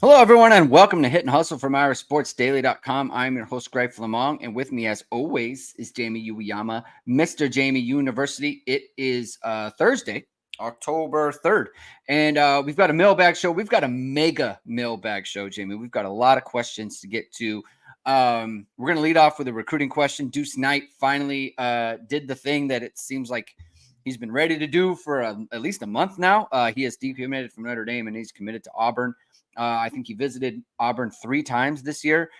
Hello, everyone, and welcome to Hit and Hustle from IraSportsDaily.com. I'm your host, Greg Flamong, and with me, as always, is Jamie Uwiyama, Mr. Jamie University. It is Thursday, October 3rd, and we've got a mailbag show. We've got a mega mailbag show, Jamie. We've got a lot of questions to get to. We're going to lead off with a recruiting question. Deuce Knight finally did the thing that it seems like he's been ready to do for at least a month now. He has decommitted from Notre Dame, and he's committed to Auburn. I think he visited Auburn 3 times this year.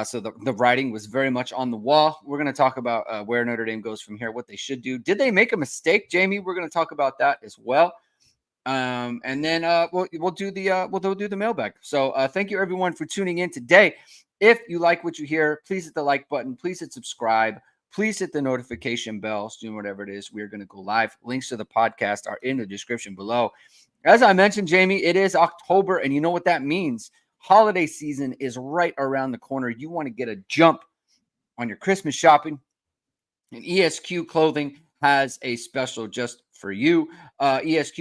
So the writing was very much on the wall. We're going to talk about where Notre Dame goes from here, what they should do. Did they make a mistake, Jamie? We're going to talk about that as well. And then we'll do the mailbag. So thank you everyone for tuning in today. If you like what you hear, please hit the like button. Please hit subscribe. Please hit the notification bell. Doing whatever it is, we're going to go live. Links to the podcast are in the description below. As I mentioned, Jamie, it is October, and you know what that means. Holiday season is right around the corner. You want to get a jump on your Christmas shopping, and ESQ Clothing has a special just for you. ESQ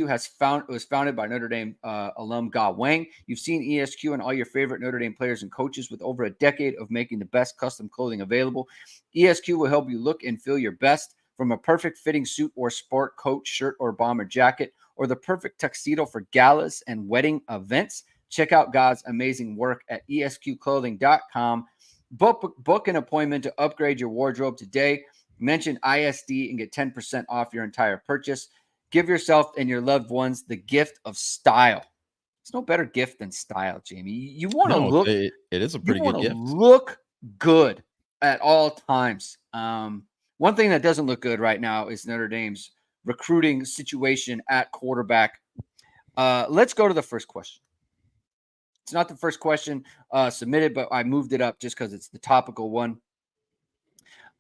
was founded by Notre Dame alum Ge Wang. You've seen ESQ and all your favorite Notre Dame players and coaches with over a decade of making the best custom clothing available. ESQ will help you look and feel your best, from a perfect fitting suit or sport coat, shirt, or bomber jacket, or the perfect tuxedo for galas and wedding events. Check out Ge's amazing work at esqclothing.com. Book an appointment to upgrade your wardrobe today. Mention ISD and get 10% off your entire purchase. Give yourself and your loved ones the gift of style. There's no better gift than style, Jamie. You want to look. It is a pretty good gift. Look good at all times. One thing that doesn't look good right now is Notre Dame's recruiting situation at quarterback. Let's go to the first question. It's not the first question submitted, but I moved it up just because it's the topical one.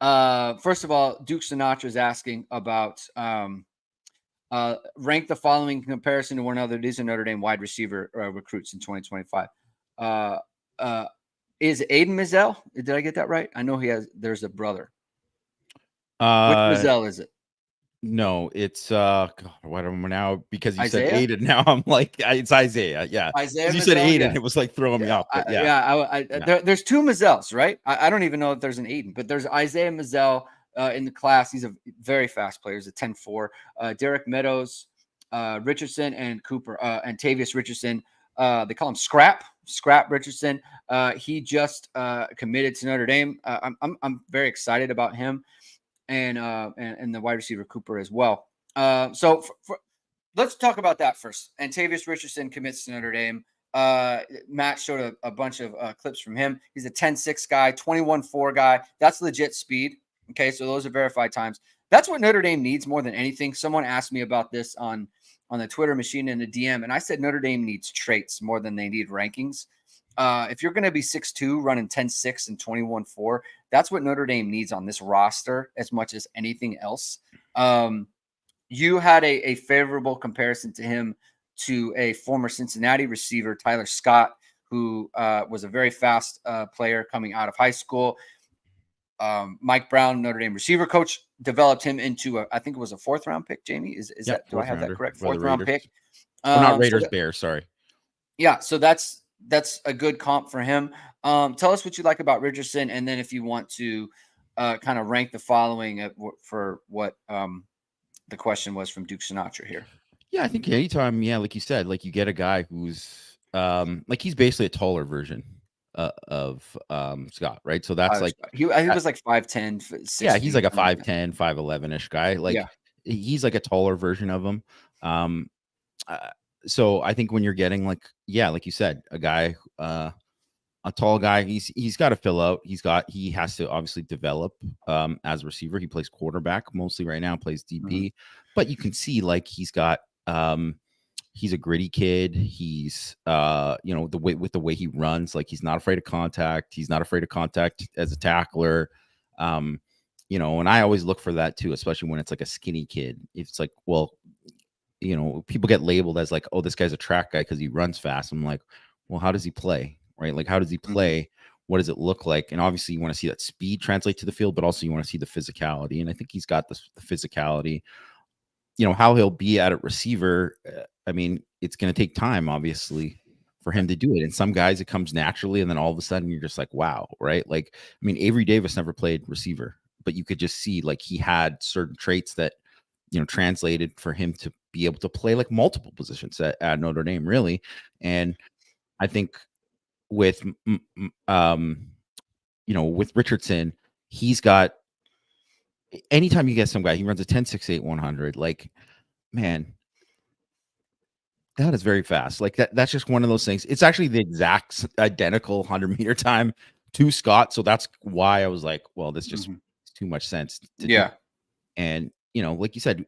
First of all, Duke Sinatra is asking about rank the following in comparison to one another. These are Notre Dame wide receiver recruits in 2025. Is Aiden Mizell? Did I get that right? I know there's a brother. Which Mizell is it? No, it's what am I now? Because you said Aiden. Now I'm like, it's Isaiah. Yeah, Isaiah. You said Aiden. Yeah. It was like throwing me off. But there's 2 Mizells, right? I don't even know if there's an Aiden, but there's Isaiah Mizell in the class. He's a very fast player. He's a 10-4. Derek Meadows, Richardson, and Cooper, and Tavius Richardson. They call him Scrap Richardson. He just committed to Notre Dame. I'm very excited about him. And the wide receiver Cooper as well. So let's talk about that first. And Tavius Richardson commits to Notre Dame. Matt showed a bunch of clips from him. He's a 10-6 guy, 21-4 guy. That's legit speed. Okay, so those are verified times. That's what Notre Dame needs more than anything. Someone asked me about this on the Twitter machine in the DM, and I said Notre Dame needs traits more than they need rankings. If you're going to be 6'2", running 10-6 and 21-4, that's what Notre Dame needs on this roster as much as anything else. You had a favorable comparison to him to a former Cincinnati receiver, Tyler Scott, who was a very fast player coming out of high school. Mike Brown, Notre Dame receiver coach, developed him into I think it was a 4th-round pick, Jamie. Is that, do I have that correct? 4th-round pick. Not Raiders, Bears, sorry. Yeah, so that's a good comp for him. Tell us what you like about Richardson, and then if you want to kind of rank the following for what the question was from Duke Sinatra here. Yeah, I think anytime, like you said, like you get a guy who's like he's basically a taller version of Scott, right? So that's like he was like 5'10", 6 yeah, he's like a 5'10", 5'11" guy. Like he's like a taller version of him. So I think when you're getting like you said, a guy, a tall guy, he's got to fill out. He has to obviously develop as a receiver. He plays quarterback mostly right now, plays DP, but you can see like he's got he's a gritty kid. He's with the way he runs, like he's not afraid of contact. He's not afraid of contact as a tackler. And I always look for that too, especially when it's like a skinny kid. If it's like, well, people get labeled as like, oh, this guy's a track guy because he runs fast. I'm like, well, how does he play? Right? Like, how does he play? What does it look like? And obviously you want to see that speed translate to the field, but also you want to see the physicality. And I think he's got the physicality. How he'll be at a receiver. I mean, it's going to take time, obviously, for him to do it. And some guys, it comes naturally, and then all of a sudden you're just like, wow, right? Like, I mean, Avery Davis never played receiver, but you could just see like he had certain traits that, translated for him to be able to play like multiple positions at Notre Dame, really. And I think with with Richardson, he's got, anytime you get some guy, he runs a 10.68 100, like, man, that is very fast. Like that's just one of those things. It's actually the exact identical 100-meter time to Scott, so that's why I was like, well, this just makes too much sense to do. And like you said,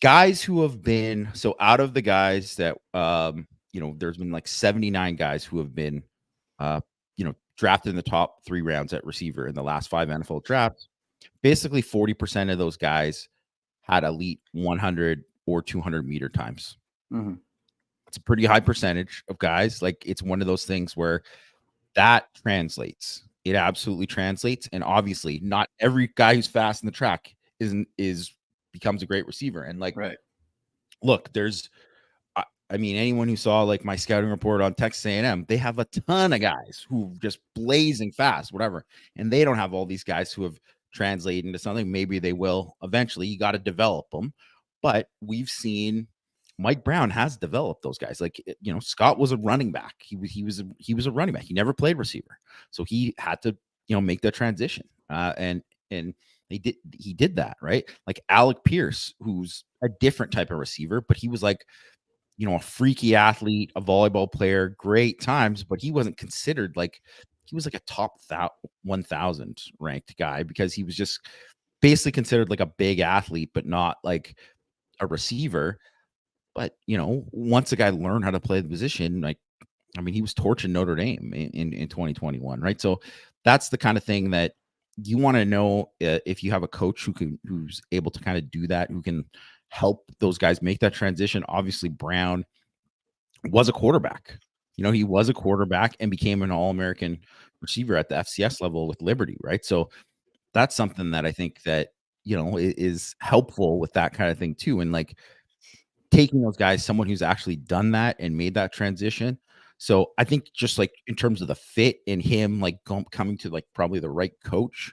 guys who have been, so out of the guys that there's been like 79 guys who have been drafted in the top 3 rounds at receiver in the last 5 NFL drafts. Basically 40% of those guys had elite 100 or 200-meter times. It's a pretty high percentage of guys. Like, it's one of those things where that translates. It absolutely translates. And obviously not every guy who's fast in the track becomes a great receiver. And like, look, there's, I mean, anyone who saw like my scouting report on Texas A&M, they have a ton of guys who just blazing fast, whatever. And they don't have all these guys who have translated into something. Maybe they will eventually. You got to develop them. But we've seen Mike Brown has developed those guys. Like, Scott was a running back. He was a running back. He never played receiver. So he had to, make that transition. And he did that, right? Like Alec Pierce, who's a different type of receiver, but he was like, a freaky athlete, a volleyball player, great times, but he wasn't considered like, he was like a top 1,000 ranked guy because he was just basically considered like a big athlete, but not like a receiver. But, once a guy learned how to play the position, like, I mean, he was torching Notre Dame in 2021, right? So that's the kind of thing that you want to know, if you have a coach who's able to kind of do that, who can help those guys make that transition. Obviously, Brown was a quarterback. He was a quarterback and became an All-American receiver at the FCS level with Liberty, right? So that's something that I think that, is helpful with that kind of thing too. And like taking those guys, someone who's actually done that and made that transition. So I think just like in terms of the fit in him, like coming to like probably the right coach,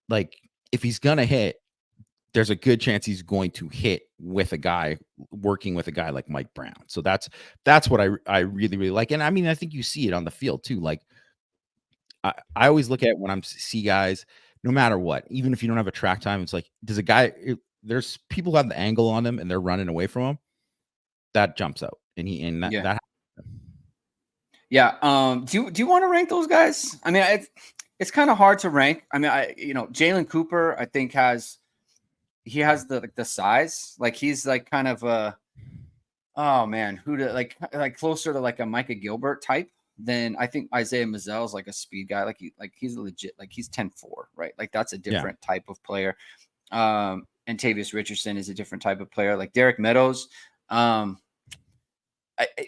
like if he's going to hit, there's a good chance he's going to hit with a guy working with a guy like Mike Brown. So that's what I really, really like. And I mean, I think you see it on the field too. Like I always look at when I'm see guys, no matter what, even if you don't have a track time, it's like, does a guy, there's people who have the angle on him and they're running away from him. That jumps out. And that. Yeah. Do you want to rank those guys? I mean, it's kind of hard to rank. I mean, Jalen Cooper, I think he has the size, like he's like kind of oh man, who to like closer to like a Micah Gilbert type than I think Isaiah Mazzell is like a speed guy. Like he's legit, like he's 10-4, right? Like that's a different type of player. And Tavius Richardson is a different type of player. Like Derek Meadows.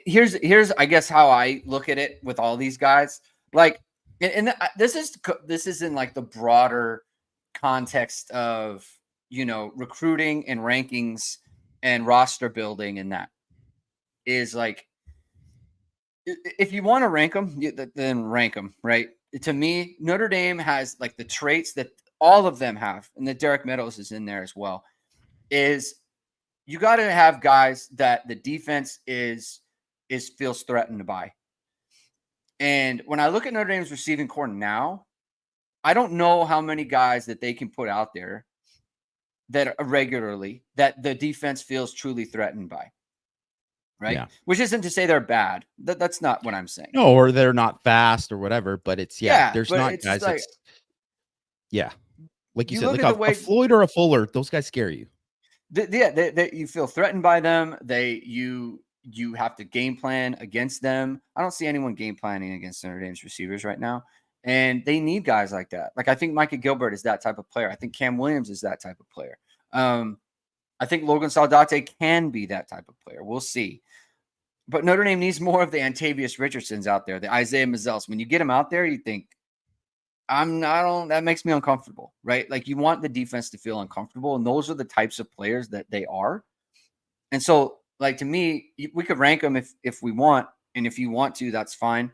Here's I guess how I look at it with all these guys. Like, and this is in like the broader context of recruiting and rankings and roster building, and that is like, if you want to rank them, then rank them, right? To me, Notre Dame has like the traits that all of them have, and that Derek Meadows is in there as well, is you got to have guys that the defense feels threatened by. And when I look at Notre Dame's receiving core now, I don't know how many guys that they can put out there that regularly that the defense feels truly threatened by. Right. Yeah. Which isn't to say they're bad. That's not what I'm saying. No, or they're not fast or whatever, but it's there's not guys like, like you said, like a Floyd or a Fuller, those guys scare you. You feel threatened by them. You have to game plan against them. I don't see anyone game planning against Notre Dame's receivers right now. And they need guys like that. Like I think Micah Gilbert is that type of player. I think Cam Williams is that type of player. I think Logan Saldate can be that type of player. We'll see. But Notre Dame needs more of the Antavius Richardsons out there, the Isaiah Mazzells. When you get them out there, you think, that makes me uncomfortable, right? Like you want the defense to feel uncomfortable. And those are the types of players that they are. And so like to me, we could rank them if we want, and if you want to, that's fine.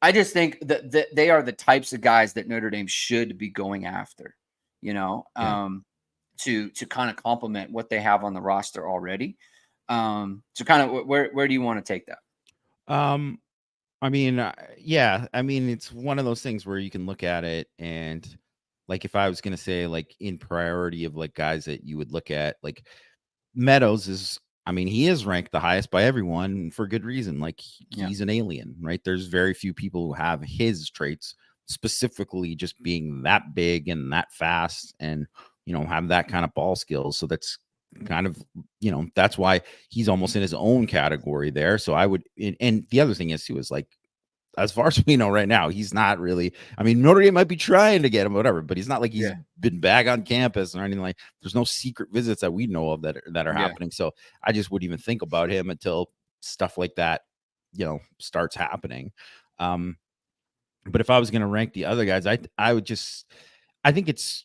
I just think that they are the types of guys that Notre Dame should be going after, you know, Yeah. to kind of complement what they have on the roster already. So kind of where do you want to take that? Um, I mean, yeah, I mean, it's one of those things where you can look at it and like if I was gonna say like in priority of like guys that you would look at, like Meadows is, I mean, he is ranked the highest by everyone for good reason. Like Yeah, he's an alien, right? There's very few people who have his traits, specifically just being that big and that fast and, have that kind of ball skills. So that's kind of, that's why he's almost in his own category there. So I would, and the other thing is too, is like, as far as we know right now, he's not really. I mean, Notre Dame might be trying to get him, whatever, but he's not like he's yeah, been back on campus or anything like. There's no secret visits that we know of that are yeah. happening. So I just wouldn't even think about him until stuff like that, starts happening. Um, but if I was going to rank the other guys, I would just. I think it's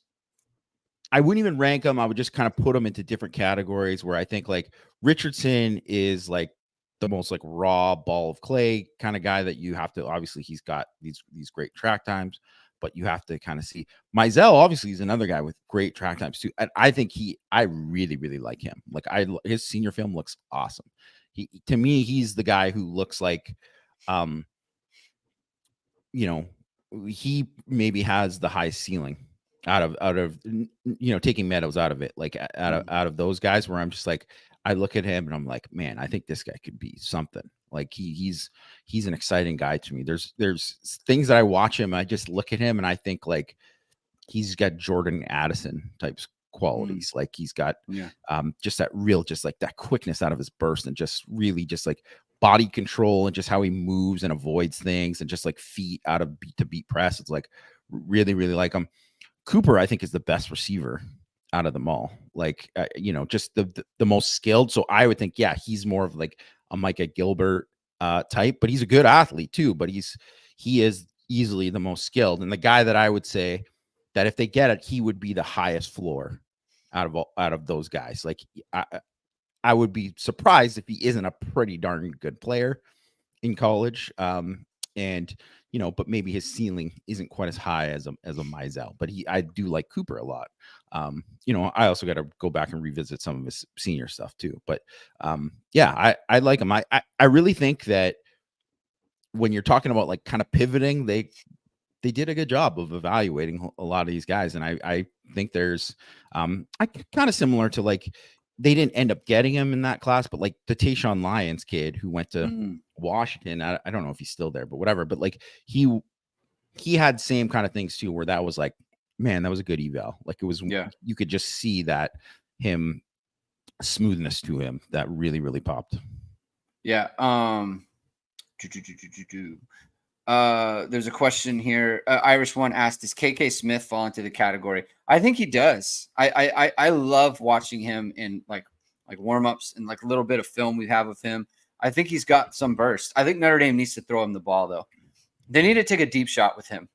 I wouldn't even rank them. I would just kind of put them into different categories where I think like Richardson is like the most like raw ball of clay kind of guy that you have to obviously he's got these great track times, but you have to kind of see Mizell obviously is another guy with great track times too. And I think I really, really like him. Like his senior film looks awesome. He to me, he's the guy who looks like um, you know, he maybe has the high ceiling out of taking Meadows out of it, like Mm, out of those guys where I'm just like I look at him and I'm like, man, I think this guy could be something. Like he's an exciting guy to me. There's things that I watch him, I just look at him and I think like he's got Jordan Addison types mm, qualities. Like he's got yeah, just that real, just like that quickness out of his burst and just really just like body control and just how he moves and avoids things and just like feet out of beat to beat press. It's like really, really like him. Cooper, I think, is the best receiver out of them all. Like, just the most skilled. So I would think, yeah, he's more of like a Micah Gilbert type, but he's a good athlete too. But he is easily the most skilled, and the guy that I would say that if they get it, he would be the highest floor out of those guys. Like, I would be surprised if he isn't a pretty darn good player in college. And but maybe his ceiling isn't quite as high as a Mizell. But I do like Cooper a lot. I also got to go back and revisit some of his senior stuff too. But yeah, I like him. I really think that when you're talking about like kind of pivoting, they did a good job of evaluating a lot of these guys, and I think there's I kind of similar to like they didn't end up getting him in that class, but like the Tayshawn Lyons kid who went to mm, Washington, I don't know if he's still there, but whatever. But like he had same kind of things too, where that was like, man, that was a good eval. Like it was, yeah, you could just see that him smoothness to him that really, really popped. yeah. Do, do, do, do, do, do. There's a question here. Irish One asked, "Does KK Smith fall into the category?" I think he does. I love watching him in like warm ups and like a little bit of film we have of him. I think he's got some burst. I think Notre Dame needs to throw him the ball though. They need to take a deep shot with him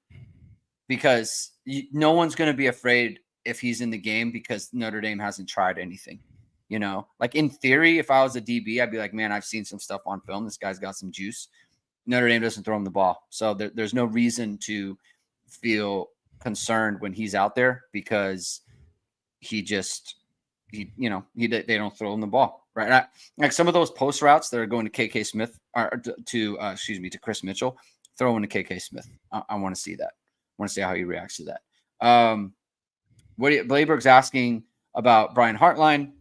because no one's going to be afraid if he's in the game because Notre Dame hasn't tried anything. Like in theory, if I was a DB, I'd be like, man, I've seen some stuff on film. This guy's got some juice. Notre Dame doesn't throw him the ball. So there's no reason to feel concerned when he's out there because he just, they don't throw him the ball. Right. Like some of those post routes that are going to KK Smith or to Chris Mitchell, throw in to KK Smith. I want to see that. I want to see how he reacts to that. Blayberg's asking about Brian Hartline.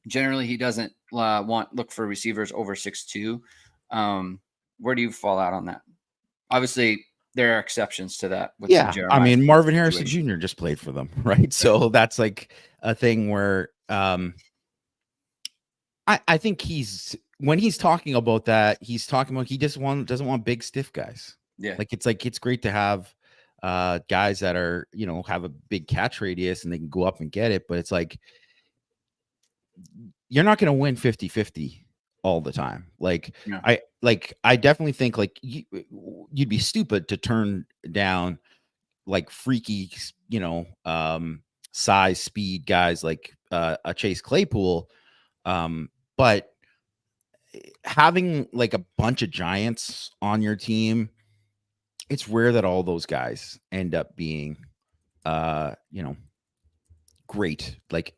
Generally, he doesn't look for receivers over 6'2". Where do you fall out on that? Obviously, there are exceptions to that with the Yeah, I Jeremiah mean Smith Marvin Harrison situation. Jr. just played for them, right? So that's like a thing where I think when he's talking about that, he's talking about he just doesn't want big stiff guys. Yeah, Like it's great to have guys that are have a big catch radius and they can go up and get it, but it's like you're not going to win 50-50 all the time. Like yeah, I definitely think like you'd be stupid to turn down like freaky, size speed guys like a Chase Claypool. But having like a bunch of giants on your team, it's rare that all those guys end up being, you know, great, like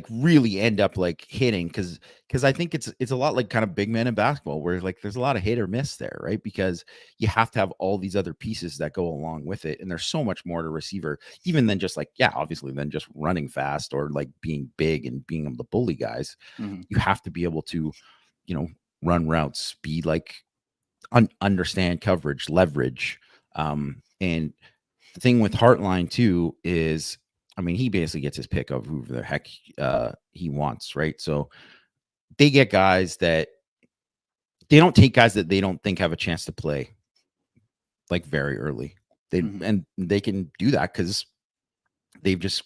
really end up like hitting, because I think it's a lot like kind of big men in basketball where like there's a lot of hit or miss there, right? Because you have to have all these other pieces that go along with it, and there's so much more to receiver even than just like, yeah, obviously than just running fast or like being big and being able to bully guys. Mm-hmm. You have to be able to, you know, run routes, be like understand coverage, leverage, and the thing with Heartline too is, I mean, he basically gets his pick of who the heck he wants, right? So they get guys that they don't take guys that they don't think have a chance to play like very early. Mm-hmm. And they can do that because they've just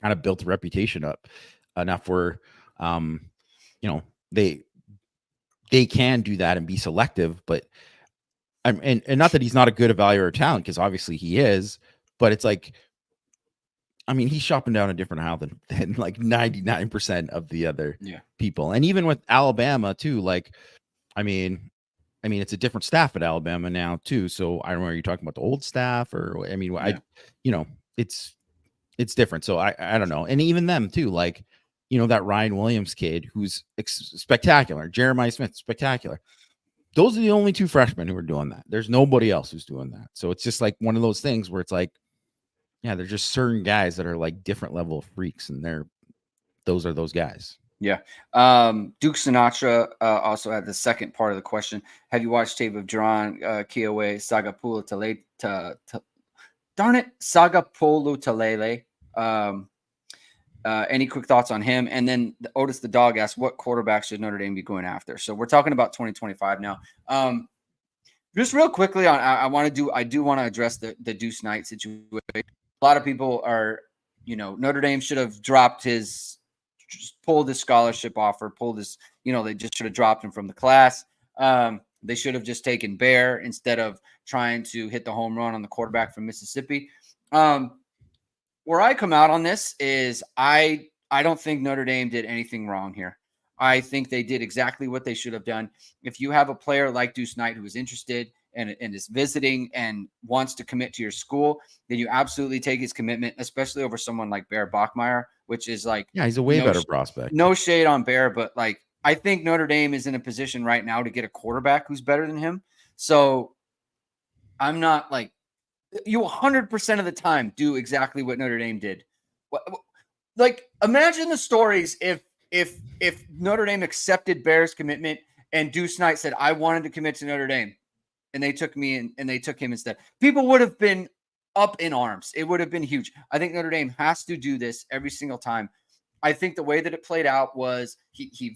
kind of built a reputation up enough where, um, you know, they can do that and be selective. But and not that he's not a good evaluator of talent, because obviously he is, but it's like, I mean, he's shopping down a different aisle than like 99% of the other Yeah. people. And even with Alabama too, like, I mean, it's a different staff at Alabama now too. So I don't know, are you talking about the old staff or, I mean, Yeah. you know, it's different. So I don't know. And even them too, like, you know, that Ryan Williams kid who's spectacular, Jeremiah Smith, spectacular. Those are the only two freshmen who are doing that. There's nobody else who's doing that. So it's just like one of those things where it's like, yeah, there's just certain guys that are like different level of freaks, and those are those guys. Yeah. Duke Sinatra also had the second part of the question. Have you watched tape of Duran Kiowe Sagapulu darn it, Sagapolu Talele? Any quick thoughts on him? And then Otis the dog asked, what quarterback should Notre Dame be going after? So we're talking about 2025 now. Just real quickly, I do want to address the Deuce Knight situation. A lot of people are, Notre Dame should have dropped pulled his scholarship offer, they just should have dropped him from the class. They should have just taken Bear instead of trying to hit the home run on the quarterback from Mississippi. Where I come out on this is I don't think Notre Dame did anything wrong here. I think they did exactly what they should have done. If you have a player like Deuce Knight who is interested and is visiting and wants to commit to your school, then you absolutely take his commitment, especially over someone like Bear Bachmeier, which is like, yeah, he's a way better prospect. No shade on Bear, but like, I think Notre Dame is in a position right now to get a quarterback who's better than him. So I'm not like, you 100% of the time do exactly what Notre Dame did. Like, imagine the stories if Notre Dame accepted Bear's commitment and Deuce Knight said, I wanted to commit to Notre Dame, and they took me and they took him instead. People would have been up in arms. It would have been huge. I think Notre Dame has to do this every single time. I think the way that it played out was he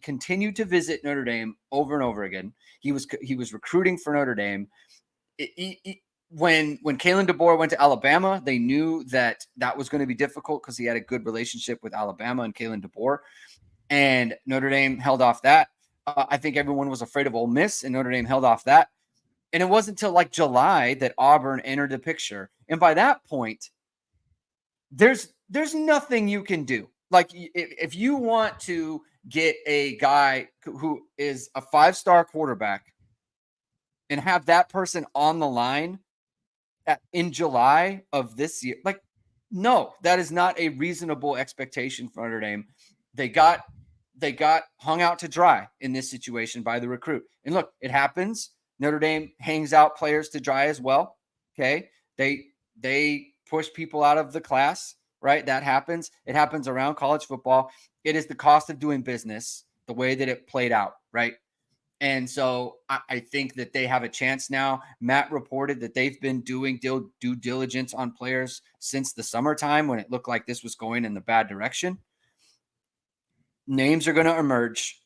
continued to visit Notre Dame over and over again. He was recruiting for Notre Dame. When Kalen DeBoer went to Alabama, they knew that was going to be difficult because he had a good relationship with Alabama and Kalen DeBoer, and Notre Dame held off that. I think everyone was afraid of Ole Miss, and Notre Dame held off that. And it wasn't until like July that Auburn entered the picture, and by that point, there's nothing you can do. Like, if you want to get a guy who is a 5-star quarterback and have that person on the line in July of this year, like, no, that is not a reasonable expectation for Notre Dame. They got hung out to dry in this situation by the recruit. And look, it happens. Notre Dame hangs out players to dry as well. Okay. They push people out of the class, right? That happens. It happens around college football. It is the cost of doing business, the way that it played out, right? And so I think that they have a chance now. Matt reported that they've been doing due diligence on players since the summertime when it looked like this was going in the bad direction. Names are going to emerge.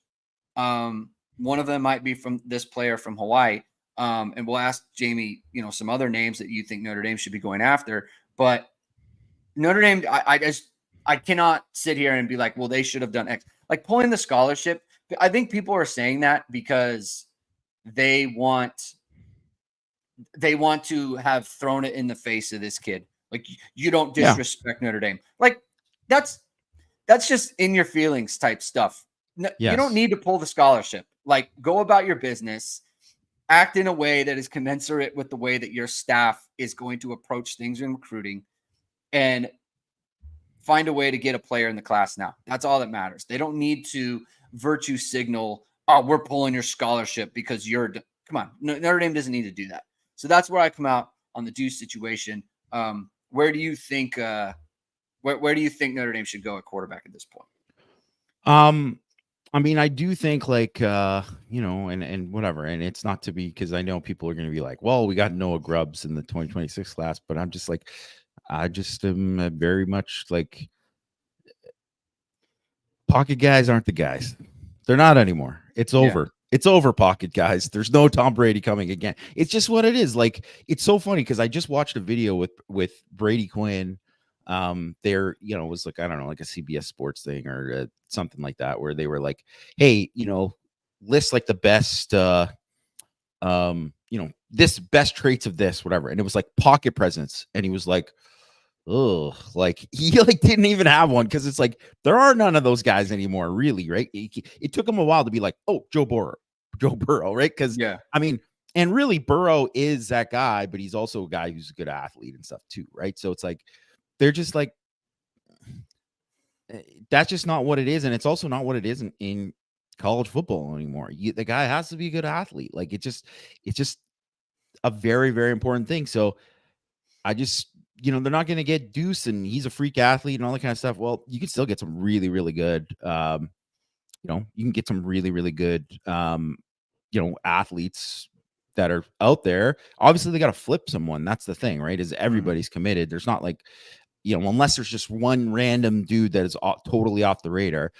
One of them might be from this player from Hawaii. And we'll ask Jamie, some other names that you think Notre Dame should be going after. But Notre Dame, I cannot sit here and be like, well, they should have done X. Like, pulling the scholarship, I think people are saying that because they want to have thrown it in the face of this kid. Like, you don't disrespect Notre Dame. Like, that's just in your feelings type stuff. No, Yes. You don't need to pull the scholarship. Like, go about your business, act in a way that is commensurate with the way that your staff is going to approach things in recruiting, and find a way to get a player in the class now. That's all that matters. They don't need to virtue signal, oh, we're pulling your scholarship because you're, come on. Notre Dame doesn't need to do that. So that's where I come out on the Deuce situation. Where do you think, where do you think Notre Dame should go at quarterback at this point? I mean, I do think like and whatever, and it's not to be, because I know people are going to be like, well, we got Noah Grubbs in the 2026 class, but I'm just like, I just am very much like, pocket guys aren't the guys. They're not anymore. It's over. Yeah. It's over, pocket guys. There's no Tom Brady coming again. It's just what it is. Like, it's so funny because I just watched a video with Brady Quinn. There, it was like, I don't know, like a CBS Sports thing or something like that, where they were like, hey, list like the best, this best traits of this, whatever. And it was like pocket presence. And he was like, oh, like he like didn't even have one, because it's like there are none of those guys anymore, really, right? It took him a while to be like, oh, Joe Burrow, right? Because yeah, I mean, and really Burrow is that guy, but he's also a guy who's a good athlete and stuff too, right? So it's like they're just like, that's just not what it is, and it's also not what it is in college football anymore. The guy has to be a good athlete. Like it's just a very, very important thing. So I just, they're not going to get Deuce and he's a freak athlete and all that kind of stuff. Well, you can still get some really, really good, you can get some really, really good, athletes that are out there. Obviously they got to flip someone. That's the thing, right? Is everybody's committed. There's not like, unless there's just one random dude that is totally off the radar.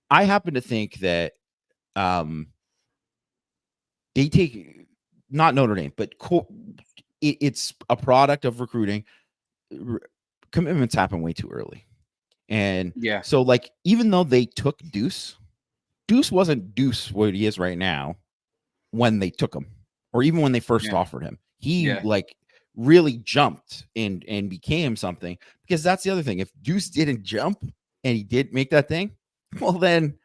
I happen to think that, they take, not Notre Dame, but it's a product of recruiting. Commitments happen way too early. And so like, even though they took Deuce wasn't Deuce what he is right now when they took him, or even when they first offered him. He like really jumped and became something, because that's the other thing. If Deuce didn't jump and he did make that thing, well, then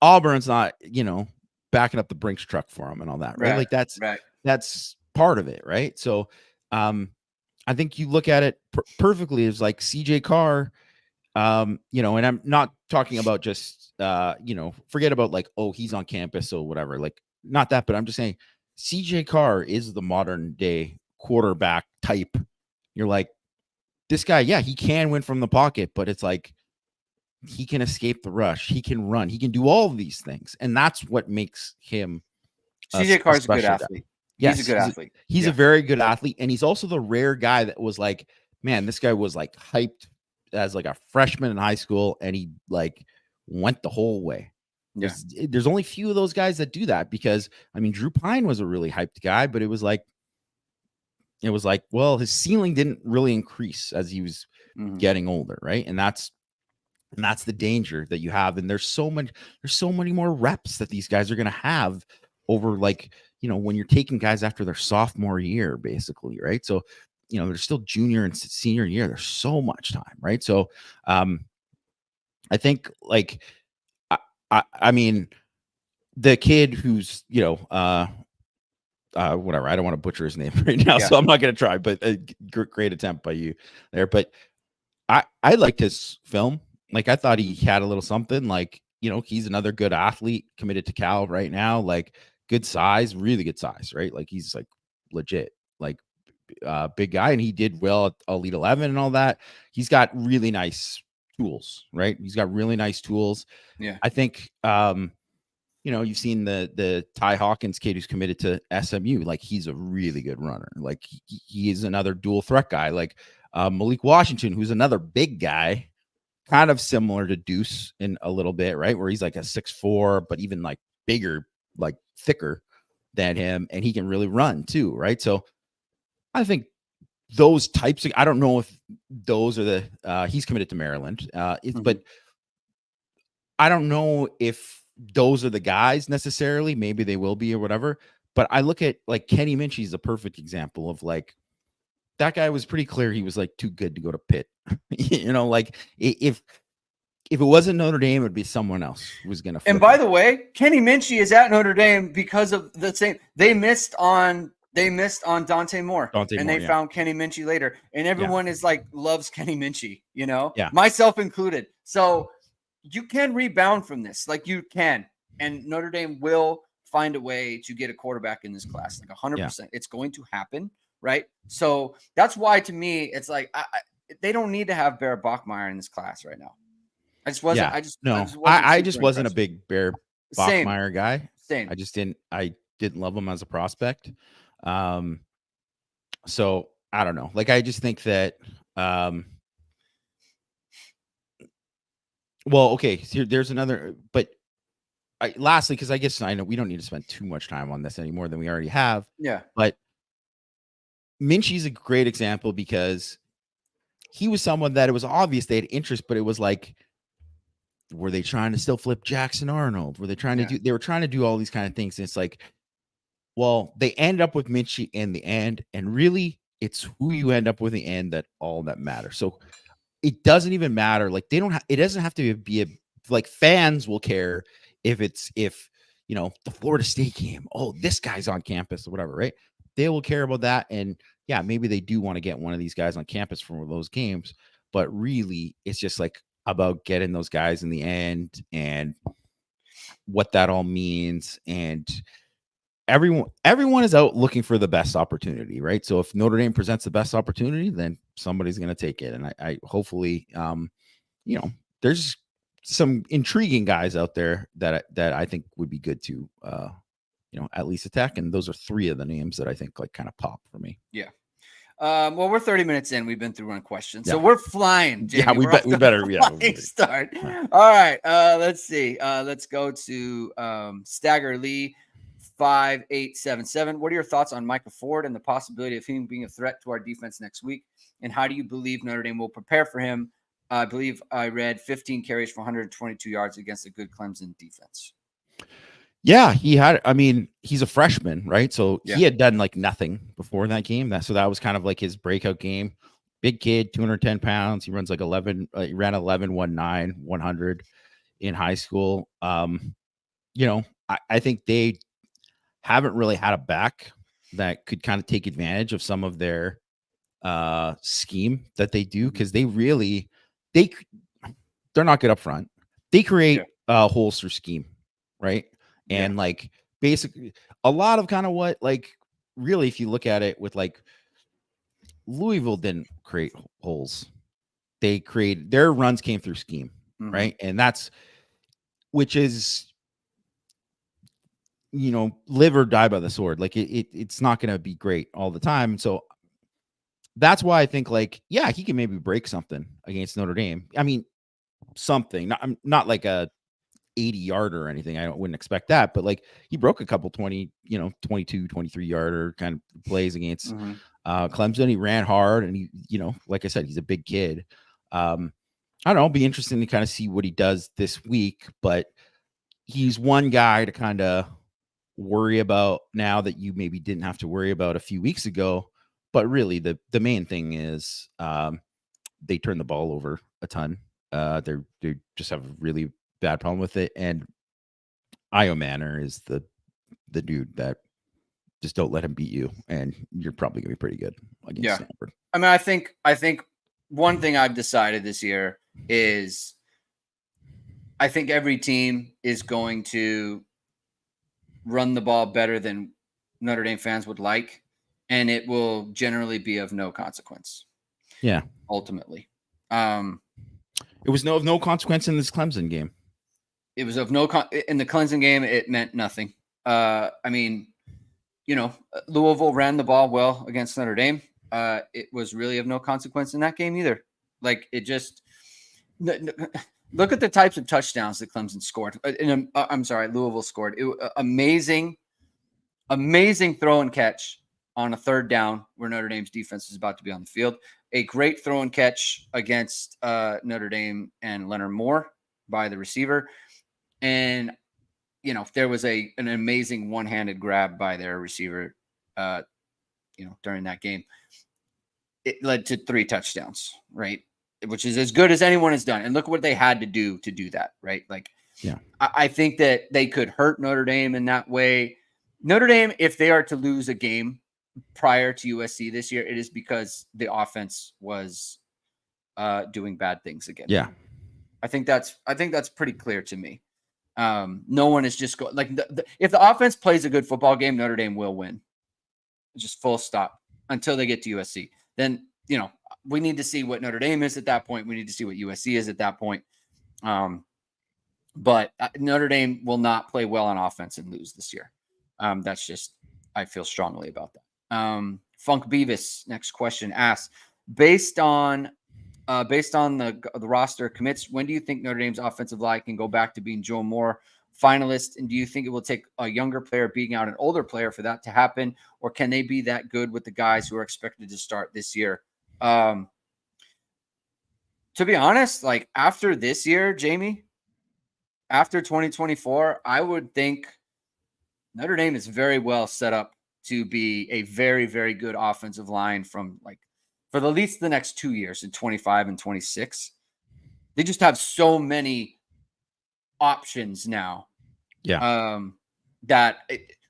Auburn's not, backing up the Brinks truck for him and all that, right? Like that's part of it, right? So I think you look at it perfectly as like CJ Carr, and I'm not talking about just, forget about like, oh, he's on campus or whatever, like not that, but I'm just saying CJ Carr is the modern day quarterback type. You're like, this guy, he can win from the pocket, but it's like, he can escape the rush. He can run. He can do all of these things. And that's what makes him CJ Carr is a good athlete. Yes, he's a good athlete. He's a very good athlete. And he's also the rare guy that was like, man, this guy was like hyped as like a freshman in high school. And he like went the whole way. There's only few of those guys that do that, because I mean, Drew Pine was a really hyped guy, but it was like, well, his ceiling didn't really increase as he was getting older. Right. And that's the danger that you have. And there's so many more reps that these guys are going to have over, like, when you're taking guys after their sophomore year, basically. Right. So, they're still junior and senior year. There's so much time. Right. So, I think like, I mean, the kid who's, whatever, I don't want to butcher his name right now, so I'm not going to try, but a great attempt by you there. But I liked his film. Like, I thought he had a little something. Like, he's another good athlete committed to Cal right now. Like, good size, really good size, right? Like, he's like legit, like big guy, and he did well at Elite 11 and all that. He's got really nice tools, right? He's got really nice tools. Yeah, I think you've seen the Ty Hawkins kid who's committed to SMU. Like, he's a really good runner. Like, he is another dual threat guy. Like, Malik Washington, who's another big guy, kind of similar to Deuce in a little bit, right? Where he's like a 6'4", but even like bigger, like thicker than him. And he can really run too, right? So I think those types of, I don't know if those are the, he's committed to Maryland, but I don't know if those are the guys necessarily. Maybe they will be or whatever. But I look at like Kenny Minchie's a perfect example of like, that guy was pretty clear he was like too good to go to Pitt. Like if if it wasn't Notre Dame, it would be someone else who was going to flip. And by the way, Kenny Minchie is at Notre Dame because of the same. They missed on Dante Moore, and they found Kenny Minchie later. And everyone is like loves Kenny Minchie, you know, myself included. So you can rebound from this, like you can, and Notre Dame will find a way to get a quarterback in this class, like 100%. It's going to happen, right? So that's why, to me, it's like they don't need to have Bear Bachmeier in this class right now. I just wasn't. I just wasn't a big Bear Bachmeier guy. Same. I didn't love him as a prospect. So I don't know. Like, I just think that, well, okay, so there's another, but lastly, because I guess I know we don't need to spend too much time on this any more than we already have. Yeah. But Minchie's a great example because he was someone that it was obvious they had interest, but it was like, were they trying to still flip Jackson Arnold? Were they trying to they were trying to do all these kind of things. And it's like, well, they end up with Minchie in the end. And really, it's who you end up with in the end that all that matters. So it doesn't even matter. Like, it doesn't have to be like, fans will care if the Florida State game, oh, this guy's on campus or whatever, right? They will care about that. And yeah, maybe they do want to get one of these guys on campus for those games. But really, it's just like about getting those guys in the end and what that all means. And everyone is out looking for the best opportunity, right? So if Notre Dame presents the best opportunity, then somebody's going to take it. And I hopefully, there's some intriguing guys out there that I think would be good to, at least attack. And those are three of the names that I think like kind of pop for me. Yeah. Well, we're 30 minutes in. We've been through one question, so we're flying. Jamie. Yeah, we better start. All right. Let's see. Let's go to Stagger Lee 5877. What are your thoughts on Micah Ford and the possibility of him being a threat to our defense next week? And how do you believe Notre Dame will prepare for him? I believe I read 15 carries for 122 yards against a good Clemson defense. Yeah, he's a freshman, right? So he had done like nothing before that game. So that was kind of like his breakout game. Big kid, 210 pounds. He runs like 11, he ran 11.19, 100 in high school. I think they haven't really had a back that could kind of take advantage of some of their scheme that they do, because they're not good up front. They create holes through scheme, right? And like basically a lot of kind of what, like, really, if you look at it with like Louisville didn't create holes. Their runs came through scheme, right? And which is, live or die by the sword. Like it's not going to be great all the time. So that's why I think like, yeah, he can maybe break something against Notre Dame. I mean, something, not like a 80-yarder or anything. I wouldn't expect that, but like he broke a couple 22, 23-yarder kind of plays against Clemson. He ran hard, and he, like I said, he's a big kid. I don't know. It'll be interesting to kind of see what he does this week, but he's one guy to kind of worry about now that you maybe didn't have to worry about a few weeks ago. But really, the main thing is they turn the ball over a ton. They just have a really bad problem with it, and Io Manor is the dude that just don't let him beat you, and you're probably gonna be pretty good against Stanford. I mean, I think one thing I've decided this year is I think every team is going to run the ball better than Notre Dame fans would like, and it will generally be of no consequence. Yeah, ultimately, it was of no consequence in this Clemson game. It was of no in the Clemson game. It meant nothing. I mean, Louisville ran the ball well against Notre Dame. It was really of no consequence in that game either. Like, it just look at the types of touchdowns that Clemson scored. Louisville scored. Amazing throw and catch on a third down where Notre Dame's defense is about to be on the field. A great throw and catch against Notre Dame and Leonard Moore by the receiver. And, there was an amazing one-handed grab by their receiver, during that game. It led to 3 touchdowns, right? which is as good as anyone has done. And look what they had to do that, right? Like, Yeah. I think that they could hurt Notre Dame in that way. Notre Dame, if they are to lose a game prior to USC this year, it is because the offense was doing bad things again. Yeah. I think that's pretty clear to me. No one is just going like if the offense plays a good football game, Notre Dame will win. Just full stop until they get to USC. Then, we need to see what Notre Dame is at that point. We need to see what USC is at that point. But Notre Dame will not play well on offense and lose this year. That's just, I feel strongly about that. Funk Beavis, next question, asks, based on the roster commits, when do you think Notre Dame's offensive line can go back to being Joe Moore finalist? And do you think it will take a younger player beating out an older player for that to happen? Or can they be that good with the guys who are expected to start this year? To be honest, like after this year, Jamie, after 2024, I would think Notre Dame is very well set up to be a very, very good offensive line from like for at least the next 2 years in 25 and 26. They just have so many options now. Yeah. That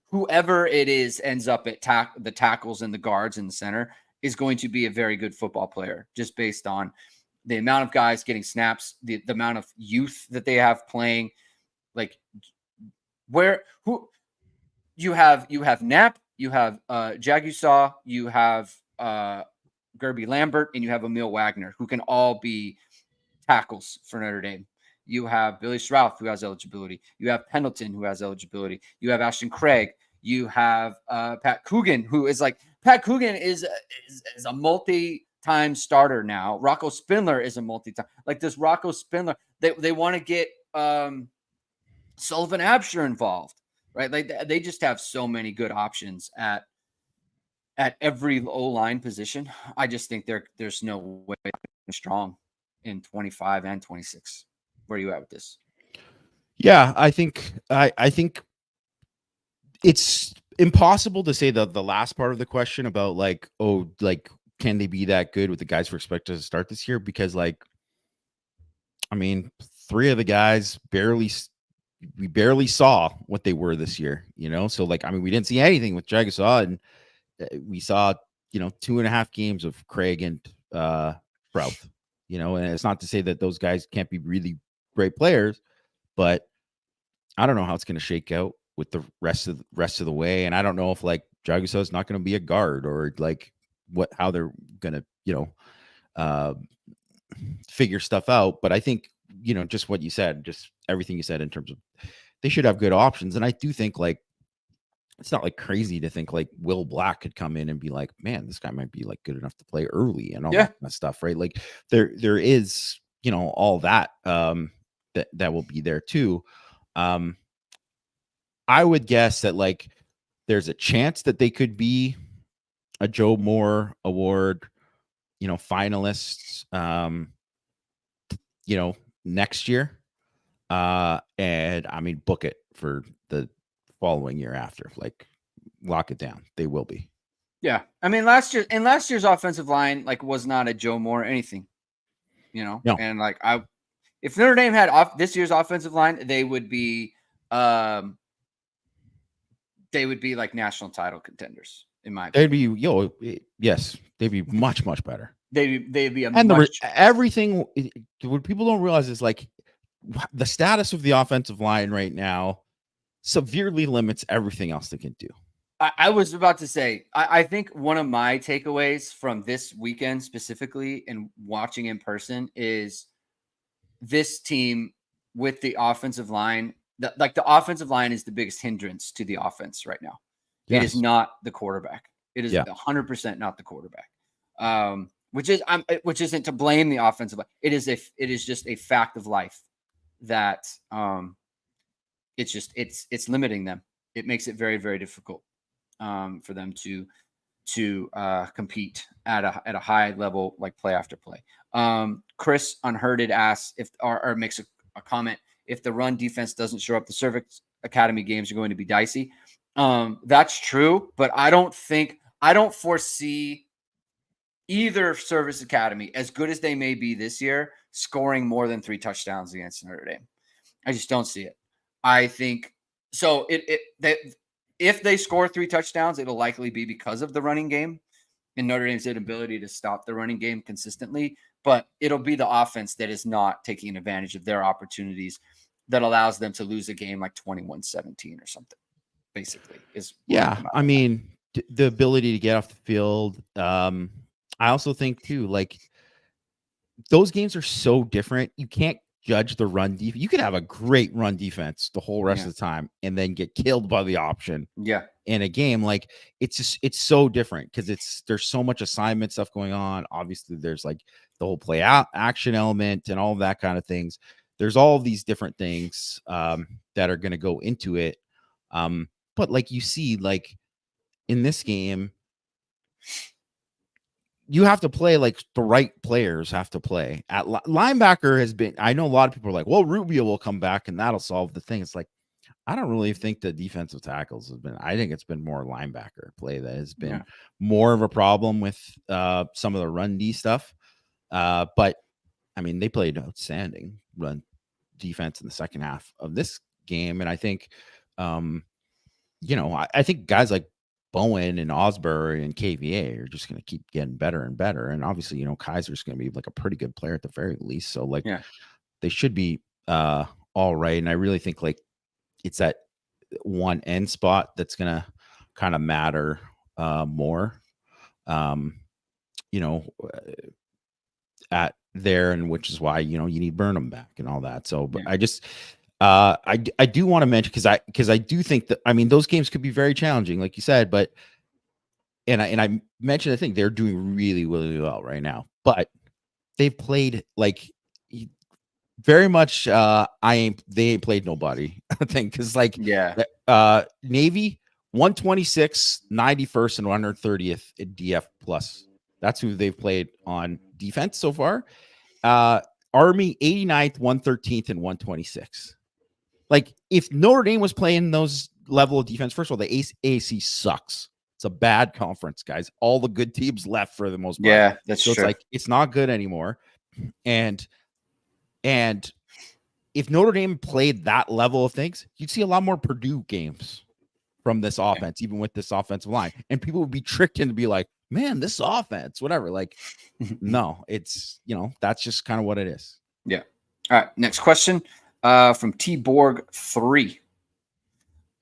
whoever it is ends up at the tackles and the guards in the center is going to be a very good football player just based on the amount of guys getting snaps, the amount of youth that they have playing. Like who you have Knapp, you have Jagusaw, you have Gerby Lambert, and you have Emil Wagner, who can all be tackles for Notre Dame. You have Billy Strouth, who has eligibility. You have Pendleton, who has eligibility. You have Ashton Craig. You have Pat Coogan, who is like Pat Coogan is a multi-time starter now. Rocco Spindler is a multi-time. Like this Rocco Spindler, they want to get Sullivan Absher involved, right? Like they just have so many good options at every O-line position. I just think there's no way they're strong in 25 and 26. Where are you at with this? Yeah, I think it's impossible to say the last part of the question about like, oh, like can they be that good with the guys we're expected to start this year? Because like, I mean, 3 of the guys we barely saw what they were this year, So like, I mean, we didn't see anything with Jagusaw, and we saw 2.5 games of Craig and Routh, and it's not to say that those guys can't be really great players, but I don't know how it's going to shake out with the rest of the way. And I don't know if like Jagusaw is not going to be a guard or like how they're going to figure stuff out. But I think, just what you said, just everything you said in terms of they should have good options. And I do think like, it's not like crazy to think like Will Black could come in and be like, man, this guy might be like good enough to play early and all that kind of stuff. Right. Like there is, all that, that will be there too. I would guess that like there's a chance that they could be a Joe Moore Award, finalists, next year. And I mean, book it for the following year after, like lock it down. They will be. Yeah. I mean, last year's offensive line, like was not a Joe Moore anything, No. And like if Notre Dame had this year's offensive line, they would be like national title contenders, in my opinion. They'd be, yes, they'd be much, much better. They'd be everything. What people don't realize is like the status of the offensive line right now severely limits everything else they can do. I was about to say, I think one of my takeaways from this weekend specifically and watching in person is this team with the offensive line. The offensive line is the biggest hindrance to the offense right now. Yes. It is not the quarterback. It is 100% not the quarterback. Which isn't to blame the offensive line. It is just a fact of life that it's limiting them. It makes it very, very difficult for them to compete at a high level, like play after play. Chris Unhurted asks or makes a comment, if the run defense doesn't show up, the Cervix Academy games are going to be dicey. That's true, but I don't foresee either Service Academy, as good as they may be this year, scoring more than 3 touchdowns against Notre Dame. I just don't see it. I think so. If they score 3 touchdowns, it'll likely be because of the running game and Notre Dame's inability to stop the running game consistently. But it'll be the offense that is not taking advantage of their opportunities that allows them to lose a game like 21-17 or something. Basically, is Yeah, I mean, the ability to get off the field. I also think too, like those games are so different. You can't judge the run defense. You could have a great run defense the whole rest of the time and then get killed by the option. Yeah. In a game, like it's so different because there's so much assignment stuff going on. Obviously, there's like the whole play out action element and all of that kind of things. There's all these different things that are going to go into it. But like you see, like in this game, you have to play like the right players have to play. At linebacker has been, I know a lot of people are like, well, Rubio will come back and that'll solve the thing. It's like, I don't really think the defensive tackles have been, I think it's been more linebacker play that has been more of a problem with some of the run D stuff. But I mean, they played outstanding run defense in the second half of this game. And I think, I think guys like Bowen and Osbury and KVA are just going to keep getting better and better. And obviously, Kaiser's going to be like a pretty good player at the very least. So like they should be all right. And I really think like it's that one end spot that's going to kind of matter more, at there. And which is why, you need Burnham back and all that. So, but I just, I do want to mention because I do think that, I mean, those games could be very challenging, like you said, but and I mentioned, I think they're doing really, really well right now, but they've played like very much they ain't played nobody, I think, because like Navy 126, 91st, and 130th at DF plus. That's who they've played on defense so far. Army 89th, 113th, and 126. Like if Notre Dame was playing those level of defense, first of all, the AAC sucks. It's a bad conference, guys. All the good teams left for the most part. Yeah, that's so true. It's like it's not good anymore. And if Notre Dame played that level of things, you'd see a lot more Purdue games from this offense, even with this offensive line. And people would be tricked into be like, man, this offense, whatever. Like, no, it's, that's just kind of what it is. Yeah. All right. Next question from T Borg 3.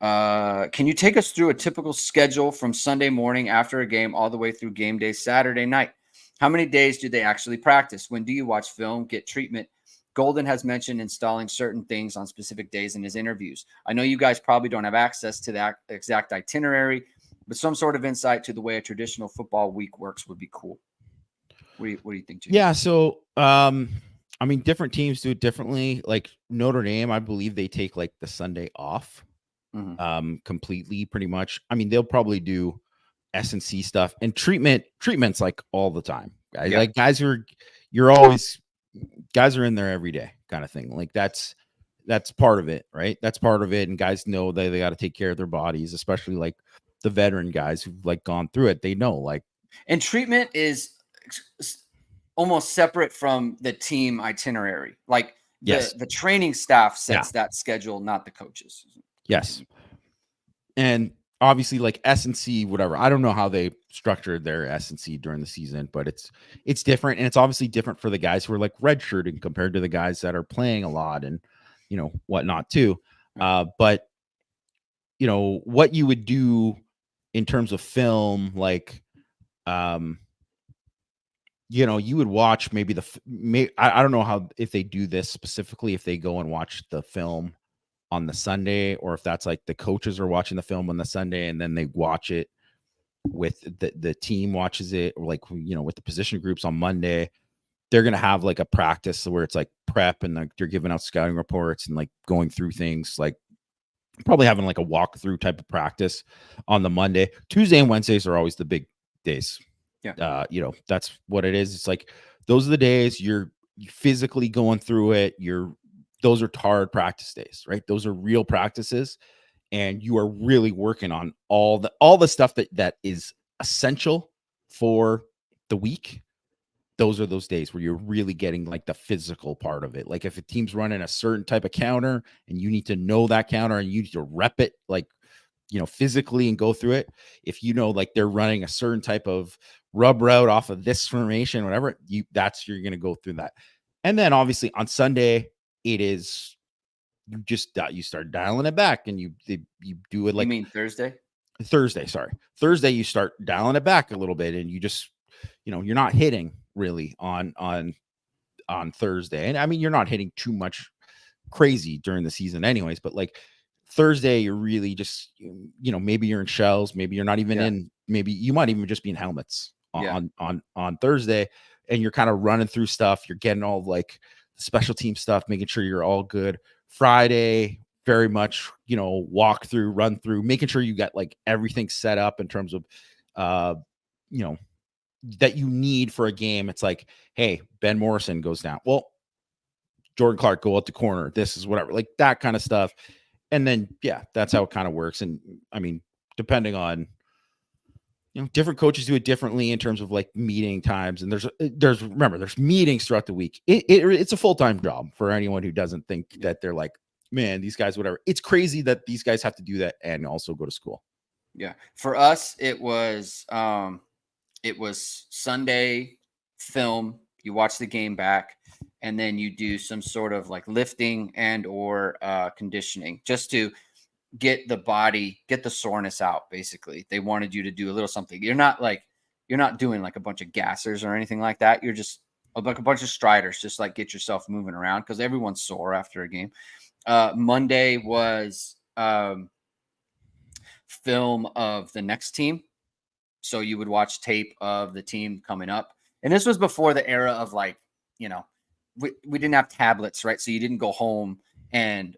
Can you take us through a typical schedule from Sunday morning after a game all the way through game day Saturday night? How many days do they actually practice? When do you watch film, get treatment? Golden has mentioned installing certain things on specific days in his interviews. I know you guys probably don't have access to that exact itinerary, but some sort of insight to the way a traditional football week works would be cool. What do you think, Jimmy? Yeah, so I mean, different teams do it differently. Like Notre Dame, I believe they take like the Sunday off completely, pretty much. I mean, they'll probably do S&C stuff and treatments like all the time. Guys, like guys are in there every day kind of thing. Like that's part of it, right? That's part of it. And guys know that they got to take care of their bodies, especially like the veteran guys who've like gone through it. They know like, and treatment is almost separate from the team itinerary. Like the training staff sets that schedule, not the coaches. Yes. And obviously like S&C, whatever. I don't know how they structured their S&C during the season, but it's different. And it's obviously different for the guys who are like redshirting compared to the guys that are playing a lot and, whatnot too. But, what you would do in terms of film, like, you would watch maybe I don't know how, if they do this specifically, if they go and watch the film on the Sunday, or if that's like the coaches are watching the film on the Sunday and then they watch it with the team watches it, or like, with the position groups on Monday. They're going to have like a practice where it's like prep and like they're giving out scouting reports and like going through things, like probably having like a walkthrough type of practice on the Monday. Tuesday and Wednesdays are always the big days. Yeah. That's what it is. It's like, those are the days you're physically going through it. Those are hard practice days, right? Those are real practices. And you are really working on all the stuff that is essential for the week, those are those days where you're really getting like the physical part of it. Like if a team's running a certain type of counter and you need to know that counter and you need to rep it, like, physically and go through it. If like they're running a certain type of rub route off of this formation, whatever, you're going to go through that. And then obviously on Sunday, it is, you start dialing it back and you do it like, you mean Thursday? Thursday, you start dialing it back a little bit and you just, you're not hitting really on Thursday. And I mean, you're not hitting too much crazy during the season anyways, but like Thursday, you're really just, maybe you're in shells, maybe you're not even in, maybe you might even just be in helmets on Thursday, and you're kind of running through stuff. You're getting all like special team stuff, making sure you're all good. Friday, very much, walk through, run through, making sure you got like everything set up in terms of, that you need for a game. It's like, hey, Ben Morrison goes down. Well, Jordan Clark, go out the corner. This is whatever, like that kind of stuff. And then, that's how it kind of works. And I mean, depending on, different coaches do it differently in terms of like meeting times. And there's meetings throughout the week. It's a full-time job for anyone who doesn't think that they're like, man, these guys, whatever. It's crazy that these guys have to do that and also go to school. Yeah. For us, it was Sunday film. You watch the game back, and then you do some sort of like lifting and or conditioning just to get the soreness out. Basically, they wanted you to do a little something. You're not doing like a bunch of gassers or anything like that. You're just like a bunch of striders, just like get yourself moving around because everyone's sore after a game. Monday was film of the next team. So you would watch tape of the team coming up. And this was before the era of like, we didn't have tablets, right? So you didn't go home and,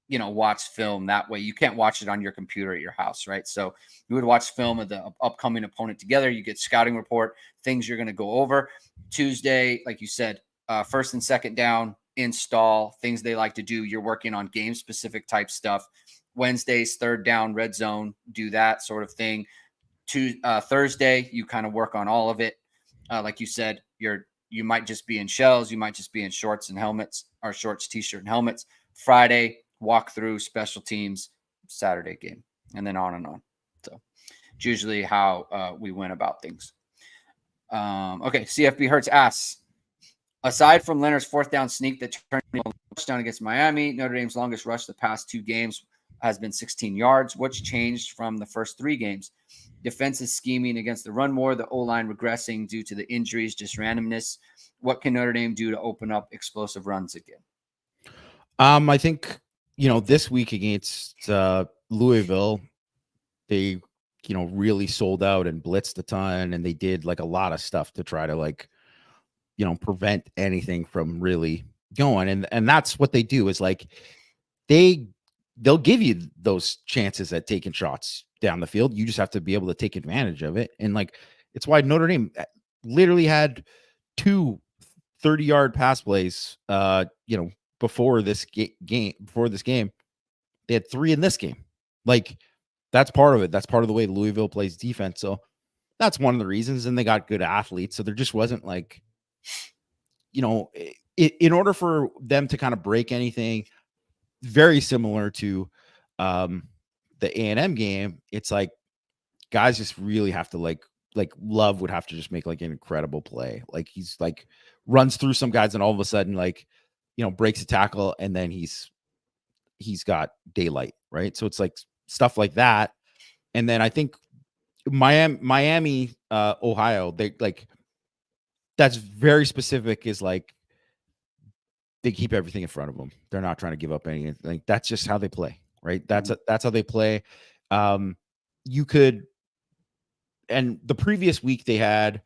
watch film that way. You can't watch it on your computer at your house, right? So you would watch film of the upcoming opponent together. You get scouting report, things you're going to go over. Tuesday, like you said, first and second down, install, things they like to do. You're working on game specific type stuff. Wednesdays, third down, red zone, do that sort of thing. Thursday, you kind of work on all of it. Like you said, you might just be in shells, you might just be in shorts and helmets, or shorts, t-shirt, and helmets. Friday, walk through special teams. Saturday, game, and then on and on. So it's usually how we went about things. Okay, CFB Hertz asks, aside from Leonard's fourth down sneak that turned into a touchdown against Miami, Notre Dame's longest rush the past 2 games has been 16 yards. What's changed from the first 3 games? Defense is scheming against the run more, the O-line regressing due to the injuries, just randomness. What can Notre Dame do to open up explosive runs again? I think, this week against Louisville, they, really sold out and blitzed a ton, and they did like a lot of stuff to try to like, prevent anything from really going. And that's what they do is like, they'll give you those chances at taking shots down the field. You just have to be able to take advantage of it. And like, it's why Notre Dame literally had 2 30-yard pass plays, before this game. They had 3 in this game. Like, that's part of it. That's part of the way Louisville plays defense. So that's one of the reasons. And they got good athletes. So there just wasn't like, in order for them to kind of break anything, very similar to the A&M game, it's like guys just really have to like Love would have to just make like an incredible play. Like he's like runs through some guys and all of a sudden like, breaks a tackle and then he's got daylight, right? So it's like stuff like that. And then I think Miami, Ohio, they like, that's very specific, is like they keep everything in front of them. They're not trying to give up anything. Like that's just how they play, right? That's how they play. You could, and the previous week they had,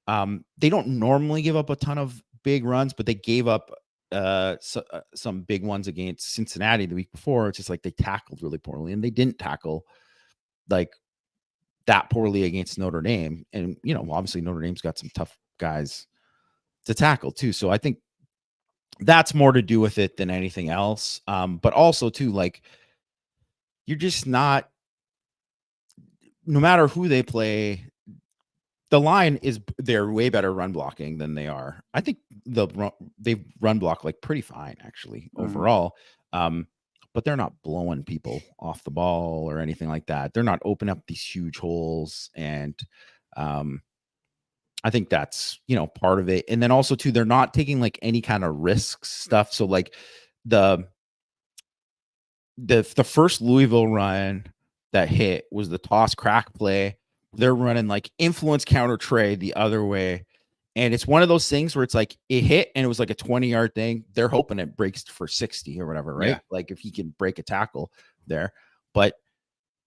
they don't normally give up a ton of big runs, but they gave up some big ones against Cincinnati the week before. It's just like they tackled really poorly, and they didn't tackle like that poorly against Notre Dame. And obviously Notre Dame's got some tough guys to tackle too. So I think that's more to do with it than anything else. But also too, like, you're just not, no matter who they play, the line is they're way better run blocking than they are. I think they've run block like pretty fine actually overall. But they're not blowing people off the ball or anything like that. They're not opening up these huge holes. And I think that's, part of it. And then also too, they're not taking like any kind of risk stuff. So like the first Louisville run that hit was the toss crack play. They're running like influence counter tray the other way. And it's one of those things where it's like it hit and it was like a 20-yard thing. They're hoping it breaks for 60 or whatever, right? Yeah. Like if he can break a tackle there. But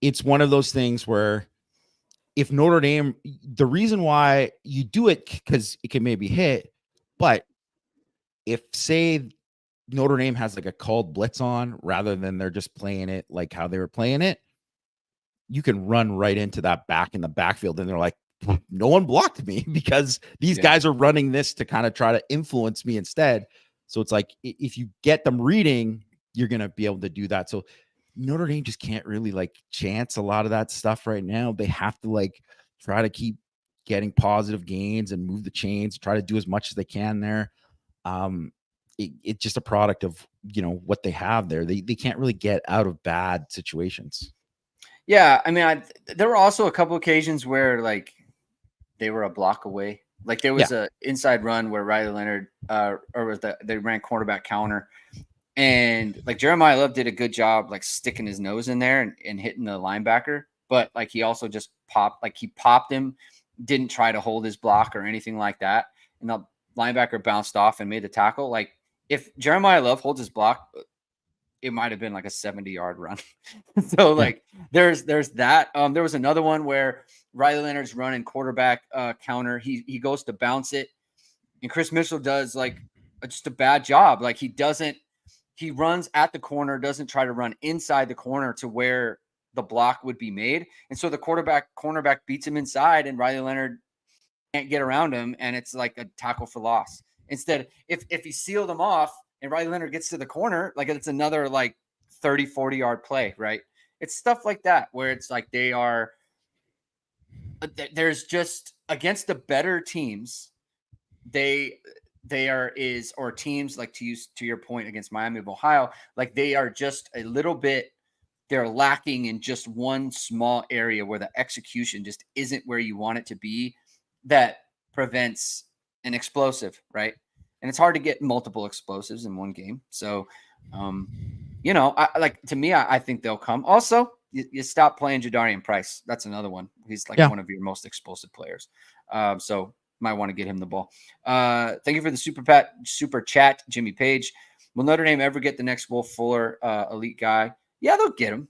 it's one of those things where if Notre Dame, the reason why you do it because it can maybe hit, but if say Notre Dame has like a called blitz on rather than they're just playing it like how they were playing it, you can run right into that back in the backfield. And they're like, no one blocked me because these guys are running this to kind of try to influence me instead. So it's like, if you get them reading, you're going to be able to do that. So Notre Dame just can't really like chance a lot of that stuff right now. They have to like try to keep getting positive gains and move the chains, try to do as much as they can there. It's just a product of, what they have there. They can't really get out of bad situations. Yeah. I mean, there were also a couple occasions where like they were a block away. Like there was a inside run where Riley Leonard, they ran cornerback counter, and like Jeremiah Love did a good job like sticking his nose in there and hitting the linebacker, but like he also just popped him, didn't try to hold his block or anything like that, and the linebacker bounced off and made the tackle. Like if Jeremiah Love holds his block, it might have been like a 70-yard run. So like there's that. There was another one where Riley Leonard's running quarterback counter. He goes to bounce it, and Chris Mitchell does like just a bad job. Like he runs at the corner, doesn't try to run inside the corner to where the block would be made. And so the cornerback beats him inside, and Riley Leonard can't get around him, and it's like a tackle for loss. Instead, if he sealed him off and Riley Leonard gets to the corner, like it's another like 30, 40-yard play, right? It's stuff like that where it's like there's just against the better teams, or teams like to your point against Miami of Ohio, like they are just a little bit, they're lacking in just one small area where the execution just isn't where you want it to be. That prevents an explosive, right? And it's hard to get multiple explosives in one game. So, I think they'll come. Also, you stop playing Jadarian Price. That's another one. He's like one of your most explosive players. So might want to get him the ball. Thank you for the super chat, Jimmy Page. Will Notre Dame ever get the next Will Fuller elite guy? Yeah, they'll get him.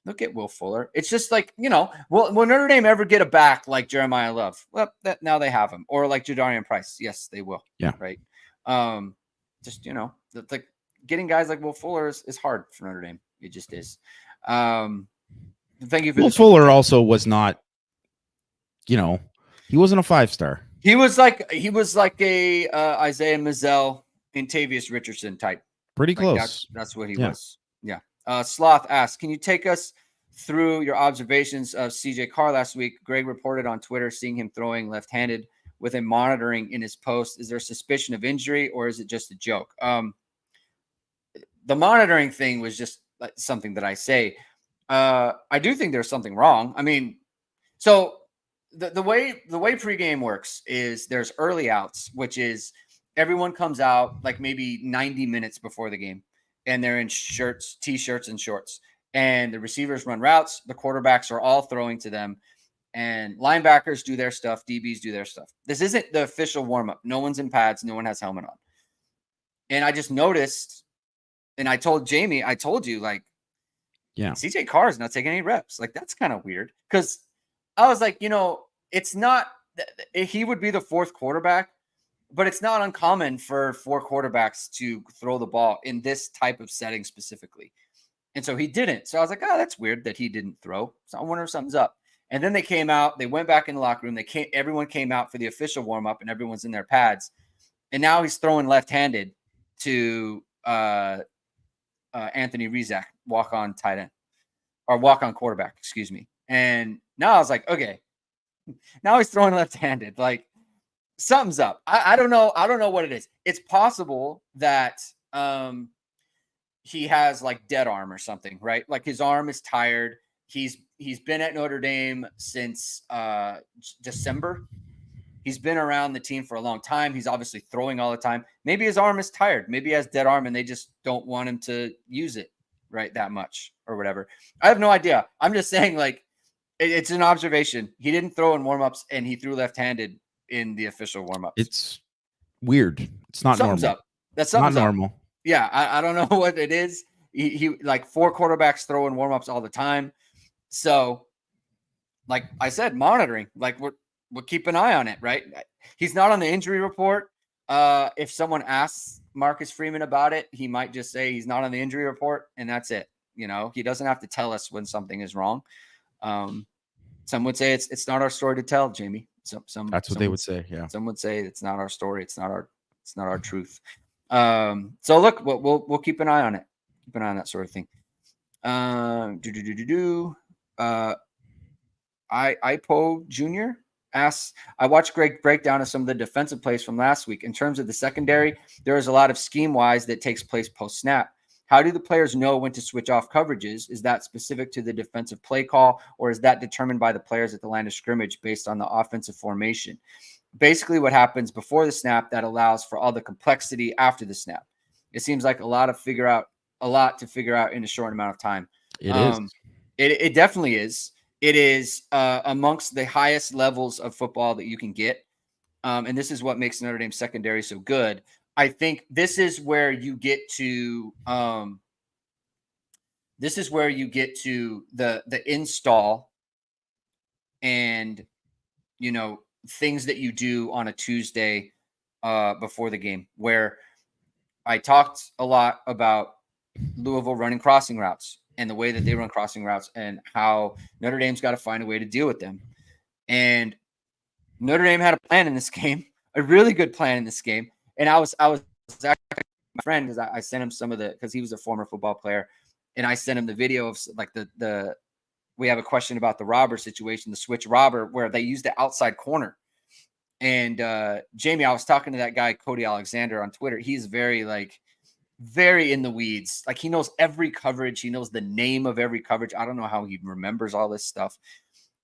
They'll get Will Fuller. It's just like, will Notre Dame ever get a back like Jeremiah Love? Well, now they have him. Or like Jadarian Price. Yes, they will. Yeah. Right. Like getting guys like Will Fuller is hard for Notre Dame. It just is. Thank you for Will Fuller also was not, he wasn't a 5-star. He was like a Isaiah Mazzell and Tavius Richardson type. Pretty close. That's what he was. Yeah. Sloth asks, can you take us through your observations of CJ Carr last week? Greg reported on Twitter seeing him throwing left-handed with a monitoring in his post. Is there suspicion of injury or is it just a joke? The monitoring thing was just something that I say. I do think there's something wrong. I mean, so the way pregame works is there's early outs, which is everyone comes out like maybe 90 minutes before the game, and they're in t-shirts and shorts, and the receivers run routes. The quarterbacks are all throwing to them, and linebackers do their stuff. DBs do their stuff. This isn't the official warm-up. No one's in pads. No one has helmet on. And I just noticed, and I told Jamie, I told you, like, CJ Carr is not taking any reps. Like, that's kind of weird. Because I was like, it's not, he would be the fourth quarterback, but it's not uncommon for 4 quarterbacks to throw the ball in this type of setting specifically. And so he didn't. So I was like, oh, that's weird that he didn't throw. So I wonder if something's up. And then they came out, they went back in the locker room. Everyone came out for the official warm-up, and everyone's in their pads. And now he's throwing left-handed to Anthony Rizak, walk-on tight end, or walk-on quarterback, excuse me. And now I was like, okay, Now he's throwing left-handed. Like something's up. I don't know. I don't know what it is. It's possible that he has like dead arm or something, right? Like his arm is tired. He's been at Notre Dame since December. He's been around the team for a long time. He's obviously throwing all the time. Maybe his arm is tired. Maybe he has dead arm and they just don't want him to use it right that much or whatever. I have no idea. I'm just saying, like, it's an observation. He didn't throw in warmups and he threw left-handed in the official warmups. It's weird. It's not Something's normal. up. That's something's not up. normal. Yeah, I don't know what it is. He like 4 quarterbacks throw in warmups all the time. So, like I said, monitoring. Like we'll keep an eye on it, right? He's not on the injury report. If someone asks Marcus Freeman about it, he might just say he's not on the injury report, and that's it. You know, he doesn't have to tell us when something is wrong. Some would say it's not our story to tell, Jamie. That's what they would say. Yeah. Some would say it's not our story. It's not our truth. So look, we'll keep an eye on it. Keep an eye on that sort of thing. Ipo Jr. asks, I watched Greg break down of some of the defensive plays from last week. In terms of the secondary, there is a lot of scheme-wise that takes place post-snap. How do the players know when to switch off coverages? Is that specific to the defensive play call, or is that determined by the players at the line of scrimmage based on the offensive formation? Basically, what happens before the snap that allows for all the complexity after the snap. It seems like a lot to figure out in a short amount of time. It is. It definitely is. It is amongst the highest levels of football that you can get. And this is what makes Notre Dame secondary so good. I think this is where you get to the install and, you know, things that you do on a Tuesday before the game, where I talked a lot about Louisville running crossing routes and the way that they run crossing routes and how Notre Dame's got to find a way to deal with them. And Notre Dame had a plan in this game, a really good plan in this game. And I was actually my friend, because I sent him some of because he was a former football player, and I sent him the video of like the we have a question about the robber situation, the switch robber, where they used the outside corner. And Jamie, I was talking to that guy Cody Alexander on Twitter. He's very in the weeds. Like he knows every coverage. He knows the name of every coverage. I don't know how he remembers all this stuff.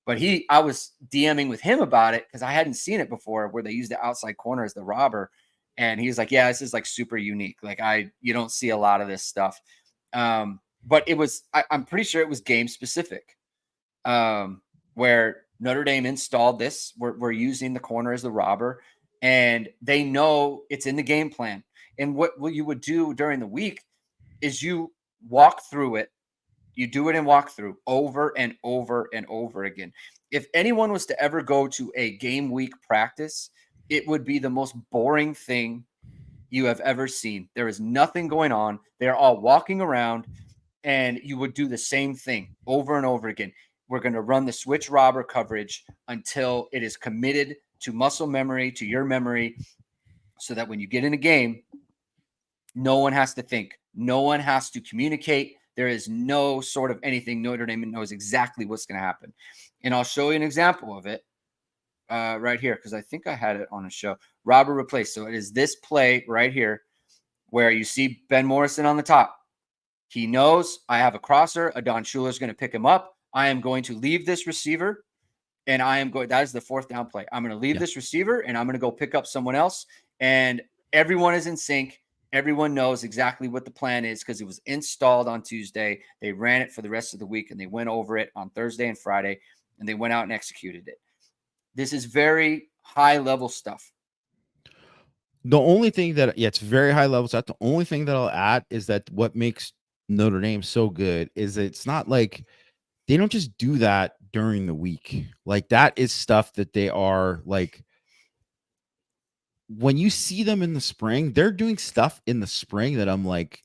But I was DMing with him about it because I hadn't seen it before, where they use the outside corner as the robber. And he's like, yeah, this is like super unique. Like you don't see a lot of this stuff. But I'm pretty sure it was game specific, where Notre Dame installed this. We're using the corner as the robber, and they know it's in the game plan. And what you would do during the week is you walk through it. You do it in walkthrough over and over and over again. If anyone was to ever go to a game week practice, it would be the most boring thing you have ever seen. There is nothing going on. They're all walking around, and you would do the same thing over and over again. We're going to run the switch robber coverage until it is committed to muscle memory, to your memory, so that when you get in a game, no one has to think. No one has to communicate. There is no sort of anything. Notre Dame knows exactly what's going to happen. And I'll show you an example of it right here, because I think I had it on a show. Robber replace. So it is this play right here where you see Ben Morrison on the top. He knows I have a crosser. Adon Schuler is going to pick him up. I am going to leave this receiver, and that is the fourth down play. I'm going to leave this receiver, and I'm going to go pick up someone else. And everyone is in sync. Everyone knows exactly what the plan is because it was installed on Tuesday. They ran it for the rest of the week, and they went over it on Thursday and Friday, and they went out and executed it. This is very high-level stuff. The only thing it's very high level. So the only thing that I'll add is that what makes Notre Dame so good is it's not like they don't just do that during the week. Like that is stuff that they are like, when you see them in the spring, they're doing stuff in the spring that I'm like,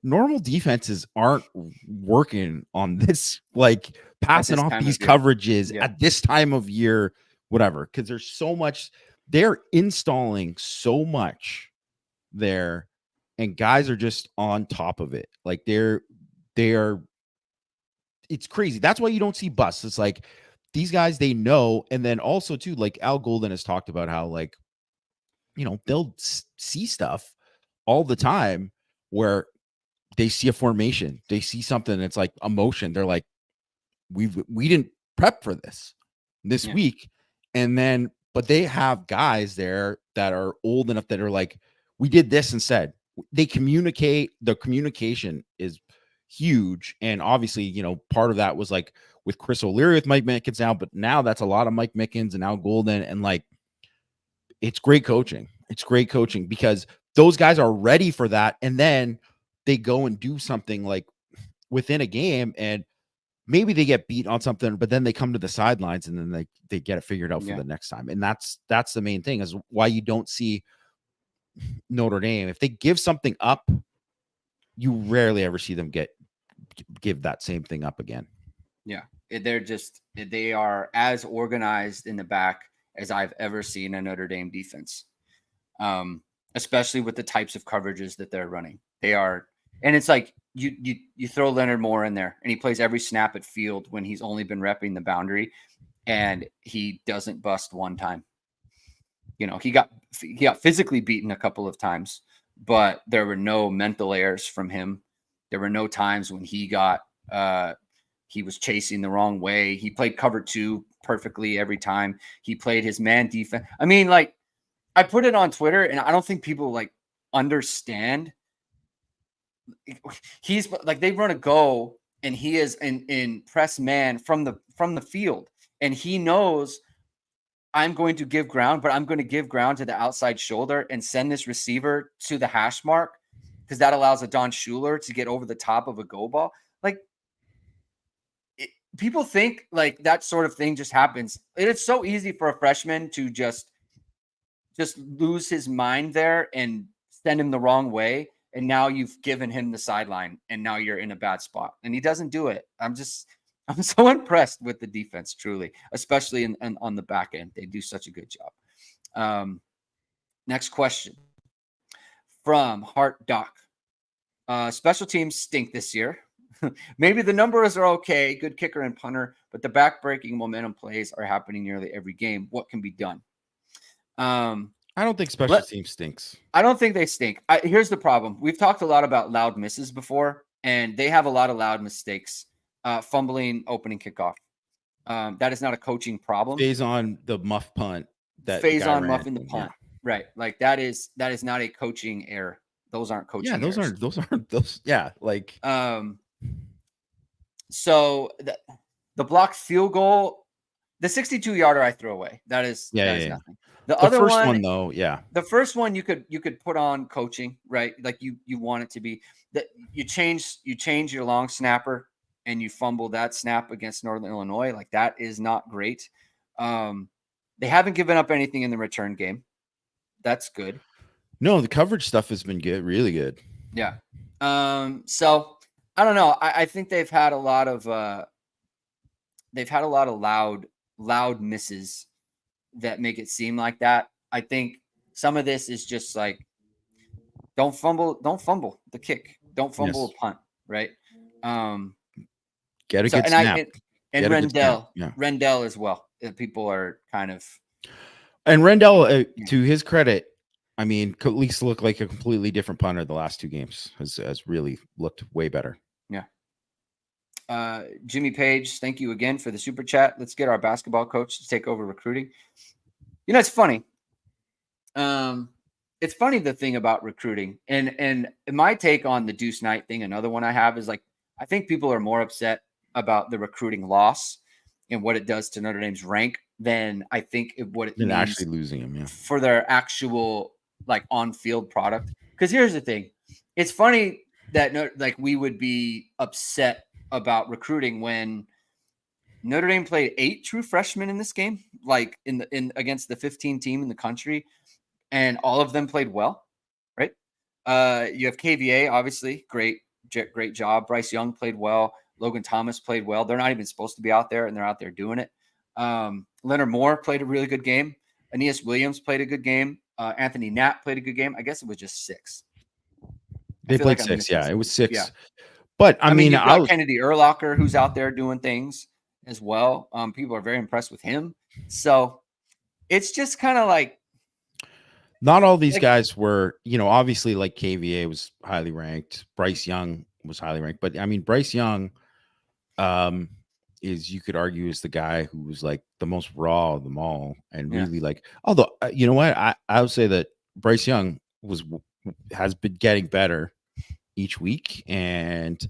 normal defenses aren't working on this, like passing off these coverages at this time of year, whatever. Because there's so much, they're installing so much there, and guys are just on top of it. Like they are, it's crazy. That's why you don't see busts. It's like these guys, they know. And then also too, like Al Golden has talked about how, like, they'll see stuff all the time where they see a formation, they see something, it's like a motion. They're like, we didn't prep for this week. And then, but they have guys there that are old enough that are like, we did this instead. They communicate. The communication is huge. And obviously, part of that was like with Chris O'Leary with Mike Mickens now, but now that's a lot of Mike Mickens and Al Golden. And like, it's great coaching. It's great coaching because those guys are ready for that. And then they go and do something like within a game, and maybe they get beat on something, but then they come to the sidelines and then they get it figured out for the next time. And that's the main thing, is why you don't see Notre Dame. If they give something up, you rarely ever see them give that same thing up again. Yeah. They are as organized in the back as I've ever seen a Notre Dame defense. Especially with the types of coverages that they're running. They are, and it's like you throw Leonard Moore in there and he plays every snap at field when he's only been repping the boundary, and he doesn't bust one time. He got physically beaten a couple of times, but there were no mental errors from him. There were no times when he was chasing the wrong way. He played cover 2 perfectly every time. He played his man defense. I mean, like, I put it on Twitter, and I don't think people like understand. He's like, they run a go, and he is in press man from the field, and he knows I'm going to give ground, but I'm going to give ground to the outside shoulder and send this receiver to the hash mark, because that allows a Don Schuler to get over the top of a go ball. Like, people think like that sort of thing just happens. It's so easy for a freshman to just lose his mind there and send him the wrong way. And now you've given him the sideline, and now you're in a bad spot. And he doesn't do it. I'm so impressed with the defense, truly, especially on the back end. They do such a good job. Next question from Hart Doc. Special teams stink this year. Maybe the numbers are okay, good kicker and punter, but the back-breaking momentum plays are happening nearly every game. What can be done? I don't think special teams stinks. I don't think they stink. Here's the problem. We've talked a lot about loud misses before, and they have a lot of loud mistakes. Fumbling opening kickoff. That is not a coaching problem. Phase on the muff punt. Phase on muffing the punt. Yeah. Right. Like that is not a coaching error. Those aren't coaching errors. Those aren't those. Yeah. Like, so the blocked field goal, the 62-yarder I threw away. That is nothing. The other first one though, the first one you could put on coaching, right? Like you want it to be that you change your long snapper and you fumble that snap against Northern Illinois. Like, that is not great. They haven't given up anything in the return game. That's good. No, the coverage stuff has been good, really good. Yeah. So I don't know. I think they've had a lot of loud misses that make it seem like that. I think some of this is just like, don't fumble the kick. Don't fumble a punt, right? Get a good snap. And Rendell as well. People are kind of. And Rendell, to his credit, I mean, could at least look like a completely different punter the last 2 games. Has really looked way better. Yeah. Jimmy Page, thank you again for the super chat. Let's get our basketball coach to take over recruiting. It's funny. It's funny, the thing about recruiting, and my take on the Deuce Knight thing. Another one I have is like, I think people are more upset about the recruiting loss and what it does to Notre Dame's rank than I think what it means actually losing him for their actual like on-field product. Because here's the thing. It's funny that like we would be upset about recruiting when Notre Dame played 8 true freshmen in this game, like in against the 15 team in the country, and all of them played well, right? You have KVA, obviously, great job. Bryce Young played well. Logan Thomas played well. They're not even supposed to be out there, and they're out there doing it. Leonard Moore played a really good game. Aeneas Williams played a good game. Anthony Knapp played a good game. I guess it was just 6. They played 6. Yeah, it was 6. Yeah. But I mean, you've got Kennedy Urlacher, who's out there doing things. as well. People are very impressed with him. So it's just kind of Not all these like guys were, obviously like KVA was highly ranked. Bryce Young was highly ranked, but I mean, Bryce Young, um, is you could argue is the guy who was like the most raw of them all, and yeah, really like. Although you know what, I would say that Bryce Young has been getting better each week, and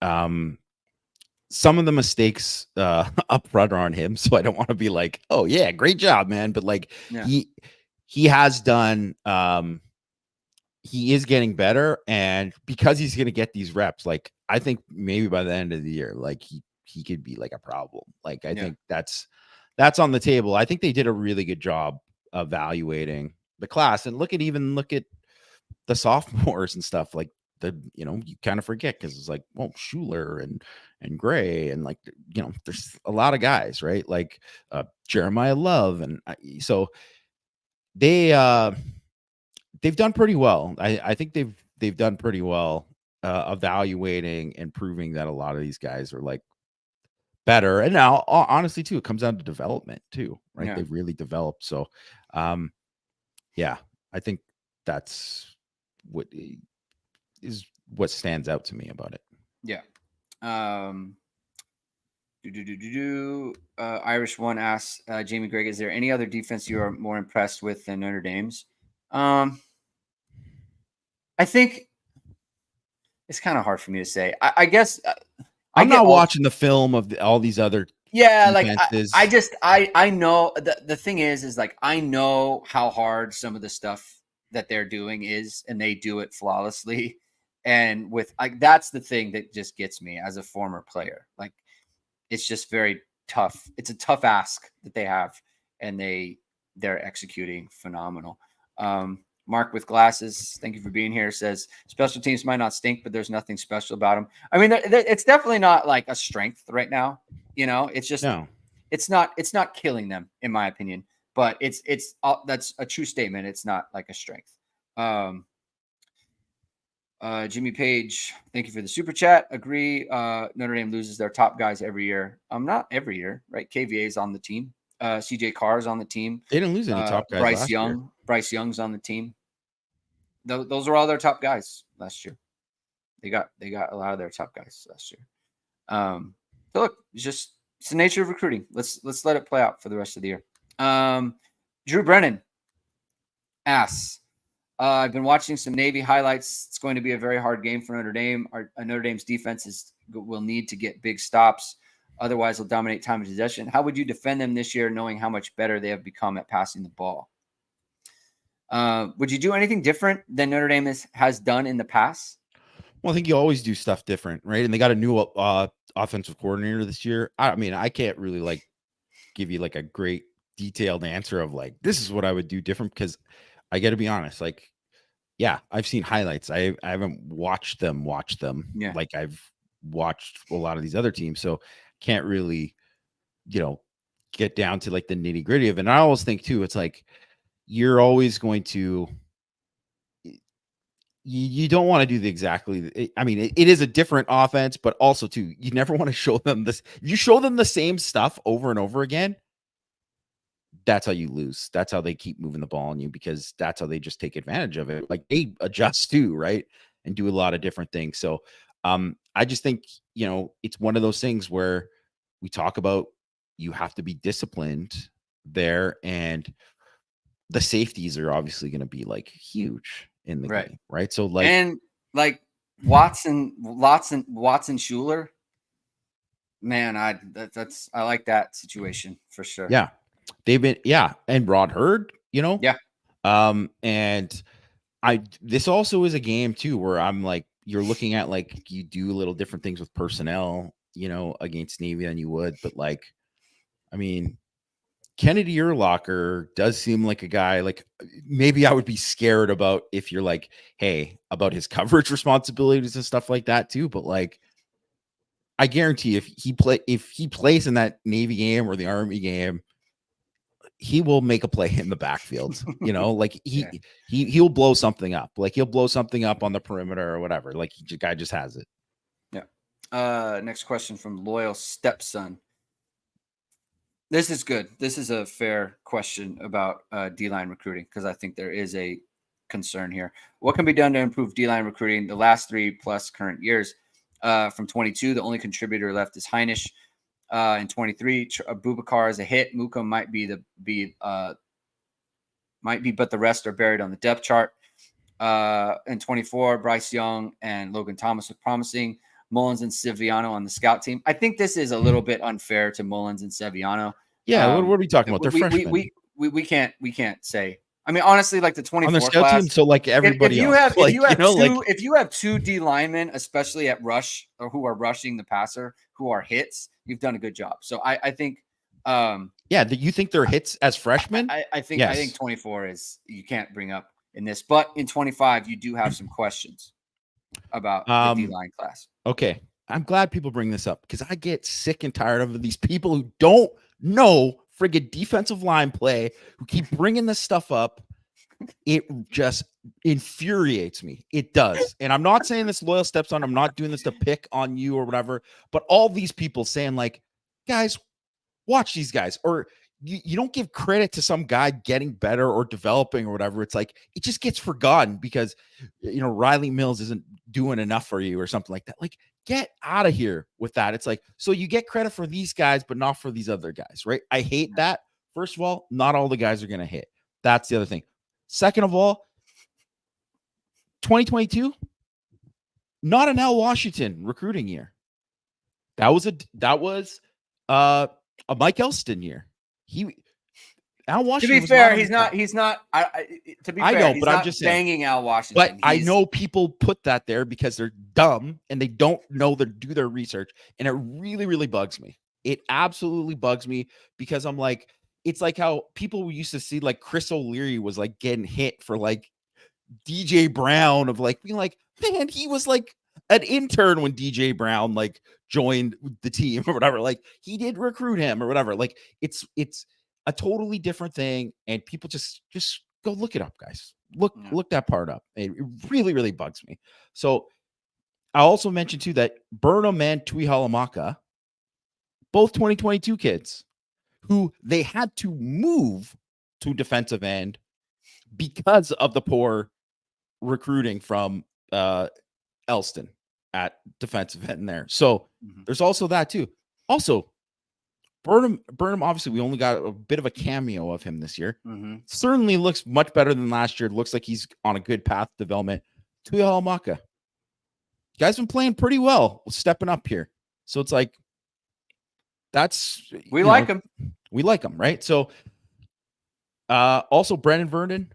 um, some of the mistakes up front are on him. So I don't want to be like, oh yeah, great job, man. But like yeah, he has done he is getting better, and because he's going to get these reps, like I think maybe by the end of the year, like he could be like a problem. Like I yeah, think that's on the table. I think they did a really good job evaluating the class, and look at the sophomores and stuff. Like you kind of forget because it's like, well, Schuler and Gray, and like there's a lot of guys, right? Like Jeremiah Love, and so they they've done pretty well. I think they've done pretty well evaluating and proving that a lot of these guys are like better. And now, honestly, too, it comes down to development too, right? yeah, They've really developed. So, um, yeah, I think that's what is what stands out to me about it. yeah. Um, Irish one asks Jamie Gregg, is there any other defense you are more impressed with than Notre Dame's? Um, I think it's kind of hard for me to say. I guess I I'm get not all. watching the film of all these other Yeah, I defenses. just I know the thing is like I know how hard some of the stuff that they're doing is, and they do it flawlessly. And with like that's the thing that just gets me as a former player. Like it's just very tough. It's a tough ask that they have, and they're executing phenomenal. Mark with glasses, thank you for being here. Says special teams might not stink, but there's nothing special about them. I mean, it's definitely not like a strength right now. It's just No, it's not killing them in my opinion, but it's that's a true statement. It's not like a strength. Um, Jimmy Page, thank you for the super chat. Agree. Notre Dame loses their top guys every year. Not every year, right? KVA is on the team. CJ Carr is on the team. they didn't lose any top guys Bryce last year. Young. Bryce Young's on the team. Those are all their top guys last year. They got a lot of their top guys last year. So look, it's the nature of recruiting. Let's let it play out for the rest of the year. Drew Brennan asks, I've been watching some Navy highlights. It's going to be a very hard game for Notre Dame. Notre Dame's defense will need to get big stops. Otherwise, they'll dominate time of possession. How would you defend them this year, knowing how much better they have become at passing the ball? Would you do anything different than Notre Dame has done in the past? Well, I think you always do stuff different, right? And they got a new offensive coordinator this year. I mean, I can't really like give you like a great detailed answer of like this is what I would do different because I got to be honest, like yeah, I've seen highlights. I haven't watched them Yeah, like I've watched a lot of these other teams, so can't really you know get down to like the nitty gritty of it. And I always think too, it's like you're always going to you don't want to do the exactly. I mean, it is a different offense, but also too, you never want to show them this. If you show them the same stuff over and over again, that's how you lose. That's how they keep moving the ball on you because that's how they just take advantage of it. Like they adjust too, right? And do a lot of different things. So I just think, it's one of those things where we talk about you have to be disciplined there, and the safeties are obviously going to be like huge in the right. game, right? So like And like Watson, Schuler, man, I like that situation for sure. yeah, they've been and Rod Hurd, Yeah, and this also is a game too where I'm like you're looking at like you do a little different things with personnel, against Navy than you would, but like I mean Kennedy Urlacher does seem like a guy like maybe I would be scared about if you're like, hey, about his coverage responsibilities and stuff like that too. But like I guarantee if he plays in that Navy game or the Army game, he will make a play in the backfield. Like yeah. he'll blow something up. Like he'll blow something up on the perimeter or whatever. Like the guy just has it. Yeah. Next question from Loyal Stepson. This is good. This is a fair question about D-line recruiting because I think there is a concern here. What can be done to improve D-line recruiting? The last 3+ current years, from 22, the only contributor left is Heinisch. In 23, Bubakar is a hit. Muka might be but the rest are buried on the depth chart. In 24, Bryce Young and Logan Thomas look promising. Mullins and Seviano on the scout team. I think this is a little bit unfair to Mullins and Seviano. Yeah, what are we talking about? They're freshmen. We can't say. I mean, honestly, like the on their 24 scout class. team. So like everybody if you else, have like, if you have two D linemen, especially at rush or who are rushing the passer, who are hits, you've done a good job. So I think. Yeah, do you think they're hits as freshmen? I think 24 is you can't bring up in this, but in 25 you do have some questions about the D line class. Okay, I'm glad people bring this up because I get sick and tired of these people who don't know friggin' defensive line play, who keep bringing this stuff up. It just infuriates me. It does. And I'm not saying this loyal steps on. I'm not doing this to pick on you or whatever. But all these people saying like, guys, watch these guys, or you don't give credit to some guy getting better or developing or whatever. It's like it just gets forgotten because Riley Mills isn't doing enough for you or something like that. Like, get out of here with that. It's like, so you get credit for these guys, but not for these other guys, right? I hate that. First of all, not all the guys are going to hit. That's the other thing. Second of all, 2022, not an Al Washington recruiting year. That was a Mike Elston year. Al Washington. To be fair, he's not. To be fair, I know, he's but not I'm just saying, banging Al Washington. But I know people put that there because they're dumb and they don't know to do their research, and it really, really bugs me. It absolutely bugs me because I'm like, it's like how people used to see like Chris O'Leary was like getting hit for like DJ Brown of like being like, man, he was like an intern when DJ Brown like joined the team or whatever. Like he did recruit him or whatever. Like it's a totally different thing, and people just go look it up, guys. Look that part up. It really, really bugs me. So I also mentioned too that Burnham and Tui Halamaka, both 2022 kids, who they had to move to defensive end because of the poor recruiting from Elston at defensive end there. So there's also that too. Also, Burnham, obviously, we only got a bit of a cameo of him this year. Certainly looks much better than last year. Looks like he's on a good path to development. Tuya Halamaka. Guy's been playing pretty well, stepping up here. So it's like, we like him. We like him, right? So also Brendan Vernon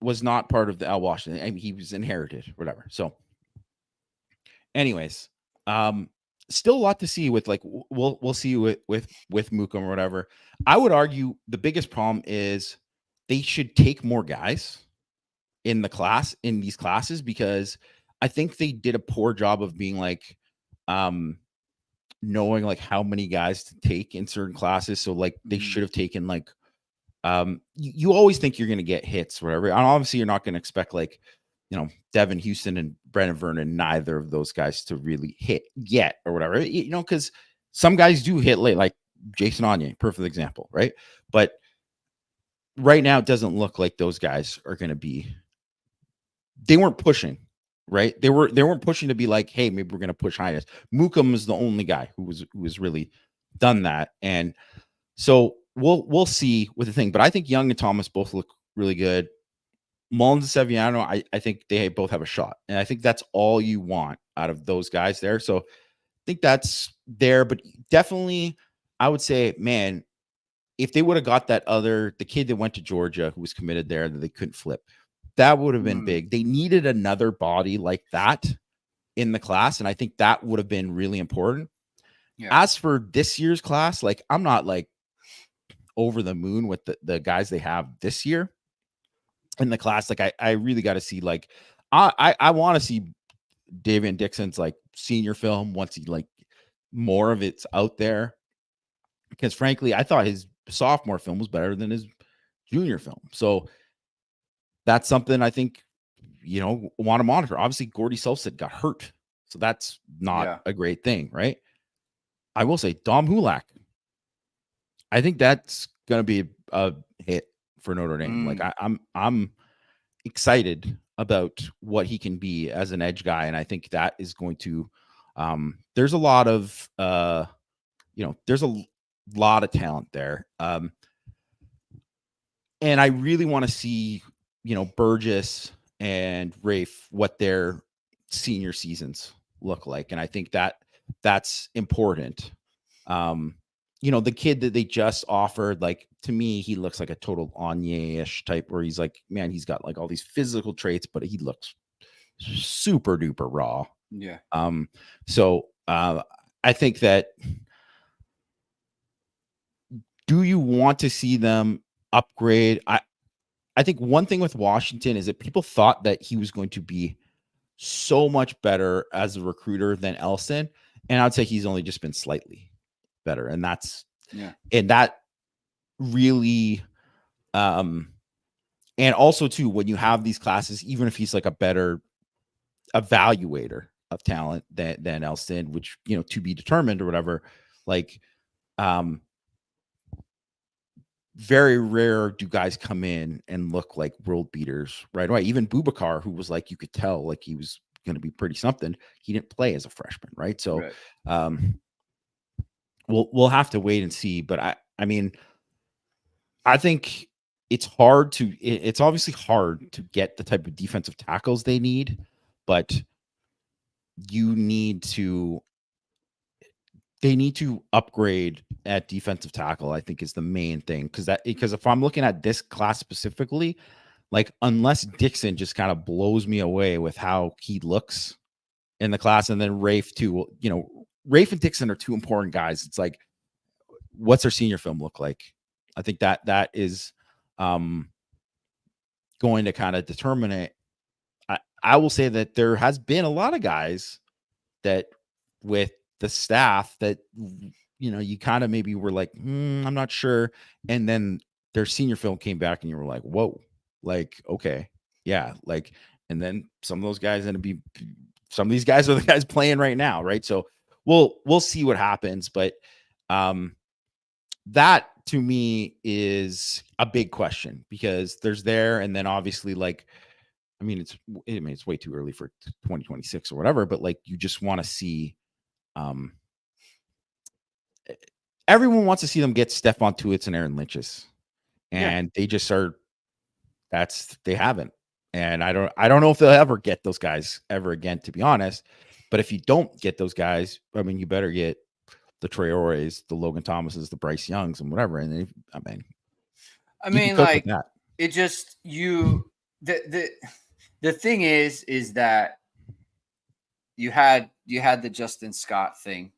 was not part of the Al Washington. I mean, he was inherited, whatever. So anyways, still a lot to see with like we'll see with Mukum or whatever. I would argue the biggest problem is they should take more guys in these classes, because I think they did a poor job of being like knowing like how many guys to take in certain classes. So like they should have taken like you always think you're going to get hits or whatever. And obviously you're not going to expect like Devin Houston and Brendan Vernon, neither of those guys to really hit yet or whatever, because some guys do hit late, like Jason Onyé, perfect example, right? But right now it doesn't look like those guys are going to be, they weren't pushing, right? They weren't pushing to be like, hey, maybe we're going to push Hines. Mukum is the only guy who was really done that. And so we'll see with the thing, but I think Young and Thomas both look really good. Mullins and Seviano, I think they both have a shot. And I think that's all you want out of those guys there. So I think that's there, but definitely I would say, man, if they would have got the kid that went to Georgia who was committed there that they couldn't flip, that would have been big. They needed another body like that in the class. And I think that would have been really important. Yeah. As for this year's class, like I'm not like over the moon with the guys they have this year in the class. Like I really got to see, like, I want to see Davian Dixon's like senior film once he like more of it's out there, because frankly, I thought his sophomore film was better than his junior film. So that's something I think, want to monitor. Obviously, Gordy Selfstead got hurt, so that's not a great thing, right? I will say Dom Hulak, I think that's going to be a hit for Notre Dame. Like Mm, I'm excited about what he can be as an edge guy, and I think that is going to. There's a lot of there's a lot of talent there, and I really want to see Burgess and Rafe what their senior seasons look like, and I think that's important. Um, the kid that they just offered, like to me, he looks like a total Anya-ish type, where he's like, man, he's got like all these physical traits, but he looks super duper raw. yeah. So I think that, do you want to see them upgrade? I think one thing with Washington is that people thought that he was going to be so much better as a recruiter than Elston, and I'd say he's only just been slightly better, and that really, and also too, when you have these classes, even if he's like a better evaluator of talent than Elston, which to be determined or whatever, like very rare do guys come in and look like world beaters right away. Even Boubacar, who was like, you could tell like he was going to be pretty something, he didn't play as a freshman, right? So Right. we'll have to wait and see. But I mean, I think it's it's obviously hard to get the type of defensive tackles they need, but you need to they need to upgrade at defensive tackle, I think, is the main thing. Because if I'm looking at this class specifically, like unless Dixon just kind of blows me away with how he looks in the class, and then Rafe too, Rafe and Dixon are two important guys. It's like, what's their senior film look like? I think that is going to kind of determine it. I will say that there has been a lot of guys that with the staff that you kind of maybe were like, I'm not sure, and then their senior film came back and you were like, whoa, like, okay, yeah, like, and then some of those guys some of these guys are the guys playing right now, right? So we'll see what happens, but that to me is a big question, because there's there, and then obviously, like, it's way too early for 2026 or whatever, but like, you just want to see, everyone wants to see them get Stephon Tuitt's and Aaron Lynch's, Yeah. and they just are. They haven't, and I don't know if they'll ever get those guys ever again, to be honest. But if you don't get those guys, I mean, you better get the Traores, the Logan Thomases, the Bryce Youngs, and whatever. And I you can mean, cook with like, that. it just the thing is that you had the Justin Scott thing.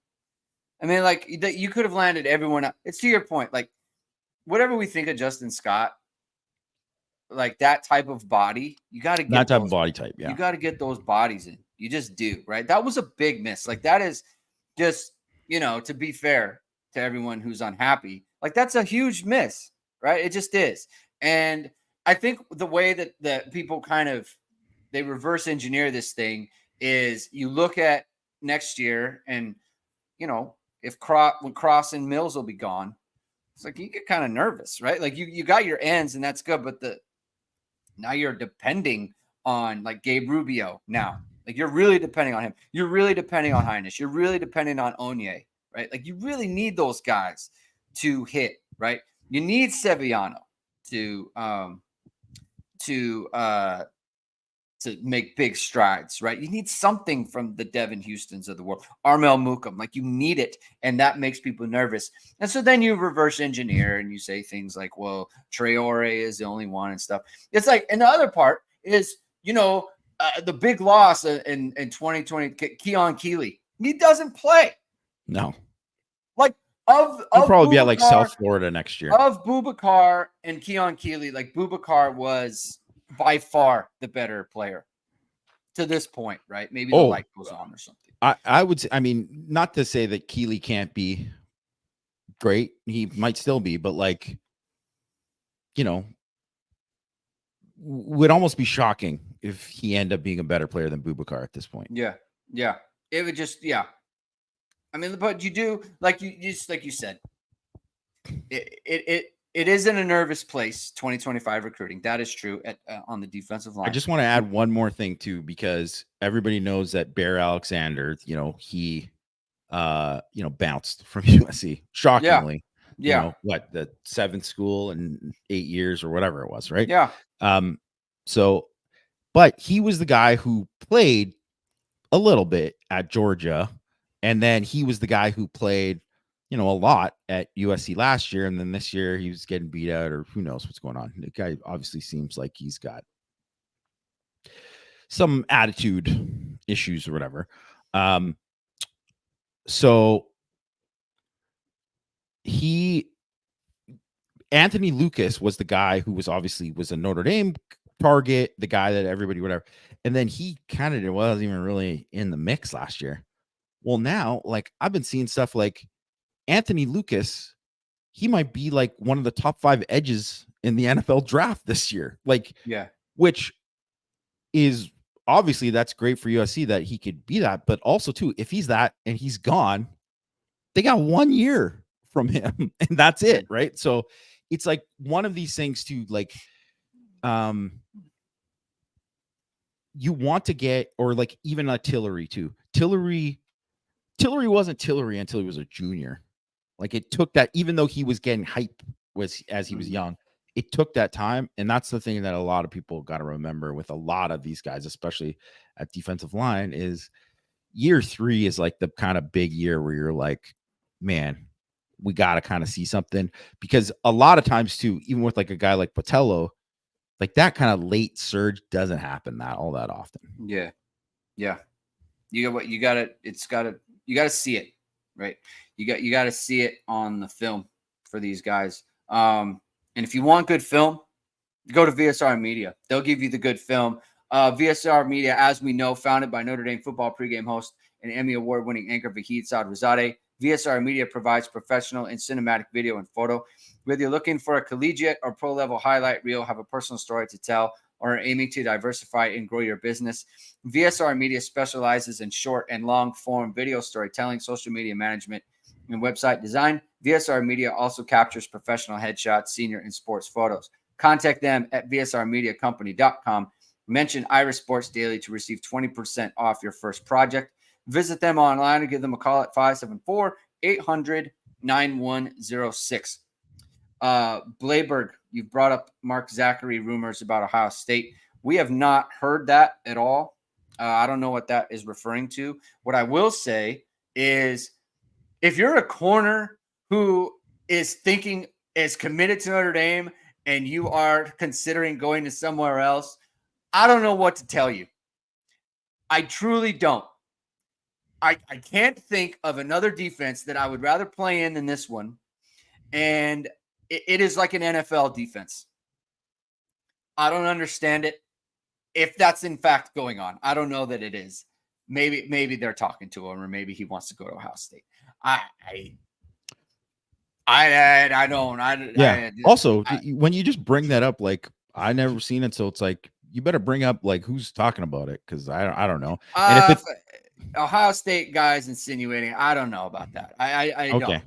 I mean, like, that you could have landed everyone. It's to your point, like, whatever we think of Justin Scott, like that type of body, you got to That get type of those. body type, You yeah. got to get those bodies in. You just do, right? That was a big miss. Like, that is just, to be fair to everyone who's unhappy, like, that's a huge miss, right? It just is. And I think the way that people kind of they reverse engineer this thing is, you look at next year, and if when Cross and Mills will be gone, it's like you get kind of nervous, right? Like, you got your ends, and that's good, but now you're depending on, like, Gabe Rubio now. Like, you're really depending on him. You're really depending on Highness. You're really depending on Onye, right? Like, you really need those guys to hit, right? You need Sevillano to to uh to make big strides, right? You need something from the Devin Houstons of the world, Armel Mukum, like, you need it, and that makes people nervous. And so then you reverse engineer and you say things like, "Traore is the only one," and stuff. It's like, and the other part is, the big loss in 2020, Keon Keeley. He doesn't play. No, Like, he'll of probably be at like Boubacar, South Florida next year. of Boubacar and Keon Keeley, like, Boubacar was by far the better player to this point, right? Maybe the light goes on or something. I would say, not to say that Keeley can't be great. He might still be, but like, would almost be shocking if he ended up being a better player than Boubacar at this point. Yeah. It would just, yeah. I mean, but you do, like you said, it is in a nervous place. 2025 recruiting, that is true on the defensive I line. just want to add one more thing too, because everybody knows that Bear Alexander, he bounced from USC shockingly. Yeah. What, the 7th school in 8 years or whatever it was, right? Yeah. So, but he was the guy who played a little bit at Georgia, and then he was the guy who played, a lot at USC last year, and then this year he was getting beat out, or who knows what's going on. The guy obviously seems like he's got some attitude issues or whatever. So Anthony Lucas was the guy who was a Notre Dame target, the guy that everybody, whatever. And then he kind of wasn't even really in the mix last year. Well, now, like, I've been seeing stuff like Anthony Lucas, he might be like one of the top 5 edges in the NFL draft this year. Like, Yeah. Which is obviously that's great for USC that he could be that. But also, too, if he's that and he's gone, they got 1 year from him and that's it. Right. So it's like one of these things to like, you want to get, or like even a Tillery too. Tillery wasn't Tillery until he was a junior. Like it took that, even though he was getting hype as he was young, it took that time. And that's the thing that a lot of people got to remember with a lot of these guys, especially at defensive line, is year 3 is like the kind of big year where you're like, man, we got to kind of see something, because a lot of times too, even with like a guy like Patello, like that kind of late surge doesn't happen all that often. Yeah. Yeah. You got to see it, right? You got to see it on the film for these guys. And if you want good film, go to VSR Media. They'll give you the good film. VSR Media, as we know, founded by Notre Dame football pregame host and Emmy Award-winning anchor Vahid Sadrazadeh. VSR Media provides professional and cinematic video and photo. Whether you're looking for a collegiate or pro-level highlight reel, have a personal story to tell, or are aiming to diversify and grow your business, VSR Media specializes in short and long-form video storytelling, social media management, and website design. VSR Media also captures professional headshots, senior, and sports photos. Contact them at vsrmediacompany.com. Mention Irish Sports Daily to receive 20% off your first project. Visit them online or give them a call at 574-800-9106. Blayberg, you've brought up Mark Zachary rumors about Ohio State. We have not heard that at all. I don't know what that is referring to. What I will say is, if you're a corner who is committed to Notre Dame and you are considering going to somewhere else, I don't know what to tell you. I truly don't. I can't think of another defense that I would rather play in than this one. And it is like an NFL defense. I don't understand it. If that's in fact going on, I don't know that it is. Maybe they're talking to him, or maybe he wants to go to Ohio State. I don't. Also, when you just bring that up, like I never seen it, so it's like you better bring up like who's talking about it, because I don't know. And if it's Ohio State guys insinuating, I don't know about that. I okay. don't.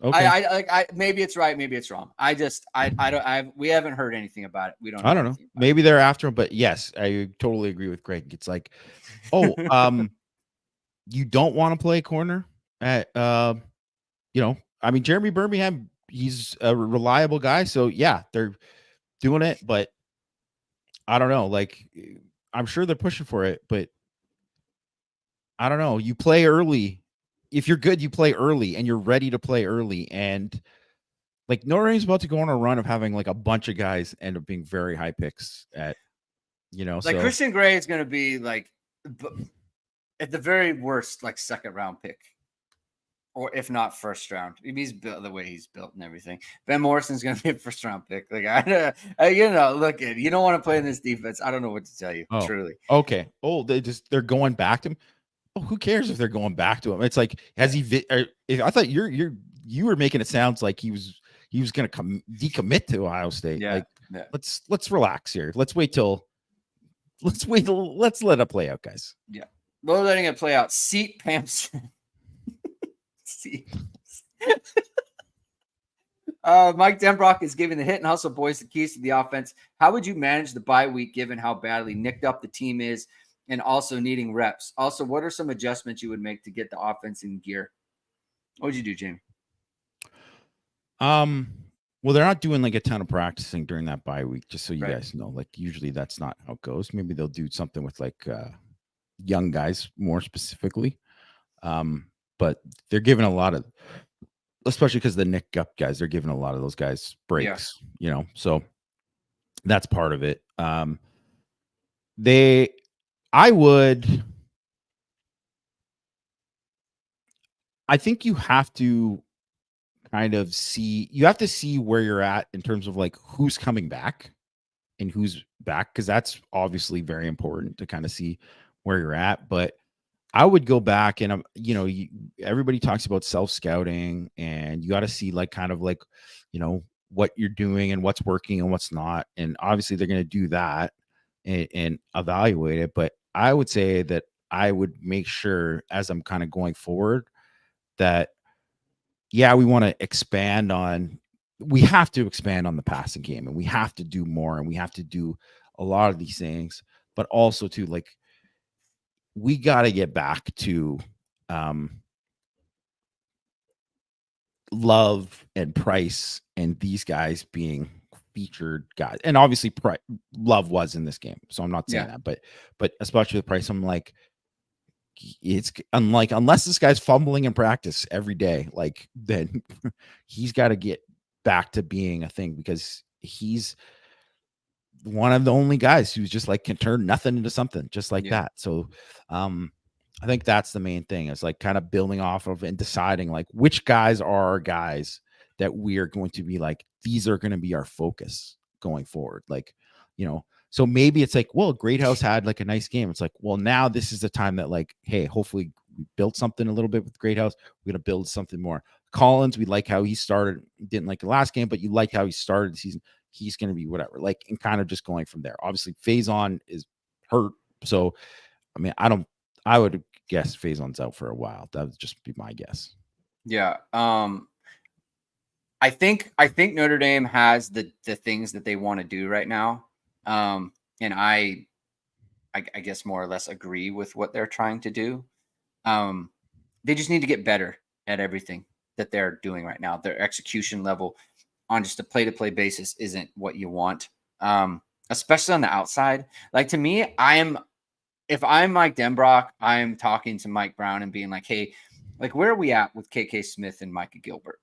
Okay. I maybe it's right, maybe it's wrong. I don't. We haven't heard anything about it. We don't. I don't know. Maybe they're after him, but yes, I totally agree with Greg. It's like, oh, you don't want to play corner at, I mean, Jeremy Birmingham, he's a reliable guy, so yeah, they're doing it, but I don't know. Like, I'm sure they're pushing for it, but I don't know. You play early. If you're good, you play early, and you're ready to play early. And like Notre Dame's about to go on a run of having like a bunch of guys end up being very high picks at, like so Christian Gray is going to be like at the very worst, like second round pick, or if not first round. He's built the way he's built and everything. Ben Morrison's going to be a first round pick. Like look, you don't want to play in this defense. I don't know what to tell you. Truly. Okay. Oh, they're going back to him. Oh, who cares if they're going back to him? It's like, has he? I thought you were making it sound like he was going to decommit to Ohio State. Yeah. Like, let's relax here. Let's let it play out, guys. Yeah, we're letting it play out. Seat Pamson. Mike Denbrock is giving the hit and hustle boys the keys to the offense. How would you manage the bye week given how badly nicked up the team is and also needing reps? Also, what are some adjustments you would make to get the offense in gear? What would you do, Jamie? Well, they're not doing like a ton of practicing during that bye week, just so you Right. guys know. Like usually that's not how it goes. Maybe they'll do something with like young guys more specifically. But they're giving a lot of, especially because the Nick Gup guys, they're giving a lot of those guys Yeah. breaks, so that's part of it. They, I would, I think you have to kind of you have to see where you're at in terms of like who's coming back and who's back, because that's obviously very important to kind of see where you're at. But I would go back and everybody talks about self scouting, and you got to see like kind of like what you're doing and what's working and what's not, and obviously they're going to do that and evaluate it. But I would say that I would make sure as I'm kind of going forward that we want to expand on, we have to expand on the passing game, and we have to do more, and we have to do a lot of these things, but also to like, we got to get back to Love and Price and these guys being featured guys. And obviously Love was in this game, so I'm not saying that, but especially with Price, I'm like, it's unlike, unless this guy's fumbling in practice every day, like then he's got to get back to being a thing, because he's one of the only guys who's just like can turn nothing into something just like that. So I think that's the main thing, is like kind of building off of and deciding like which guys are our guys that we are going to be like, these are going to be our focus going forward. Like, so maybe it's like, well, Great House had like a nice game. It's like, well, now this is the time that like, hey, hopefully we built something a little bit with Great House. We're going to build something more. Collins, we like how he started. Didn't like the last game, but you liked how he started the season. He's going to be whatever, like, and kind of just going from there. Obviously, Faison is hurt. So, I mean, I would guess Faison's out for a while. That would just be my guess. Yeah. I think Notre Dame has the things that they want to do right now. And I guess more or less agree with what they're trying to do. They just need to get better at everything that they're doing right now. Their execution level on just a play-to-play basis isn't what you want, especially on the outside. Like, to me, if I'm Mike Denbrock, I'm talking to Mike Brown and being like, hey, like, where are we at with KK Smith and Micah Gilbert?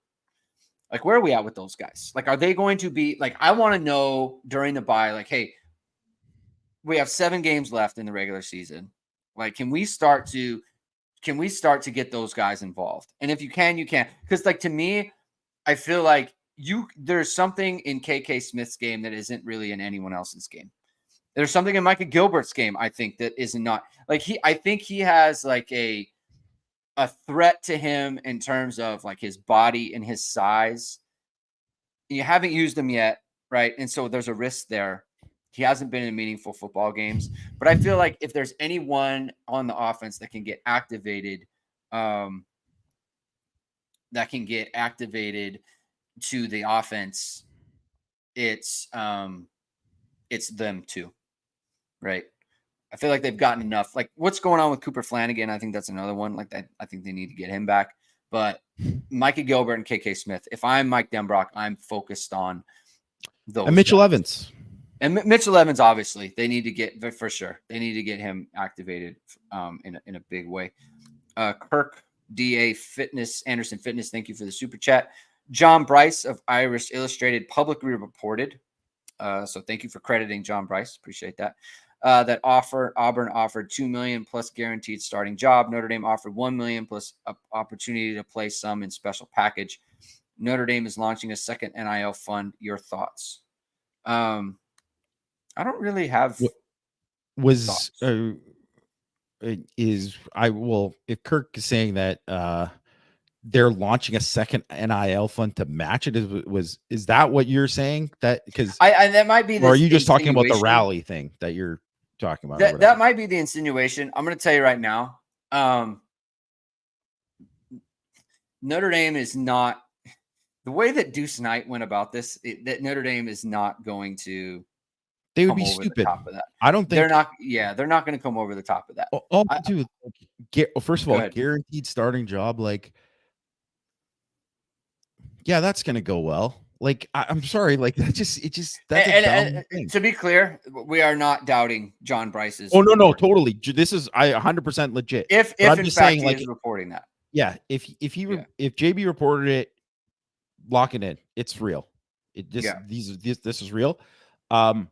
Like, where are we at with those guys? Like, are they going to be like, I want to know during the bye, like, hey, we have 7 games left in the regular season. Like, can we start to get those guys involved? And if you can, you can. Because, like, to me, I feel like there's something in KK Smith's game that isn't really in anyone else's game. There's something in Micah Gilbert's game, I think, that is not like I think he has like a threat to him in terms of like his body and his size. You haven't used him yet, right? And so there's a risk there. He hasn't been in meaningful football games, but I feel like if there's anyone on the offense that can get activated, to the offense, it's them too, right? I feel like they've gotten enough. Like, what's going on with Cooper Flanagan? I think that's another one. Like that, I think they need to get him back. But Micah Gilbert and KK Smith. If I'm Mike Denbrock, I'm focused on those. And Mitchell Evans. And Mitchell Evans, obviously, they need to get, for sure. They need to get him activated in a big way. Kirk DA Fitness, Anderson Fitness, thank you for the super chat. John Bryce of Irish Illustrated publicly reported. So thank you for crediting John Bryce. Appreciate that. That Auburn offered $2 million plus guaranteed starting job. Notre Dame offered $1 million plus opportunity to play some in special package. Notre Dame is launching a second NIL fund. Your thoughts? I don't really have. If Kirk is saying that they're launching a second NIL fund to match it, is that what you're saying? That because that might be. Or are you just talking about the rally thing that you're talking about? That might be the insinuation. I'm going to tell you right now. Notre Dame is not. The way that Deuce Knight went about this, that Notre Dame is not going to They would come be over the stupid. top of that. I don't They're think not. Yeah, they're not going to come over the top of that. all they do is first of Go all, ahead. guaranteed starting job. Like, yeah, that's gonna go well. Like, I'm sorry, like that's a dumb And thing. to be clear, we are not doubting John Bryce's. Oh no, report. totally. This is 100% legit. If But I'm in just fact saying, he like, is reporting that. yeah, if Yeah. if JB reported it, lock it in. It's real. It just Yeah. this is real. Um,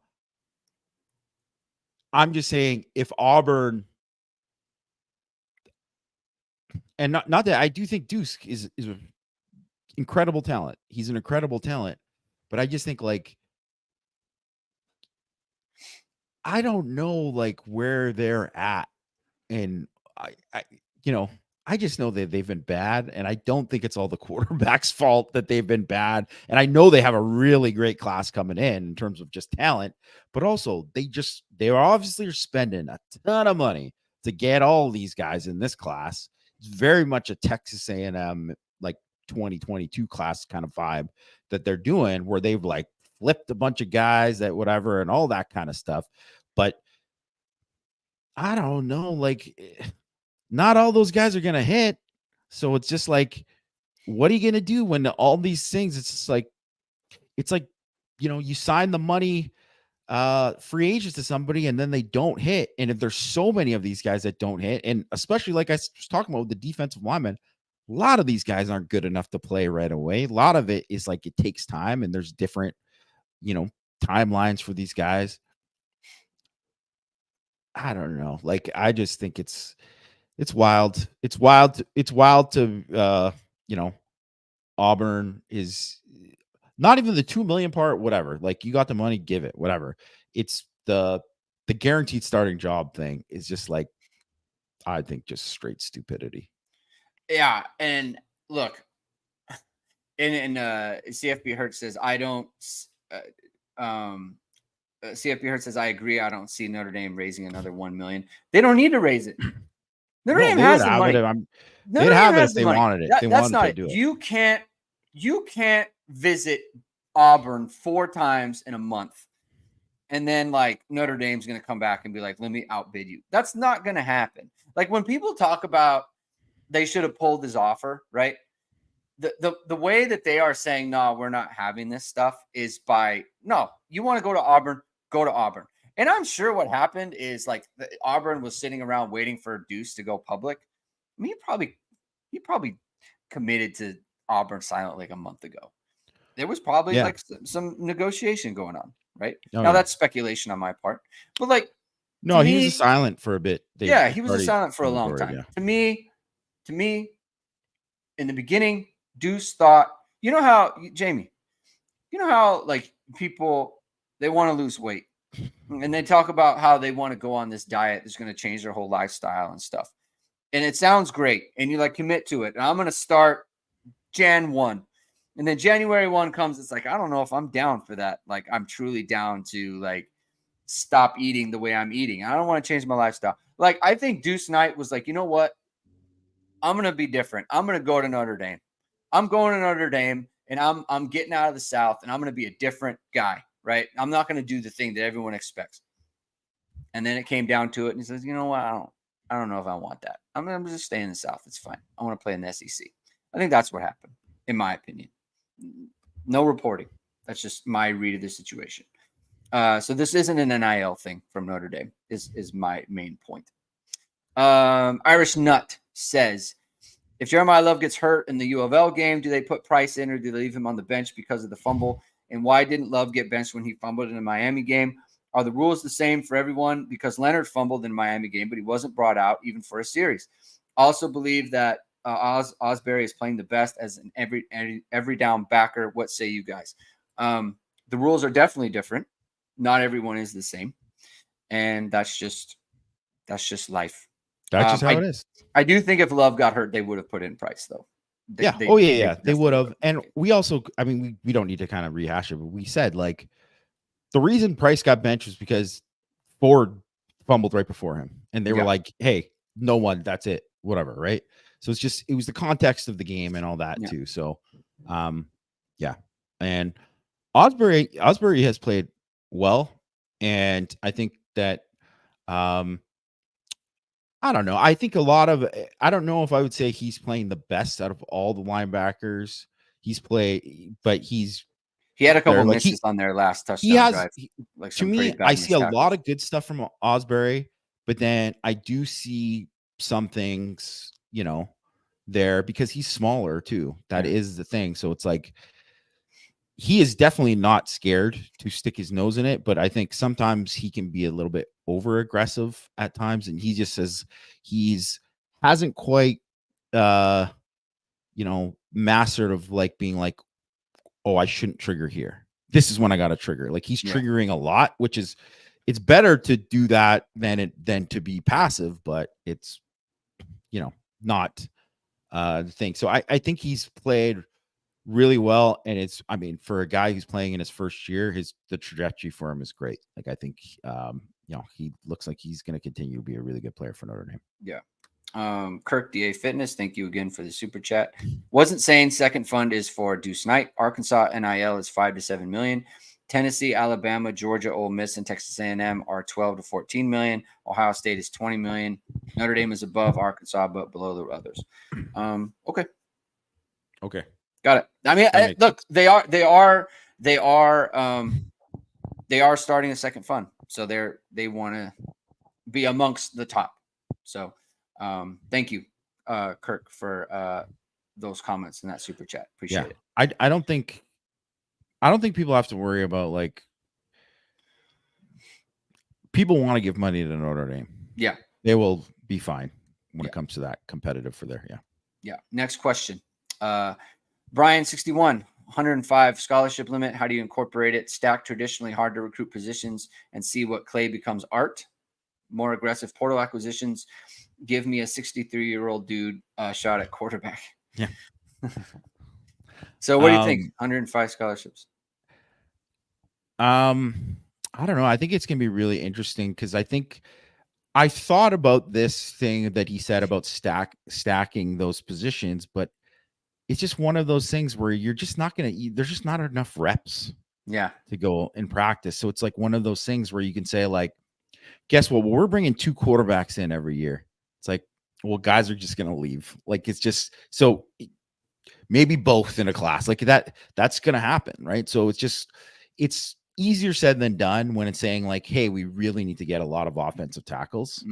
I'm just saying if Auburn, and not that I do think Deuce is an incredible talent. He's an incredible talent, but I just think like I don't know like where they're at, and I you know I just know that they've been bad, and I don't think it's all the quarterback's fault that they've been bad. And I know they have a really great class coming in terms of just talent, but also they obviously are spending a ton of money to get all these guys in this class. It's very much a Texas A&M like 2022 class kind of vibe that they're doing, where they've like flipped a bunch of guys that whatever and all that kind of stuff. But I don't know, like not all those guys are gonna hit. So it's just like, what are you gonna do when all these things? It's like, you sign the money free agents to somebody and then they don't hit. And if there's so many of these guys that don't hit, and especially like I was talking about with the defensive linemen, a lot of these guys aren't good enough to play right away. A lot of it is like it takes time and there's different, timelines for these guys. I don't know. Like I just think it's wild. It's wild to Auburn is not even the 2 million part, whatever. Like you got the money, give it, whatever. It's the guaranteed starting job thing is just like I think just straight stupidity. Yeah, and look, and CFB Hurt says I don't. CFB Hurt says I agree. I don't see Notre Dame raising another 1 million. They don't need to raise it. Notre No, Dame they would has the have it. money. They'd Notre Dame have it has if the they money. wanted it. They That's wanted not to it. do it. You can't visit Auburn 4 times in a month, and then like Notre Dame's going to come back and be like, "Let me outbid you." That's not going to happen. Like when people talk about they should have pulled his offer, right? The way that they are saying, "No, we're not having this stuff," is by no. You want to go to Auburn, go to Auburn. And I'm sure what happened is like Auburn was sitting around waiting for Deuce to go public. I mean, he probably committed to Auburn silent like a month ago. There was probably Yeah. like some negotiation going on, right? Oh, Now yeah. that's speculation on my part, but like to No, he was a me, silent for a bit. yeah, he was a silent for a long forward, time. yeah. To me, in the beginning, Deuce thought, you know how Jamie, you know how like people they want to lose weight and they talk about how they want to go on this diet that's going to change their whole lifestyle and stuff. And it sounds great. And you like commit to it. And I'm going to start Jan 1. And then January 1 comes. It's like, I don't know if I'm down for that. Like, I'm truly down to like stop eating the way I'm eating. I don't want to change my lifestyle. Like, I think Deuce Knight was like, you know what? I'm going to be different. I'm going to go to Notre Dame. I'm going to Notre Dame and I'm getting out of the South and I'm going to be a different guy, right? I'm not going to do the thing that everyone expects. And then it came down to it, and he says, "You know what? I don't know if I want that. I'm just staying in the South. It's fine. I want to play in the SEC." I think that's what happened, in my opinion. No reporting. That's just my read of the situation. So this isn't an NIL thing from Notre Dame. Is my main point. Irish Nut says, if Jeremiah Love gets hurt in the U of L game, do they put Price in or do they leave him on the bench because of the fumble? And why didn't Love get benched when he fumbled in the Miami game? Are the rules the same for everyone? Because Leonard fumbled in the Miami game, but he wasn't brought out even for a series. Also believe that Osbury is playing the best as an every down backer. What say you guys? The rules are definitely different. Not everyone is the same, and that's just life. That's just how it is. I do think if Love got hurt, they would have put in Price though. They would have. And we also, I mean, we don't need to kind of rehash it, but we said like the reason Price got benched was because Ford fumbled right before him, and they were like, "Hey, no one, that's it, whatever." Right. So it was the context of the game and all that too. So, Yeah. And Osbury has played well. And I think that um I don't know. I think a lot of I don't know if I would say he's playing the best out of all the linebackers. But he's He had a up there. couple misses on their last He touchdown has drive, like to some me, pretty I bad see missed a lot tackles. of good stuff from Osbury, but then I do see some things, there because he's smaller too. That is the thing. So it's like he is definitely not scared to stick his nose in it, but I think sometimes he can be a little bit over aggressive at times, and he just says he's hasn't quite mastered of like being like, oh, I shouldn't trigger here. This is when I got to trigger. Like he's triggering a lot, which is it's better to do that than to be passive, but it's not the thing. So I think he's played really well, and for a guy who's playing in his first year, the trajectory for him is great. Like I think he looks like he's going to continue to be a really good player for Notre Dame. Yeah. Kirk DA Fitness, thank you again for the super chat. Wasn't saying second fund is for Deuce Knight. Arkansas NIL is 5 to 7 million. Tennessee, Alabama, Georgia, Ole Miss, and Texas A&M are 12 to 14 million. Ohio State is 20 million. Notre Dame is above Arkansas, but below the others. Okay. Got it. I mean, look, they are starting a second fund, so they want to be amongst the top. So, thank you, Kirk, for those comments and that super chat. Appreciate it. I don't think people have to worry about like people want to give money to Notre Dame. Yeah, they will be fine when it comes to that competitive for there. Yeah. Next question. Brian 61, 105 scholarship limit. How do you incorporate it? Stack traditionally hard to recruit positions and see what clay becomes art. More aggressive portal acquisitions. Give me a 63-year-old dude shot at quarterback. Yeah. So what do you think? 105 scholarships. I don't know. I think it's gonna be really interesting because I thought about this thing that he said about stacking those positions, but it's just one of those things where you're just not gonna. There's just not enough reps. To go in practice, so it's like one of those things where you can say like, guess what? Well, we're bringing 2 quarterbacks in every year. It's like, well, guys are just gonna leave. Like it's just so maybe both in a class like that's gonna happen, right? So it's easier said than done when it's saying like, hey, we really need to get a lot of offensive tackles.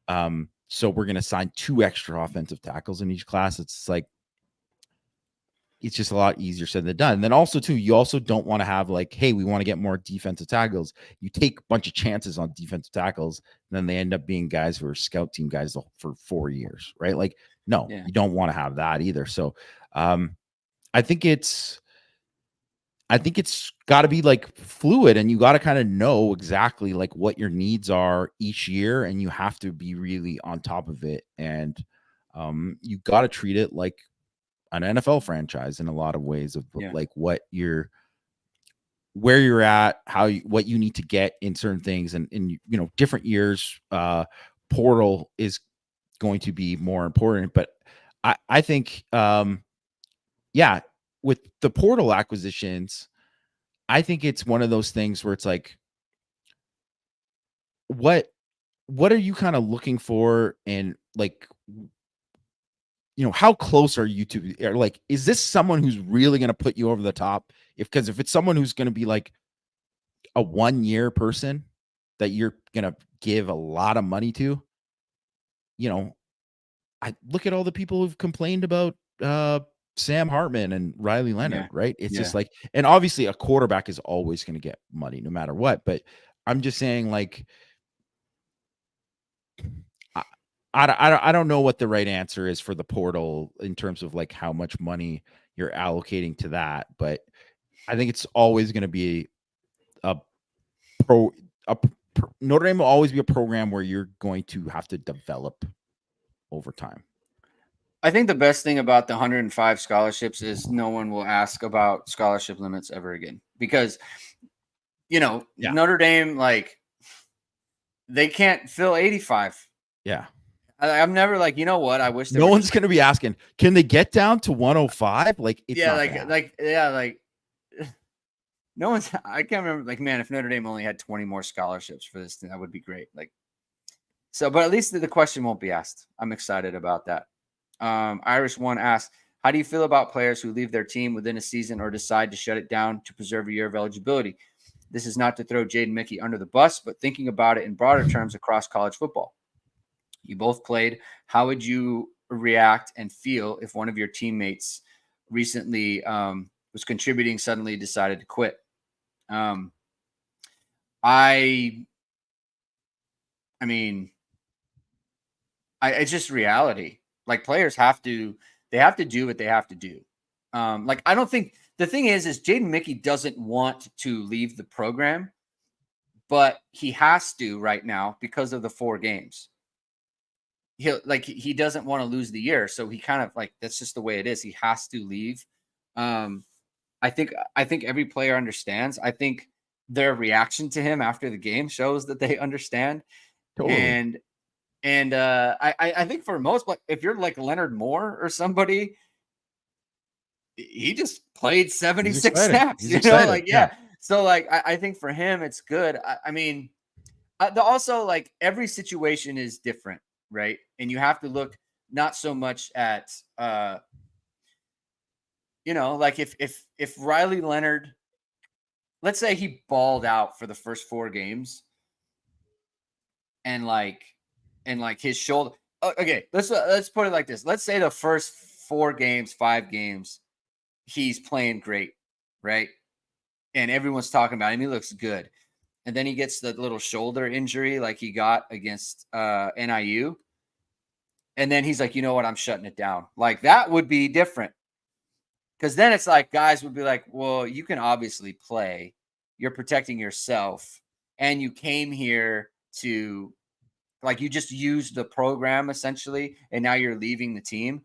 So we're gonna sign 2 extra offensive tackles in each class. It's like it's just a lot easier said than done. And then also too, you also don't want to have like, hey, we want to get more defensive tackles. You take a bunch of chances on defensive tackles, and then they end up being guys who are scout team guys for 4 years, right? Like, no, you don't want to have that either. So I think it's got to be like fluid, and you got to kind of know exactly like what your needs are each year, and you have to be really on top of it. And you got to treat it like an NFL franchise in a lot of ways of like where you're at, what you need to get in certain things, and different years. Portal is going to be more important, but I think with the portal acquisitions, I think it's one of those things where it's like, what are you kind of looking for, and like, how close are you to, or like, is this someone who's really going to put you over the top? Because if it's someone who's going to be like a 1-year person that you're going to give a lot of money to, I look at all the people who've complained about Sam Hartman and Riley Leonard, right? It's just like, and obviously a quarterback is always going to get money no matter what. But I'm just saying, like, I don't know what the right answer is for the portal in terms of like how much money you're allocating to that. But I think it's always going to be Notre Dame will always be a program where you're going to have to develop over time. I think the best thing about the 105 scholarships is no one will ask about scholarship limits ever again, because, Notre Dame, like, they can't fill 85. Yeah. I'm never like, you know what? I wish there No were one's just going to be asking, can they get down to 105? Like, it's yeah, not going to happen. like no one's. I can't remember. Like, man, if Notre Dame only had 20 more scholarships for this thing, that would be great. Like, so, but at least the question won't be asked. I'm excited about that. Irish One asks, how do you feel about players who leave their team within a season or decide to shut it down to preserve a year of eligibility? This is not to throw Jaden Mickey under the bus, but thinking about it in broader terms across college football. You both played. How would you react and feel if one of your teammates recently was contributing, suddenly decided to quit? Um, I, I mean, it's just reality. Like players they have to do what they have to do. Like I don't think the thing is Jaden Mickey doesn't want to leave the program, but he has to right now because of the 4 games. He doesn't want to lose the year, so he kind of like that's just the way it is. He has to leave. Um, I think every player understands. I think their reaction to him after the game shows that they understand. Totally. And I think for most, like if you're like Leonard Moore or somebody, he just played He's 76 excited. snaps. He's You know, excited. like Yeah. yeah. So like I think for him it's good. I mean, also like every situation is different, right? And you have to look not so much at like if Riley Leonard, let's say he balled out for the first 4 games and like his shoulder. Okay, let's put it like this. Let's say the first 4 games, 5 games, he's playing great, right? And everyone's talking about him. He looks good. And then he gets the little shoulder injury like he got against NIU. And then he's like, you know what? I'm shutting it down. Like that would be different. Because then it's like guys would be like, well, you can obviously play. You're protecting yourself. And you came here to, like, you just used the program essentially. And now you're leaving the team.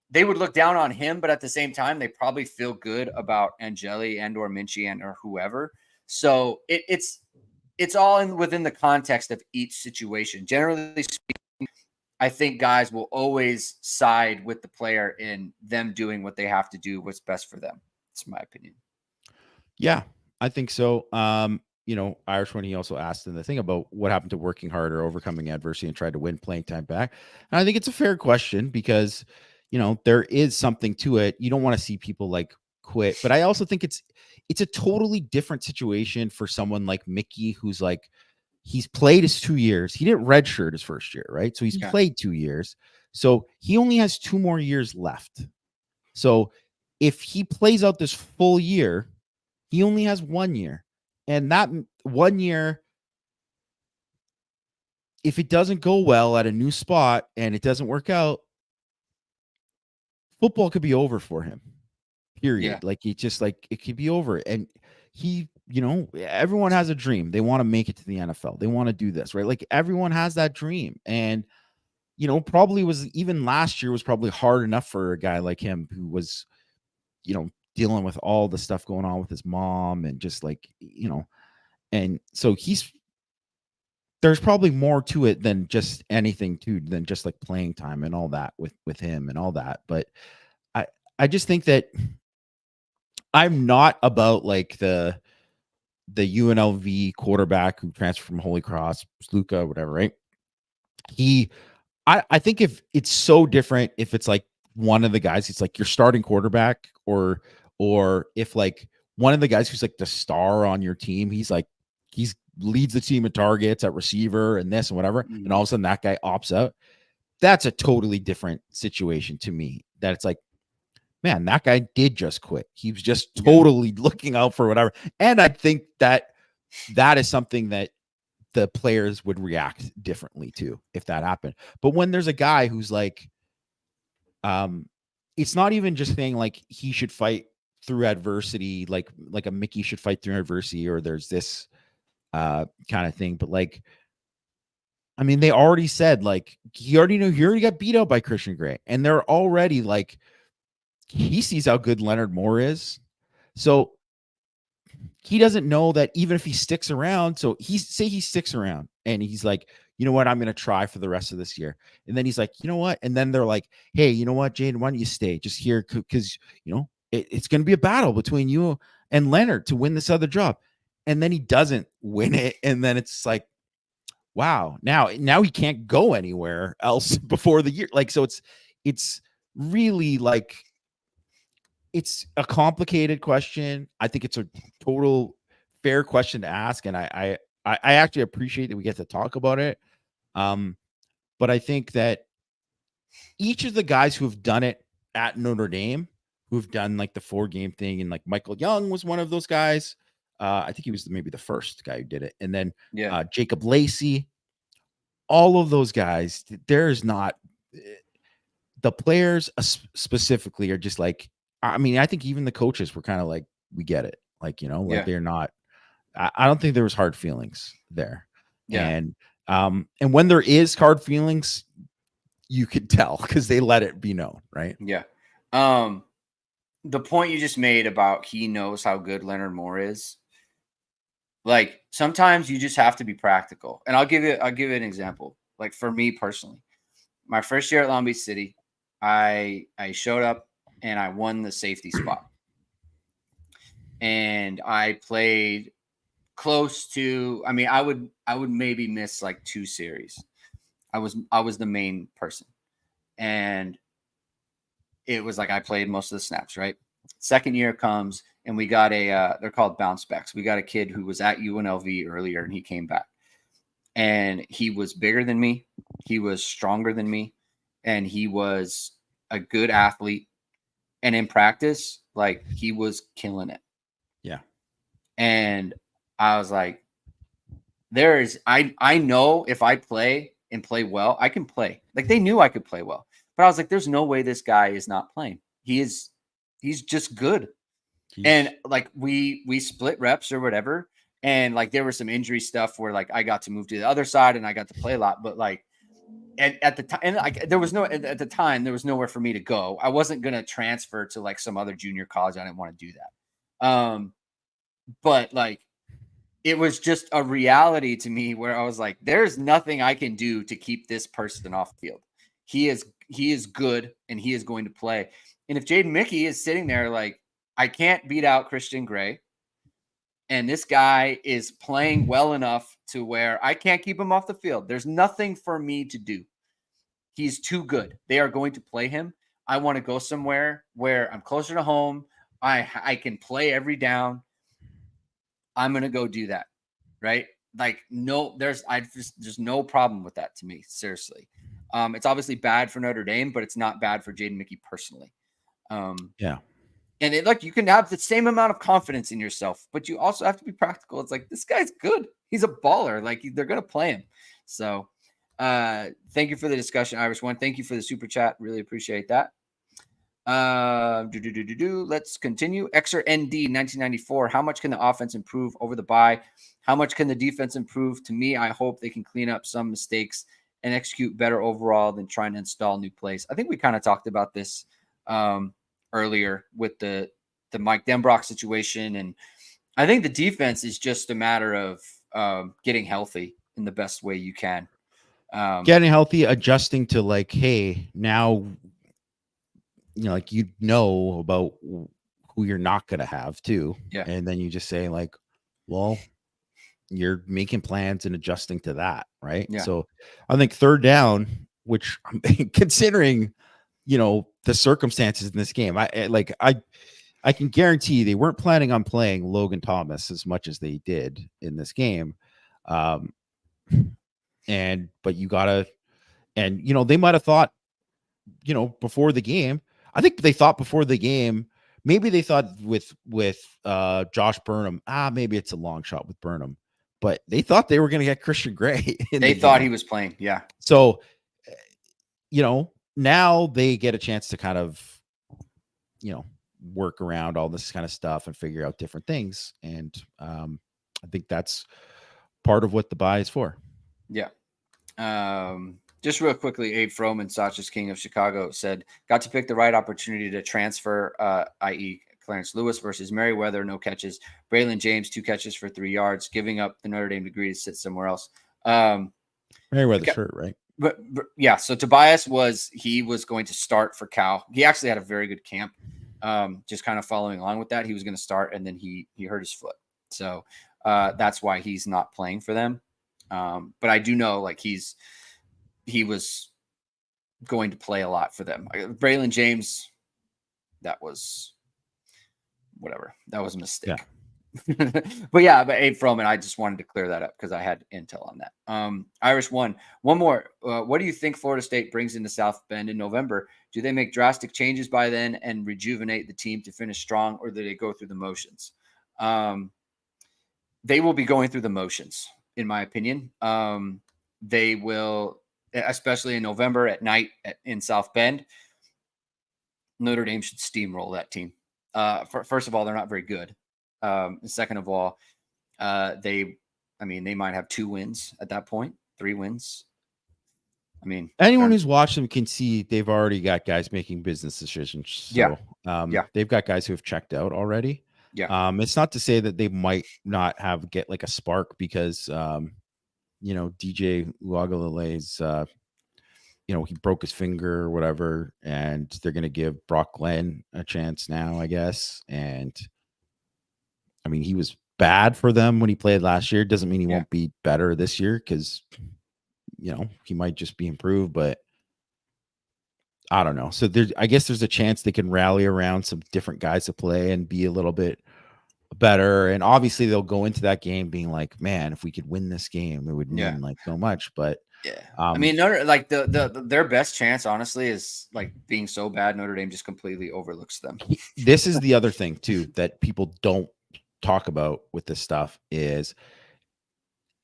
They would look down on him, but at the same time, they probably feel good about Angeli and or Minchie and or whoever. So it's all within the context of each situation. Generally speaking, I think guys will always side with the player in them doing what they have to do, what's best for them. It's my opinion. Yeah, I think so. Irish One, he also asked in the thing about what happened to working harder, overcoming adversity, and tried to win playing time back. And I think it's a fair question because, there is something to it. You don't want to see people like quit, but I also think it's a totally different situation for someone like Mickey, who's like, he's played his 2 years. He didn't redshirt his first year, right? So he's played 2 years. So he only has 2 more years left. So if he plays out this full year, he only has 1 year. And that 1 year, if it doesn't go well at a new spot and it doesn't work out, football could be over for him. Period. Yeah. Like it just like it could be over. And he, everyone has a dream. They want to make it to the NFL. They want to do this, right? Like everyone has that dream. And probably was even last year was probably hard enough for a guy like him who was, dealing with all the stuff going on with his mom and just like, and so there's probably more to it than just anything than just like playing time and all that with him and all that. But I just think that I'm not about like the UNLV quarterback who transferred from Holy Cross, Sluka, whatever, right? I think if it's so different if it's like one of the guys, it's like your starting quarterback, or if like one of the guys who's like the star on your team, he's leads the team in targets at receiver and this and whatever, and all of a sudden that guy opts out. That's a totally different situation to me. That it's like, man, that guy did just quit. He was just totally looking out for whatever. And I think that is something that the players would react differently to if that happened. But when there's a guy who's like, it's not even just saying like he should fight through adversity, like a Mickey should fight through adversity, or there's this kind of thing. But like, I mean, they already said like he already got beat out by Christian Gray, and they're already like, he sees how good Leonard Moore is. So he doesn't know that even if he sticks around, so he sticks around and he's like, you know what, I'm gonna try for the rest of this year. And then he's like, you know what? And then they're like, hey, you know what, Jaden, why don't you stay just here? Because it's gonna be a battle between you and Leonard to win this other job. And then he doesn't win it. And then it's like, wow, now he can't go anywhere else before the year. Like, so it's really like it's a complicated question. I think it's a total fair question to ask, and I actually appreciate that we get to talk about it. Um, but I think that each of the guys who have done it at Notre Dame, who've done like the 4-game thing, and like Michael Young was one of those guys. I think he was maybe the first guy who did it, and then Yeah. Jacob Lacey. All of those guys, there is not the players specifically are just like, I mean, I think even the coaches were kind of like, we get it. Like, like Yeah. they're not, I don't think there was hard feelings there. Yeah. And when there is hard feelings, you could tell because they let it be known. Right. Yeah. The point you just made about he knows how good Leonard Moore is. Like sometimes you just have to be practical. And I'll give you an example. Like for me personally, my first year at Long Beach City, I showed up and I won the safety spot. And I played close to, I mean, I would maybe miss like 2 series. I was the main person. And it was like I played most of the snaps, right? Second year comes and we got they're called bounce backs. We got a kid who was at UNLV earlier and he came back. And he was bigger than me. He was stronger than me. And he was a good athlete. And in practice, like he was killing it. Yeah. And I was like, I know if I play and play well, I can play. Like they knew I could play well. But I was like, there's no way this guy is not playing. He's just good. And like we split reps or whatever. And like there was some injury stuff where like I got to move to the other side and I got to play a lot. But like at the time, and like there was at the time there was nowhere for me to go. I wasn't gonna transfer to like some other junior college. I didn't want to do that. But like it was just a reality to me where I was like, there's nothing I can do to keep this person off the field. He is good and he is going to play. And if Jaden Mickey is sitting there like, I can't beat out Christian Gray, and this guy is playing well enough to where I can't keep him off the field, there's nothing for me to do. He's too good. They are going to play him. I want to go somewhere where I'm closer to home. I can play every down. I'm going to go do that. Right. Like, no, there's no problem with that to me. Seriously. It's obviously bad for Notre Dame, but it's not bad for Jaden Mickey personally. Yeah. And you can have the same amount of confidence in yourself, but you also have to be practical. It's like, this guy's good. He's a baller. Like they're going to play him. So thank you for the discussion, Irish One. Thank you for the super chat. Really appreciate that. Let's continue. Xer ND 1994. How much can the offense improve over the bye? How much can the defense improve? To me, I hope they can clean up some mistakes and execute better overall than trying to install new plays. I think we kind of talked about this earlier with the Mike Denbrock situation. And I think the defense is just a matter of getting healthy in the best way you can. Getting healthy, adjusting to like, hey, now, like about who you're not going to have too. Yeah. And then you just say like, well, you're making plans and adjusting to that. Right. Yeah. So I think third down, which considering, the circumstances in this game, I can guarantee they weren't planning on playing Logan Thomas as much as they did in this game. But you gotta, and they might've thought, before the game, I think they thought before the game, maybe they thought with Josh Burnham, maybe it's a long shot with Burnham, but they thought they were going to get Christian Gray. They thought he was playing. Yeah. So, now they get a chance to kind of, work around all this kind of stuff and figure out different things. And I think that's part of what the bye is for. Yeah. Just real quickly, Abe Froman, Sacha's King of Chicago, said, got to pick the right opportunity to transfer, i.e. Clarence Lewis versus Merriweather, no catches. Braylon James, 2 catches for 3 yards, giving up the Notre Dame degree to sit somewhere else. Merriweather's hurt, right? But yeah, so Tobias was going to start for Cal. He actually had a very good camp. Just kind of following along with that, he was going to start, and then he hurt his foot. So that's why he's not playing for them. But I do know like he was going to play a lot for them. Braylon James, that was whatever. That was a mistake. Yeah. But Abe Froman, I just wanted to clear that up because I had intel on that. Irish one more. What do you think Florida State brings into South Bend in November? Do they make drastic changes by then and rejuvenate the team to finish strong, or do they go through the motions? They will be going through the motions, in my opinion. They will, especially in November at night in South Bend. Notre Dame should steamroll that team. First of all, they're not very good. Second of all, they might have 2 wins at that point, 3 wins. I mean, anyone who's watched them can see they've already got guys making business decisions. So, they've got guys who have checked out already. Yeah. It's not to say that they might not get like a spark because, DJ Uagalele's, he broke his finger or whatever, and they're going to give Brock Glenn a chance now, I guess. And I mean, he was bad for them when he played last year. Doesn't mean he won't be better this year because, he might just be improved, but I don't know. So I guess there's a chance they can rally around some different guys to play and be a little bit better. And obviously they'll go into that game being like, man, if we could win this game, it would mean like so much. But I mean, like their best chance, honestly, is like being so bad Notre Dame just completely overlooks them. This is the other thing too that people don't talk about with this stuff is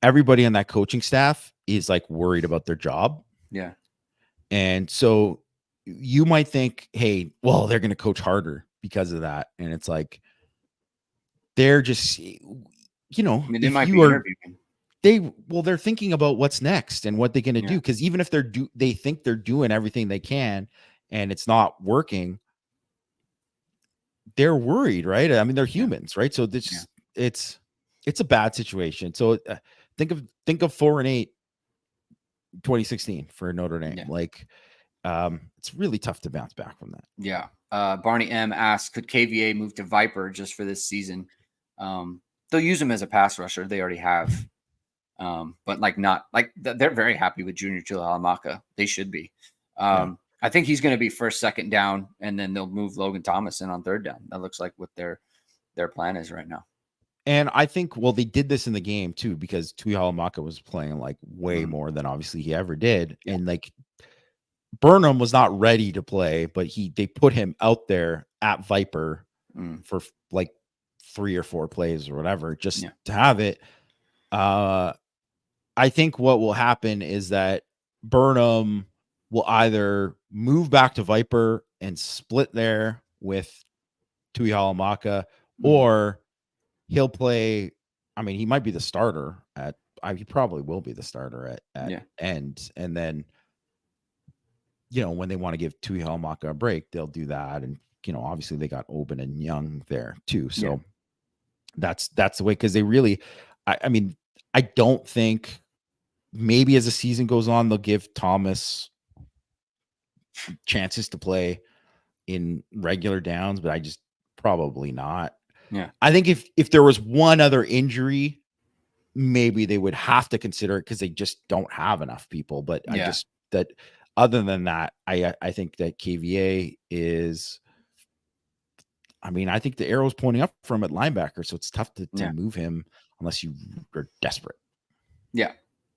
everybody on that coaching staff is like worried about their job. Yeah. And so you might think, hey, well, they're going to coach harder because of that. And it's like, they're just, I mean, they might be interviewing. They're thinking about what's next and what they're going to do. Cause even if they think they're doing everything they can and it's not working, they're worried, right? I mean, they're humans, right? So it's a bad situation. So think of 4-8 2016 for Notre Dame. Like, it's really tough to bounce back from that. Yeah. Barney M asks, could KVA move to Viper just for this season? They'll use him as a pass rusher. They already have. But they're very happy with Junior Tuihalamaka. They should be. I think he's going to be first, second down, and then they'll move Logan Thomas in on third down. That looks like what their plan is right now. And I think, they did this in the game too, because Tuihalamaka was playing like way more than obviously he ever did. Yeah. And like Burnham was not ready to play, but they put him out there at Viper for like 3 or 4 plays or whatever, just to have it. I think what will happen is that Burnham will either move back to Viper and split there with Tuihalamaka, or he'll play. I mean, he might be the starter he probably will be the starter at end. And then, when they want to give Tuihalamaka a break, they'll do that. And, obviously they got Oben and Young there too. So that's the way. Cause they really, I mean, I don't think maybe as the season goes on, they'll give Thomas chances to play in regular downs, but I just probably not. Yeah. I think if there was one other injury, maybe they would have to consider it because they just don't have enough people. But other than that, I think that KVA is, I mean, I think the arrow's pointing up for him at linebacker, so it's tough to move him unless you are desperate. Yeah.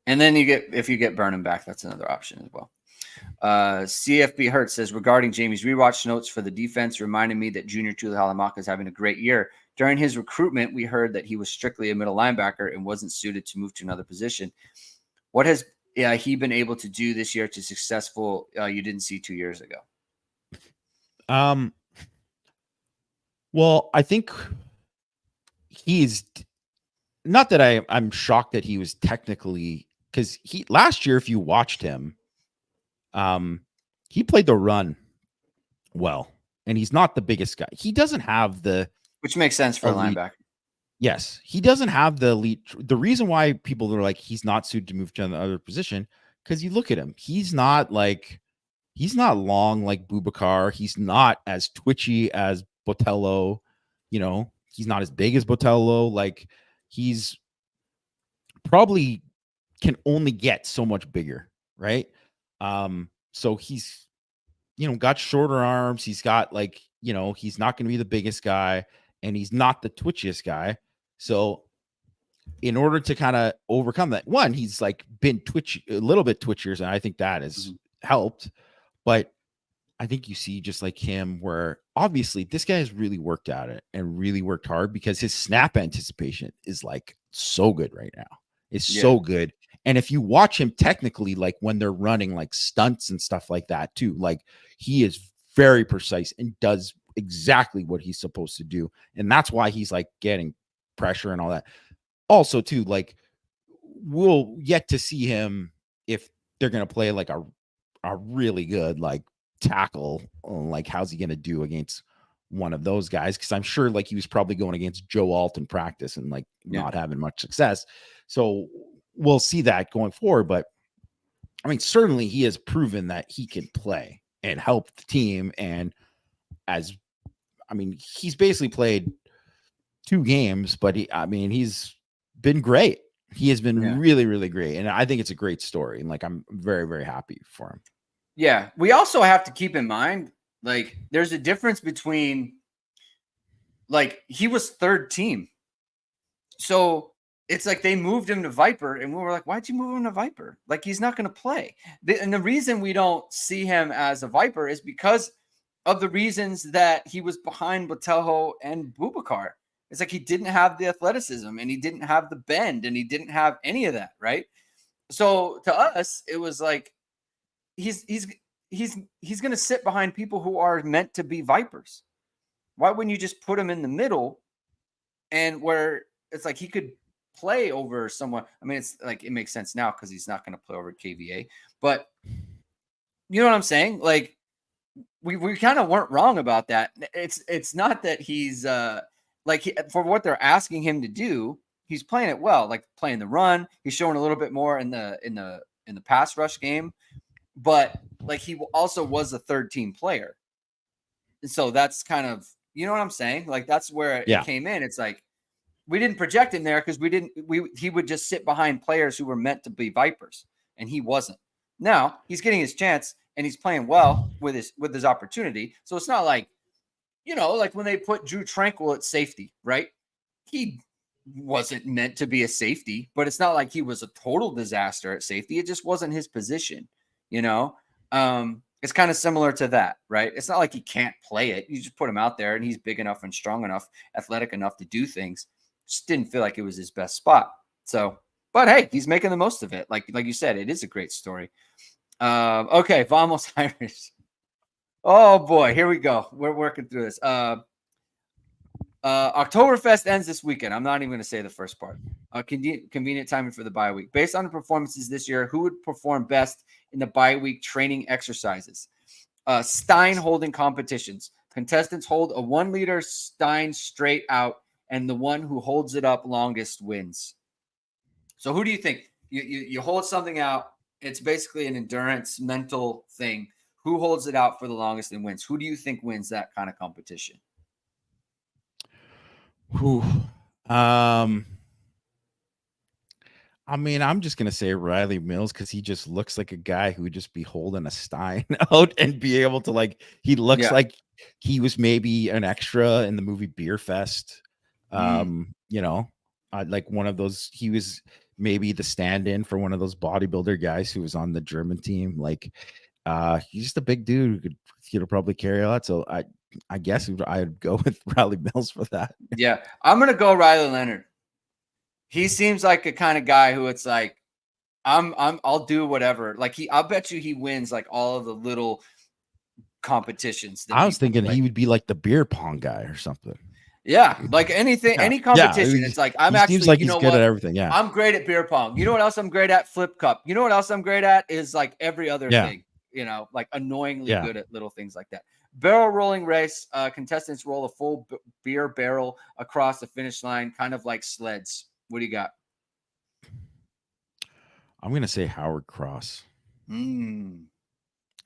And then if you get Burnham back, that's another option as well. CFB Hertz says, regarding Jamie's rewatch notes for the defense, reminded me that Junior Tuihalamaka is having a great year. During his recruitment, we heard that he was strictly a middle linebacker and wasn't suited to move to another position. What has he been able to do this year to successful you didn't see 2 years ago? Well, I think he's not that I'm shocked that he was technically, because last year, if you watched him, he played the run well, and he's not the biggest guy. He doesn't have the which makes sense for elite, a linebacker. Yes, he doesn't have the elite. The reason why people are like he's not suited to move to another position, because you look at him, he's not long like Boubacar. He's not as twitchy as Botello. He's not as big as Botello. Like, he's probably can only get so much bigger, right? So he's got shorter arms. He's got he's not going to be the biggest guy, and he's not the twitchiest guy. So in order to kind of overcome that, one, he's like been a little bit twitchier, and I think that has helped. But I think you see just like him, where obviously this guy has really worked at it and really worked hard, because his snap anticipation is like so good right now. It's so good. And if you watch him technically, like when they're running like stunts and stuff like that too, like he is very precise and does exactly what he's supposed to do. And that's why he's like getting pressure and all that. Also too, like we'll yet to see him if they're going to play like a really good like tackle. Like, how's he going to do against one of those guys? Because I'm sure like he was probably going against Joe Alt in practice and like not having much success. So we'll see that going forward. But I mean, certainly he has proven that he can play and help the team. And he's basically played 2 games, but he's been great. He has been really, really great. And I think it's a great story. And like, I'm very, very happy for him. Yeah. We also have to keep in mind, like, there's a difference between, like, he was 3rd team. So it's like they moved him to Viper, and we were like, why'd you move him to Viper? Like, he's not going to play. And the reason we don't see him as a Viper is because of the reasons that he was behind Botelho and Boubacar. It's like he didn't have the athleticism, and he didn't have the bend, and he didn't have any of that, right? So to us, it was like he's going to sit behind people who are meant to be Vipers. Why wouldn't you just put him in the middle, and where it's like he could play over someone? I mean, it's like it makes sense now because he's not going to play over KVA, but you know what I'm saying? Like, we kind of weren't wrong about that. It's not that he's for what they're asking him to do, he's playing it well, like playing the run. He's showing a little bit more in the pass rush game, but like he also was a 3rd team player. And so that's kind of, you know what I'm saying? Like, that's where it came in. It's like, we didn't project him there because he would just sit behind players who were meant to be Vipers, and he wasn't. Now he's getting his chance, and he's playing well with his opportunity. So it's not like, like when they put Drew Tranquil at safety, right? He wasn't meant to be a safety, but it's not like he was a total disaster at safety. It just wasn't his position, It's kind of similar to that, right? It's not like he can't play it. You just put him out there, and he's big enough and strong enough, athletic enough to do things. Just didn't feel like it was his best spot. So, but hey, he's making the most of it. Like you said, it is a great story. Okay, Vamos Irish. Oh boy, here we go. We're working through this. Oktoberfest ends this weekend. I'm not even going to say the first part. Convenient timing for the bye week. Based on the performances this year, who would perform best in the bye week training exercises? Stein holding competitions. Contestants hold a 1-liter Stein straight out, and the one who holds it up longest wins. So who do you think? You hold something out. It's basically an endurance mental thing. Who holds it out for the longest and wins? Who do you think wins that kind of competition? I'm just gonna say Riley Mills, because he just looks like a guy who would just be holding a Stein out and be able to, like, he looks like he was maybe an extra in the movie Beer Fest. Like one of those, he was maybe the stand-in for one of those bodybuilder guys who was on the German team. Like, he's just a big dude who could probably carry a lot. So I guess I'd go with Riley Mills for that. Yeah, I'm gonna go Riley Leonard. He seems like a kind of guy who it's like, I'll do whatever. Like I'll bet you he wins like all of the little competitions. I was thinking he would be like the beer pong guy or something. Yeah, like anything, any competition. It's like I'm actually, seems like he's good at everything. Yeah, I'm great at beer pong. You know what else I'm great at? Flip cup. You know what else I'm great at is like every other thing. Like annoyingly good at little things like that. Barrel rolling race. Contestants roll a full beer barrel across the finish line, kind of like sleds. What do you got? I'm gonna say Howard Cross. Mm,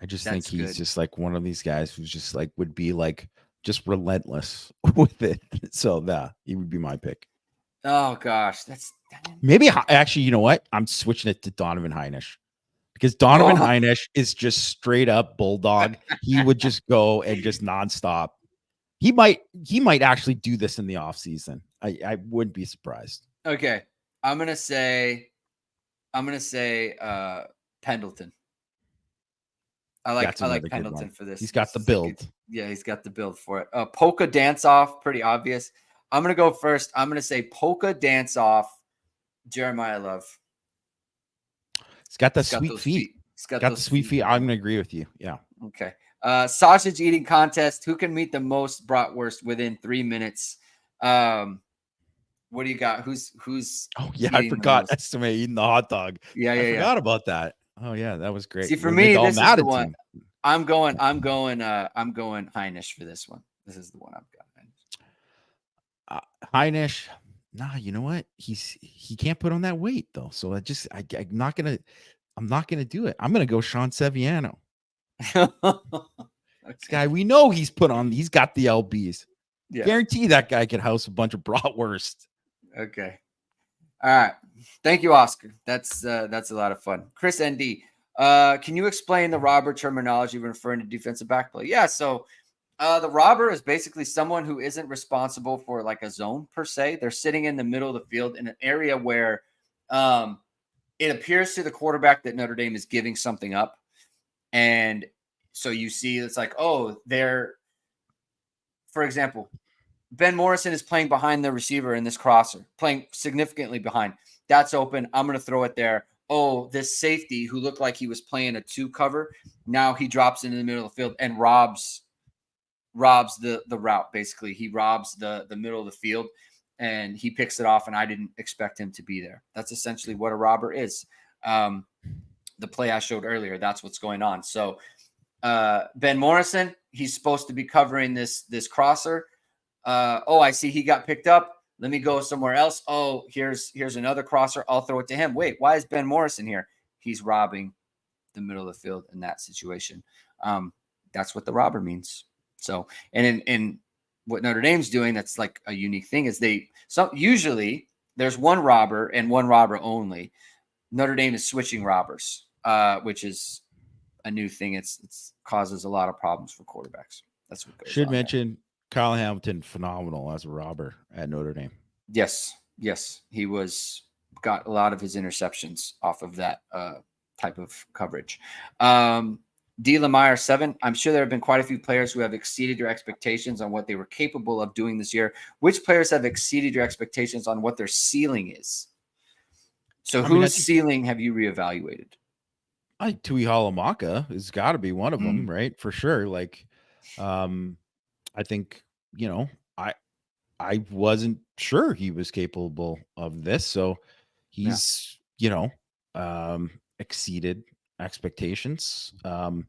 I just think that's he's good. just like one of these guys who's just like would be like just relentless with it. So he would be my pick. Oh gosh, that's Maybe actually, you know what? I'm switching it to Donovan Heinisch because Donovan oh, Heinisch is just straight up bulldog. He would just go and just nonstop. He might actually do this in the offseason. I wouldn't be surprised. okay. I'm gonna say Pendleton. That's I like another good one. Pendleton for this. He's got This the is a good. build. Yeah, he's got the build for it. Polka dance off, pretty obvious. I'm gonna go first. I'm gonna say polka dance off. Jeremiah Love. He's got the He's got sweet those feet. feet. He's got Got the those sweet feet, feet. I'm man. gonna agree with you. Yeah. Okay. Sausage eating contest. Who can meet the most bratwurst within 3 minutes? What do you got? Who's Oh yeah, I eating the forgot. most? Estimate eating the hot dog. Yeah, I yeah, yeah. forgot about that. Oh yeah, that was great. See, for Would have made me, all this is mad the at one. team. I'm going Heinisch for this one. This is the one I've got. Heinisch, nah, you know what? He can't put on that weight though. So I'm not gonna do it. I'm gonna go Sean Seviano. This Okay. guy, we know he's got the LBs. Yeah. Guarantee that guy could house a bunch of bratwurst. Okay. All right. Thank you, Oscar. That's a lot of fun. Chris ND. Can you explain the robber terminology when referring to defensive back play? Yeah. So the robber is basically someone who isn't responsible for like a zone per se. They're sitting in the middle of the field in an area where it appears to the quarterback that Notre Dame is giving something up. And so you see it's like, oh, for example, Ben Morrison is playing behind the receiver in this crosser, playing significantly behind. That's open. I'm going to throw it there. Oh, this safety who looked like he was playing a 2 cover, now he drops into the middle of the field and robs the route. Basically, he robs the middle of the field and he picks it off. And I didn't expect him to be there. That's essentially what a robber is. The play I showed earlier, that's what's going on. So Ben Morrison, he's supposed to be covering this crosser. I see he got picked up. Let me go somewhere else. Oh, here's another crosser. I'll throw it to him. Wait, why is Ben Morrison here? He's robbing the middle of the field in that situation. That's what the robber means. So, and in what Notre Dame's doing, that's like a unique thing is usually there's one robber and one robber only. Notre Dame is switching robbers, which is a new thing. It's causes a lot of problems for quarterbacks. That's what goes Should on there. mention Kyle Hamilton, phenomenal as a robber at Notre Dame. Yes, he got a lot of his interceptions off of that type of coverage. D. Lemire 7. I'm sure there have been quite a few players who have exceeded your expectations on what they were capable of doing this year. Which players have exceeded your expectations on what their ceiling is? So whose ceiling have you reevaluated? Tui Halamaka has got to be one of them, right? For sure. Like, I think, I wasn't sure he was capable of this. So he's, exceeded expectations. In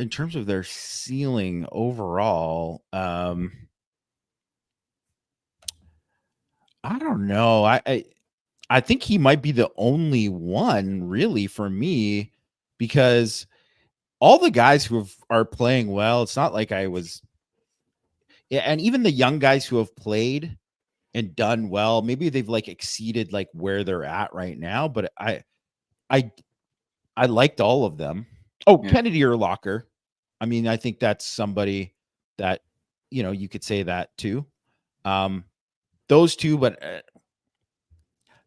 terms of their ceiling overall, I don't know. I think he might be the only one really for me because all the guys who are playing well, it's not like and even the young guys who have played and done well, maybe they've like exceeded like where they're at right now, but I liked all of them. Oh, yeah. Kennedy or Locker. I mean, I think that's somebody that, you could say that too. Those two, but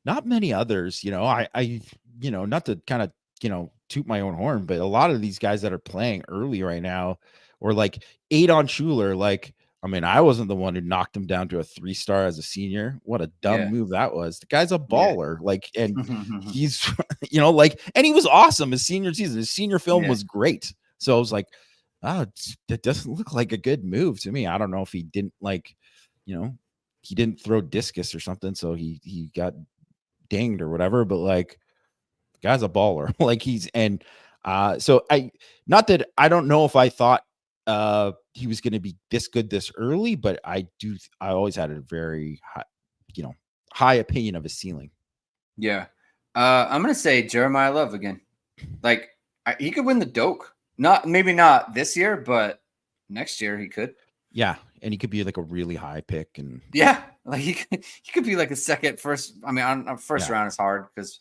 not many others, I not to kind of, toot my own horn, but a lot of these guys that are playing early right now, or like Adon Schuler, like, I mean, I wasn't the one who knocked him down to a 3-star as a senior. What a dumb move that was. The guy's a baller, like, and he's, and he was awesome his senior season. His senior film was great. So I was like, that doesn't look like a good move to me. I don't know if he didn't he didn't throw discus or something, so he got dinged or whatever, but like, the guy's a baller. Like So not that I don't know if I thought he was going to be this good this early, but I always had a very high, high opinion of his ceiling. Yeah. I'm gonna say Jeremiah Love again. Like he could win the Doak. Maybe not this year, but next year he could. Yeah, and he could be like a really high pick, and yeah, like he could be like a second, first. I mean, on first round is hard because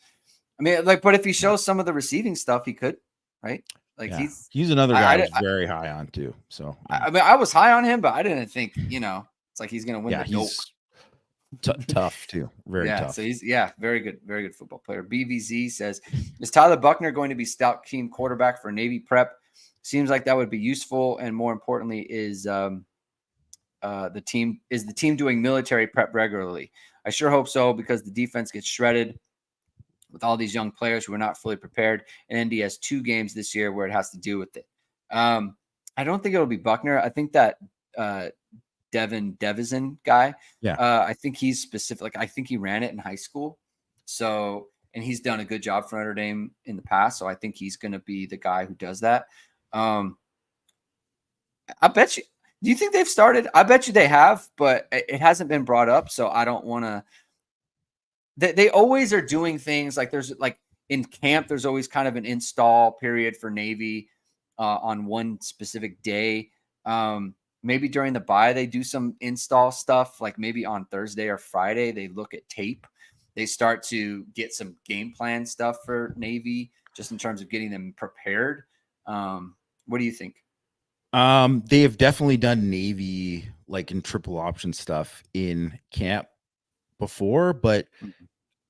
I mean, like, but if he shows some of the receiving stuff, he could, right? Like he's another guy I was very high on too. So I mean, I was high on him, but I didn't think it's like he's gonna win the Doak. Tough too, very tough. So he's very good football player. BVZ says, is Tyler Buckner going to be stout team quarterback for Navy prep? Seems like that would be useful, and more importantly, is the team doing military prep regularly? I sure hope so, because the defense gets shredded with all these young players who are not fully prepared, and Indy has 2 games this year where it has to do with it. I don't think it'll be Buckner. I think that Devin Devison guy. I think he's specific. Like, I think he ran it in high school. So, and he's done a good job for Notre Dame in the past. So I think he's going to be the guy who does that. I bet you. Do you think they've started? I bet you they have, but it hasn't been brought up. So I don't want to. They always are doing things like there's like in camp. There's always kind of an install period for Navy on one specific day. Maybe during the bye, they do some install stuff, like maybe on Thursday or Friday, they look at tape. They start to get some game plan stuff for Navy, just in terms of getting them prepared. What do you think? They have definitely done Navy like in triple option stuff in camp before, but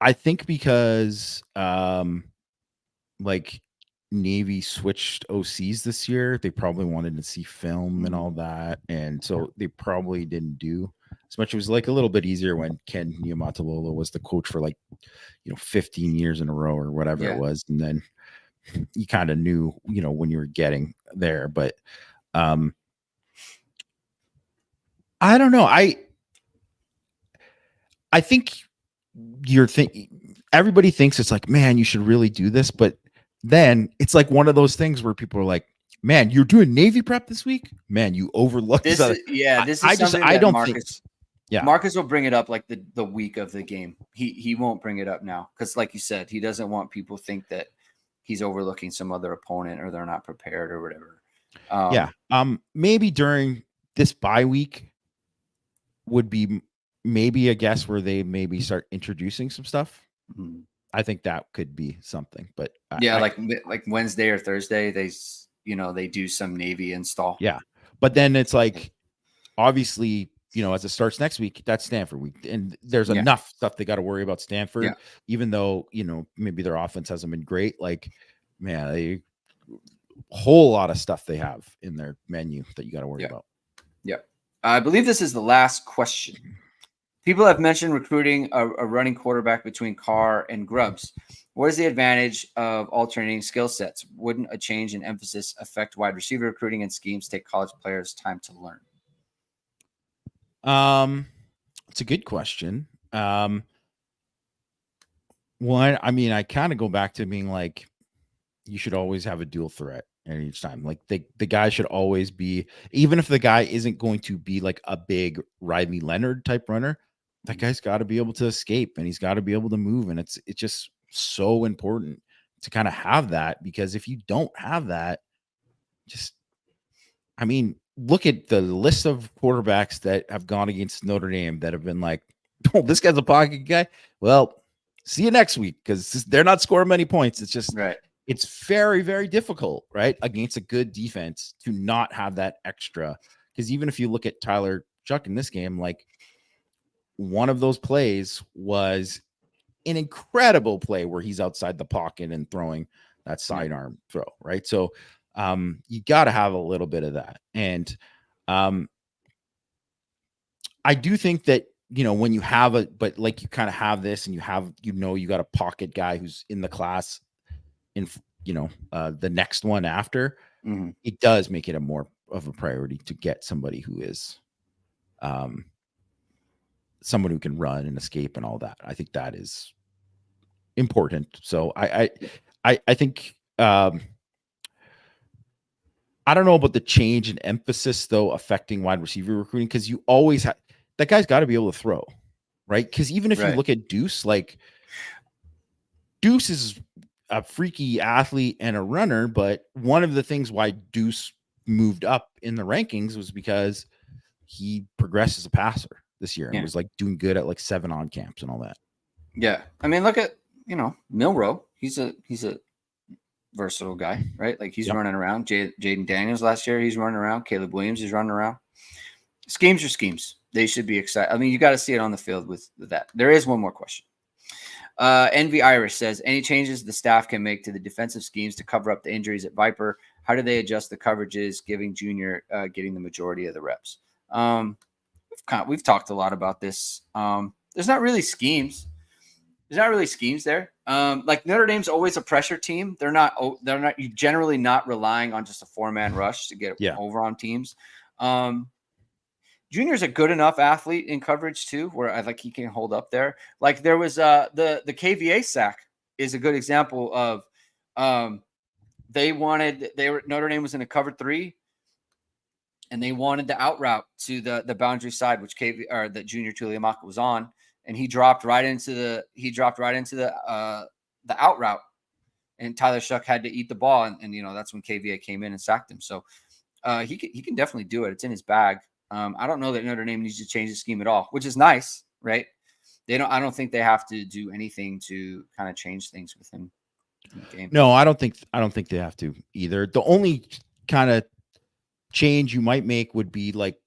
I think because like Navy switched OCs this year, they probably wanted to see film and all that, and so they probably didn't do as much. It was like a little bit easier when Ken Niumatalolo was the coach for 15 years in a row or whatever it was, and then you kind of knew when you were getting there. But I don't know. I think everybody thinks it's like, man, you should really do this, but then it's like one of those things where people are like, man, you're doing Navy prep this week, man, you overlooked this. This is something I don't Marcus, think. Marcus will bring it up like the week of the game. He won't bring it up now because, like you said, he doesn't want people to think that he's overlooking some other opponent or they're not prepared or whatever. Maybe during this bye week would be maybe a guess where they maybe start introducing some stuff. I think that could be something, but like Wednesday or Thursday, they do some Navy install. Yeah, but then it's like, obviously, as it starts next week, that's Stanford week, and there's enough stuff they got to worry about Stanford, even though maybe their offense hasn't been great. Like, man, a whole lot of stuff they have in their menu that you got to worry about. I believe this is the last question. People have mentioned recruiting a running quarterback between Carr and Grubbs. What is the advantage of alternating skill sets? Wouldn't a change in emphasis affect wide receiver recruiting and schemes take college players time to learn? It's a good question. One, I mean, I kind of go back to being like, you should always have a dual threat at each time. Like the guy should always be, even if the guy isn't going to be like a big Riley Leonard type runner, that guy's got to be able to escape and he's got to be able to move. And it's just so important to kind of have that, because if you don't have that, look at the list of quarterbacks that have gone against Notre Dame that have been like, oh, this guy's a pocket guy. Well, see you next week, because they're not scoring many points. It's just right. It's very, very difficult, right, against a good defense to not have that extra. Because even if you look at Tyler Chuck in this game, like, one of those plays was an incredible play where he's outside the pocket and throwing that sidearm throw, right? So you got to have a little bit of that. And I do think that, when you have but like you kind of have this and you have, you got a pocket guy who's in the class in, the next one after, it does make it a more of a priority to get somebody who is someone who can run and escape and all that. I think that is important. So I think I don't know about the change in emphasis though affecting wide receiver recruiting, because you always have that guy's got to be able to throw, right? Because even if you Right. look at Deuce, like Deuce is a freaky athlete and a runner, but one of the things why Deuce moved up in the rankings was because he progressed as a passer this year and Yeah. was like doing good at like 7 on camps and all that. Yeah. I mean, look at, Milrow. He's a versatile guy, right? Like he's Yep. running around. Jaden Daniels last year, he's running around. Caleb Williams is running around. Schemes are schemes. They should be excited. I mean, you got to see it on the field with that. There is one more question. Envy Irish says, any changes the staff can make to the defensive schemes to cover up the injuries at Viper? How do they adjust the coverages, giving Junior getting the majority of the reps? We've talked a lot about this. There's not really schemes. There's not really schemes there. Like Notre Dame's always a pressure team. They're not generally not relying on just a 4-man rush to get over on teams. Junior's a good enough athlete in coverage too, where I like he can hold up there. Like there was the KVA sack is a good example of Notre Dame was in a cover 3 and they wanted the out route to the boundary side, which that Junior Tuliamaka was on, and he dropped right into the out route, and Tyler Shuck had to eat the ball, and that's when KVA came in and sacked him. So he can definitely do it. It's in his bag. I don't know that Notre Dame needs to change the scheme at all, which is nice, right? I don't think they have to do anything to kind of change things with him in the game. No, I don't think they have to either. The only kind of change you might make would be like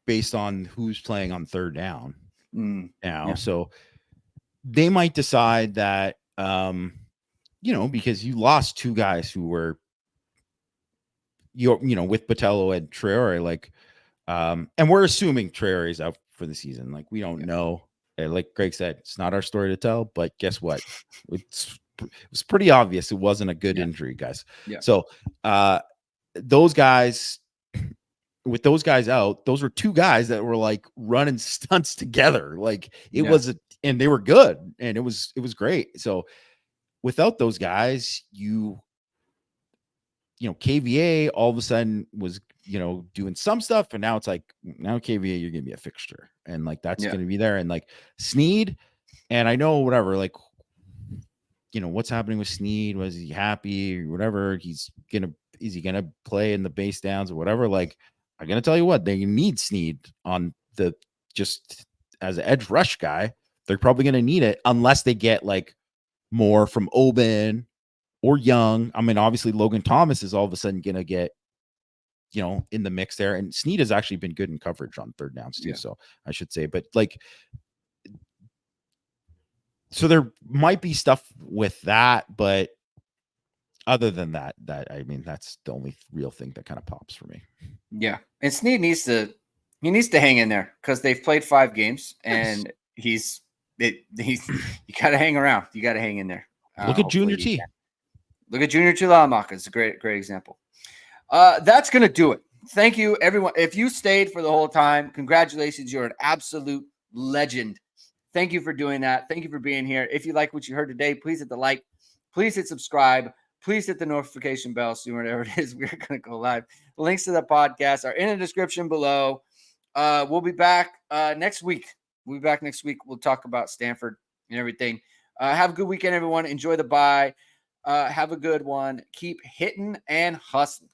based on who's playing on third down now. Yeah. So they might decide that because you lost 2 guys who were with Botello and Traore, like and we're assuming Traore is out for the season. Like we don't know. Like Greg said, it's not our story to tell, but guess what? It was pretty obvious it wasn't a good injury, guys. Yeah. So those guys, with those guys out, those were 2 guys that were like running stunts together. Like it was and they were good and it was great. So without those guys, KVA all of a sudden was, doing some stuff. And now it's like, now KVA, you're going to be a fixture. And like, that's going to be there. And like Sneed, and I know whatever, like, what's happening with Sneed? Was he happy or whatever? Is he going to play in the base downs or whatever? Like, I'm going to tell you what, they need Sneed on just as an edge rush guy. They're probably going to need it unless they get like more from Oben or Young. I mean, obviously Logan Thomas is all of a sudden going to get, in the mix there. And Sneed has actually been good in coverage on third downs too. So I should say, but like, so there might be stuff with that, but other than that, I mean, that's the only real thing that kind of pops for me. Yeah. And Sneed needs to hang in there because they've played 5 games and you got to hang around. You got to hang in there. Look at Junior T. Look at Junior Tuliamaka. It's a great example. That's going to do it. Thank you, everyone. If you stayed for the whole time, congratulations. You're an absolute legend. Thank you for doing that. Thank you for being here. If you like what you heard today, please hit the like. Please hit subscribe. Please hit the notification bell soon, whatever it is. We're going to go live. The links to the podcast are in the description below. We'll be back next week. We'll talk about Stanford and everything. Have a good weekend, everyone. Enjoy the bye. Have a good one. Keep hitting and hustling.